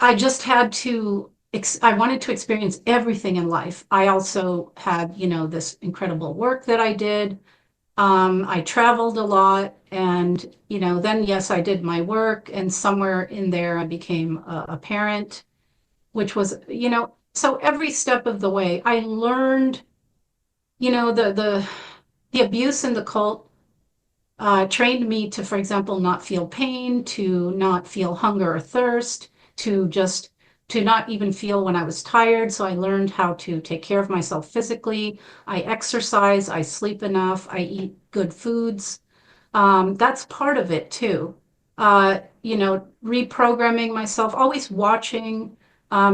B: I just had to, I wanted to experience everything in life. I also had, this incredible work that I did. I traveled a lot and, then yes, I did my work and somewhere in there I became a parent, which was, so every step of the way I learned, the abuse in the cult trained me to, for example, not feel pain, to not feel hunger or thirst, to not even feel when I was tired. So I learned how to take care of myself physically. I exercise, I sleep enough, I eat good foods. That's part of it too. Reprogramming myself, always watching,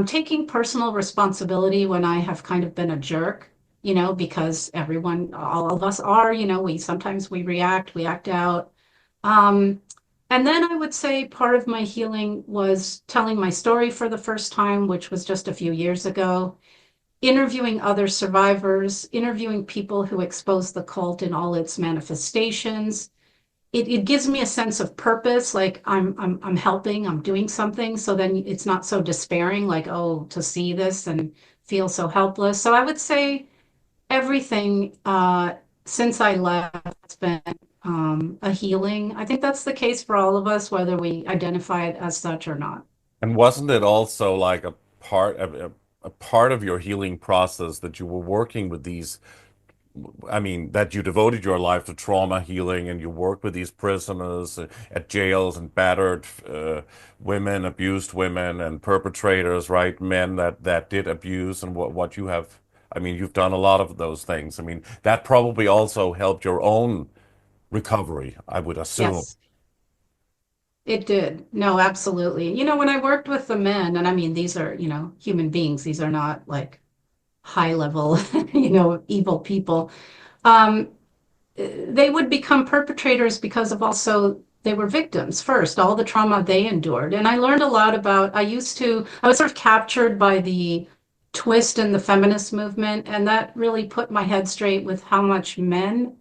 B: taking personal responsibility when I have kind of been a jerk, because all of us are, we react, we act out. Um, and then I would say part of my healing was telling my story for the first time, which was just a few years ago, interviewing other survivors, interviewing people who exposed the cult in all its manifestations. It gives me a sense of purpose, like I'm helping, I'm doing something. So then it's not so despairing, like, oh, to see this and feel so helpless. So I would say everything since I left has been a healing. I think that's the case for all of us, whether we identify it as such or not.
C: And wasn't it also like a part of your healing process that you were working with these, I mean, that you devoted your life to trauma healing and you worked with these prisoners at jails and battered women, abused women and perpetrators, right? Men that did abuse and what you have, I mean, you've done a lot of those things. I mean, that probably also helped your own recovery, I would assume.
B: Yes, it did. No, absolutely. When I worked with the men, and I mean, these are, human beings, these are not like high level, evil people. Um, they would become perpetrators because of also they were victims first, all the trauma they endured. And I learned a lot about, I was sort of captured by the twist in the feminist movement, and that really put my head straight with how much men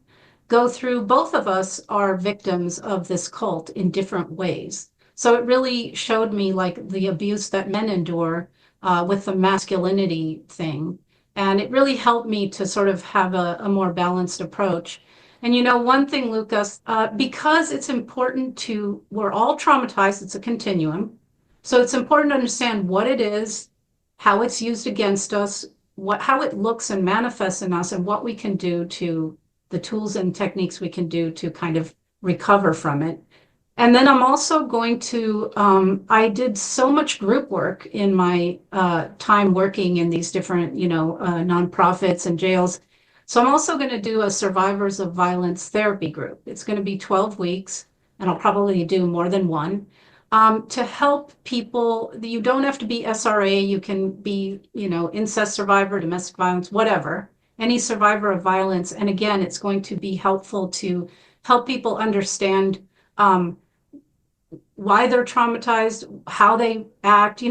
B: go through. Both of us are victims of this cult in different ways. So it really showed me like the abuse that men endure with the masculinity thing. And it really helped me to sort of have a more balanced approach. And one thing, Lucas, because it's important we're all traumatized, it's a continuum. So it's important to understand what it is, how it's used against us, how it looks and manifests in us, and what we can do the tools and techniques we can do to kind of recover from it. And then I'm also I did so much group work in my time working in these different, nonprofits and jails. So I'm also going to do a survivors of violence therapy group. It's going to be 12 weeks, and I'll probably do more than one to help people. You don't have to be SRA. You can be, incest survivor, domestic violence, whatever, any survivor of violence. And again, it's going to be helpful to help people understand um, why they're traumatized, how they act,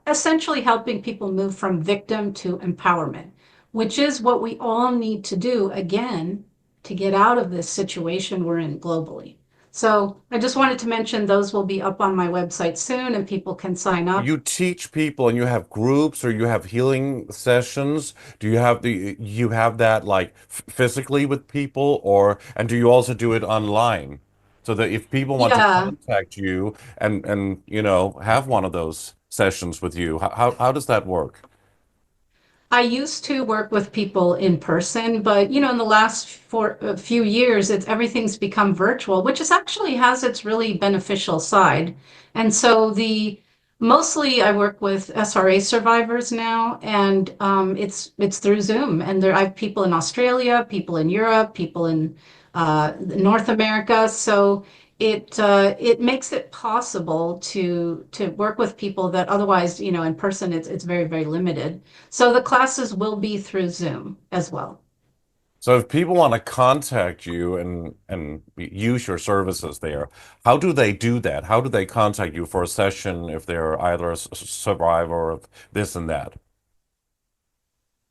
B: essentially helping people move from victim to empowerment, which is what we all need to do again to get out of this situation we're in globally. So I just wanted to mention those will be up on my website soon and people can sign up.
C: You teach people and you have groups or you have healing sessions. Do you have that like physically with people or and do you also do it online? So that if people want to
B: Yeah,
C: contact you and have one of those sessions with you, how does that work?
B: I used to work with people in person, but in the last few years, everything's become virtual, which is actually has its really beneficial side. And so the mostly I work with SRA survivors now, and it's through Zoom. And I have people in Australia, people in Europe, people in North America. So it makes it possible to work with people that otherwise, in person, it's very, very limited. So the classes will be through Zoom as well.
C: So if people want to contact you and use your services there, how do they do that? How do they contact you for a session if they're either a survivor of this and that?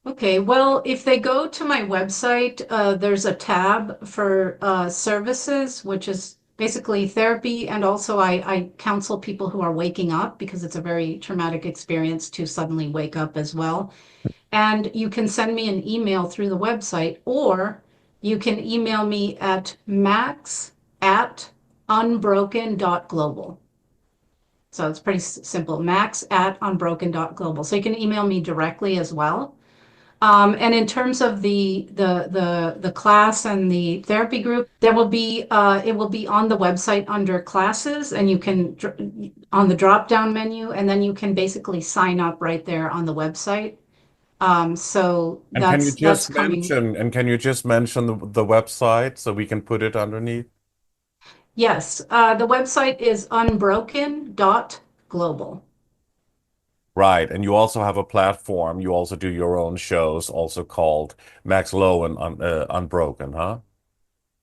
B: Okay, well, if they go to my website, there's a tab for services, which is basically therapy. And also, I counsel people who are waking up because it's a very traumatic experience to suddenly wake up as well. And you can send me an email through the website, or you can email me at max@unbroken.global. So it's pretty simple, max@unbroken.global. So you can email me directly as well. And in terms of the class and the therapy group, there will be it will be on the website under classes, and you can on the drop down menu, and then you can basically sign up right there on the website. So
C: And can you
B: that's
C: just
B: coming.
C: mention the website so we can put it underneath?
B: Yes, the website is unbroken.global.
C: Right. And you also have a platform. You also do your own shows, also called Max Lowen Unbroken, huh?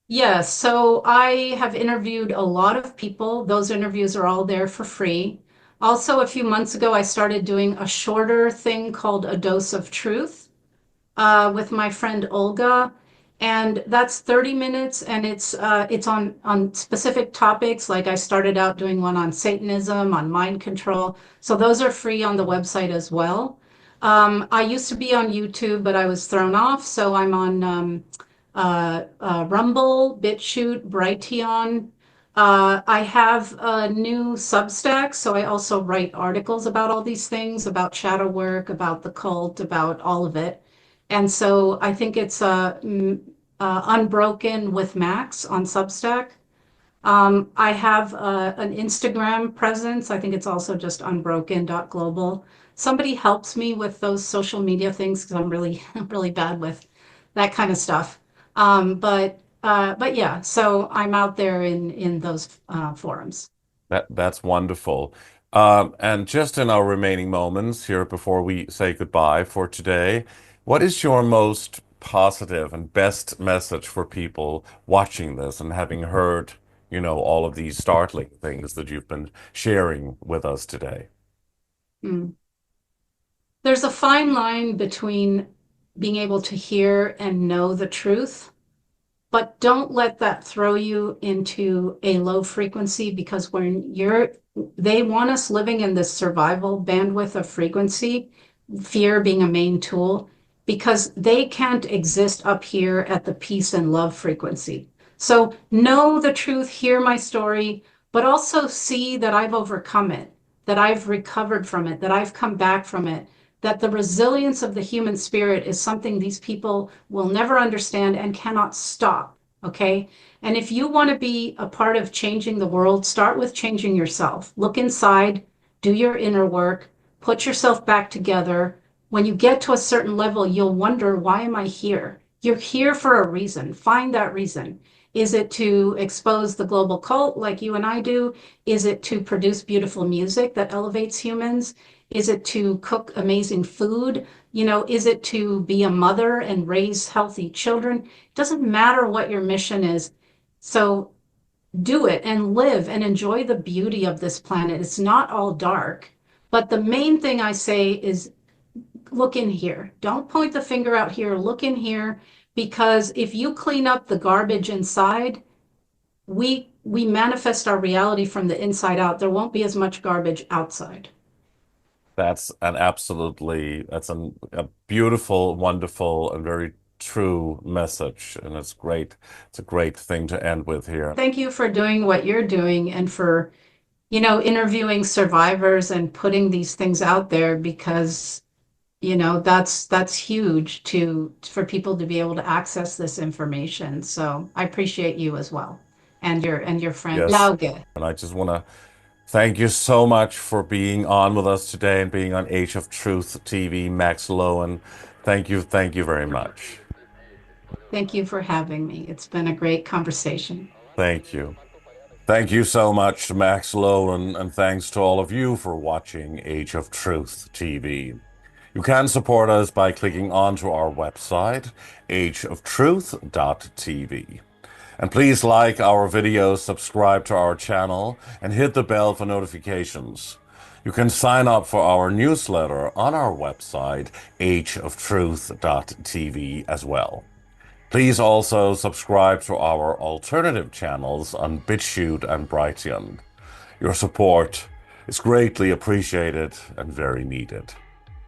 B: Yes, so I have interviewed a lot of people. Those interviews are all there for free. Also, a few months ago, I started doing a shorter thing called A Dose of Truth with my friend Olga, and that's 30 minutes, and it's on specific topics. Like I started out doing one on Satanism, on mind control. So those are free on the website as well. I used to be on YouTube, but I was thrown off, so I'm on Rumble, BitChute, Brighteon. I have a new Substack, so I also write articles about all these things, about shadow work, about the cult, about all of it. And so I think it's Unbroken with Max on Substack. I have an Instagram presence. I think it's also just unbroken.global. Somebody helps me with those social media things because I'm really, really bad with that kind of stuff. But yeah, so I'm out there in those forums.
C: That's wonderful. And just in our remaining moments here before we say goodbye for today, what is your most positive and best message for people watching this and having heard, all of these startling things that you've been sharing with us today?
B: Mm. There's a fine line between being able to hear and know the truth, but don't let that throw you into a low frequency, because they want us living in this survival bandwidth of frequency, fear being a main tool, because they can't exist up here at the peace and love frequency. So know the truth, hear my story, but also see that I've overcome it, that I've recovered from it, that I've come back from it, that the resilience of the human spirit is something these people will never understand and cannot stop. Okay. And if you want to be a part of changing the world, start with changing yourself. Look inside, do your inner work, put yourself back together. When you get to a certain level, you'll wonder, why am I here? You're here for a reason. Find that reason. Is it to expose the global cult like you and I do? Is it to produce beautiful music that elevates humans? Is it to cook amazing food? Is it to be a mother and raise healthy children? It doesn't matter what your mission is. So do it and live and enjoy the beauty of this planet. It's not all dark. But the main thing I say is look in here. Don't point the finger out here. Look in here, because if you clean up the garbage inside, we manifest our reality from the inside out. There won't be as much garbage outside.
C: That's a beautiful, wonderful, and very true message, and it's great. It's a great thing to end with here.
B: Thank you for doing what you're doing, and for, interviewing survivors and putting these things out there, because You know, that's huge for people to be able to access this information. So I appreciate you as well, and your friend
C: Yes.
B: Lauge.
C: And I just want to thank you so much for being on with us today and being on Age of Truth TV, Max Lowen. Thank you very much.
B: Thank you for having me. It's been a great conversation.
C: Thank you. Thank you so much to Max Lowen, and thanks to all of you for watching Age of Truth TV. You can support us by clicking onto our website, ageoftruth.tv. And please like our videos, subscribe to our channel, and hit the bell for notifications. You can sign up for our newsletter on our website, ageoftruth.tv as well. Please also subscribe to our alternative channels on BitChute and Brighteon. Your support is greatly appreciated and very needed.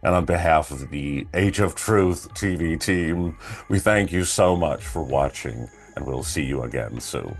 C: And on behalf of the Age of Truth TV team, we thank you so much for watching, and we'll see you again soon.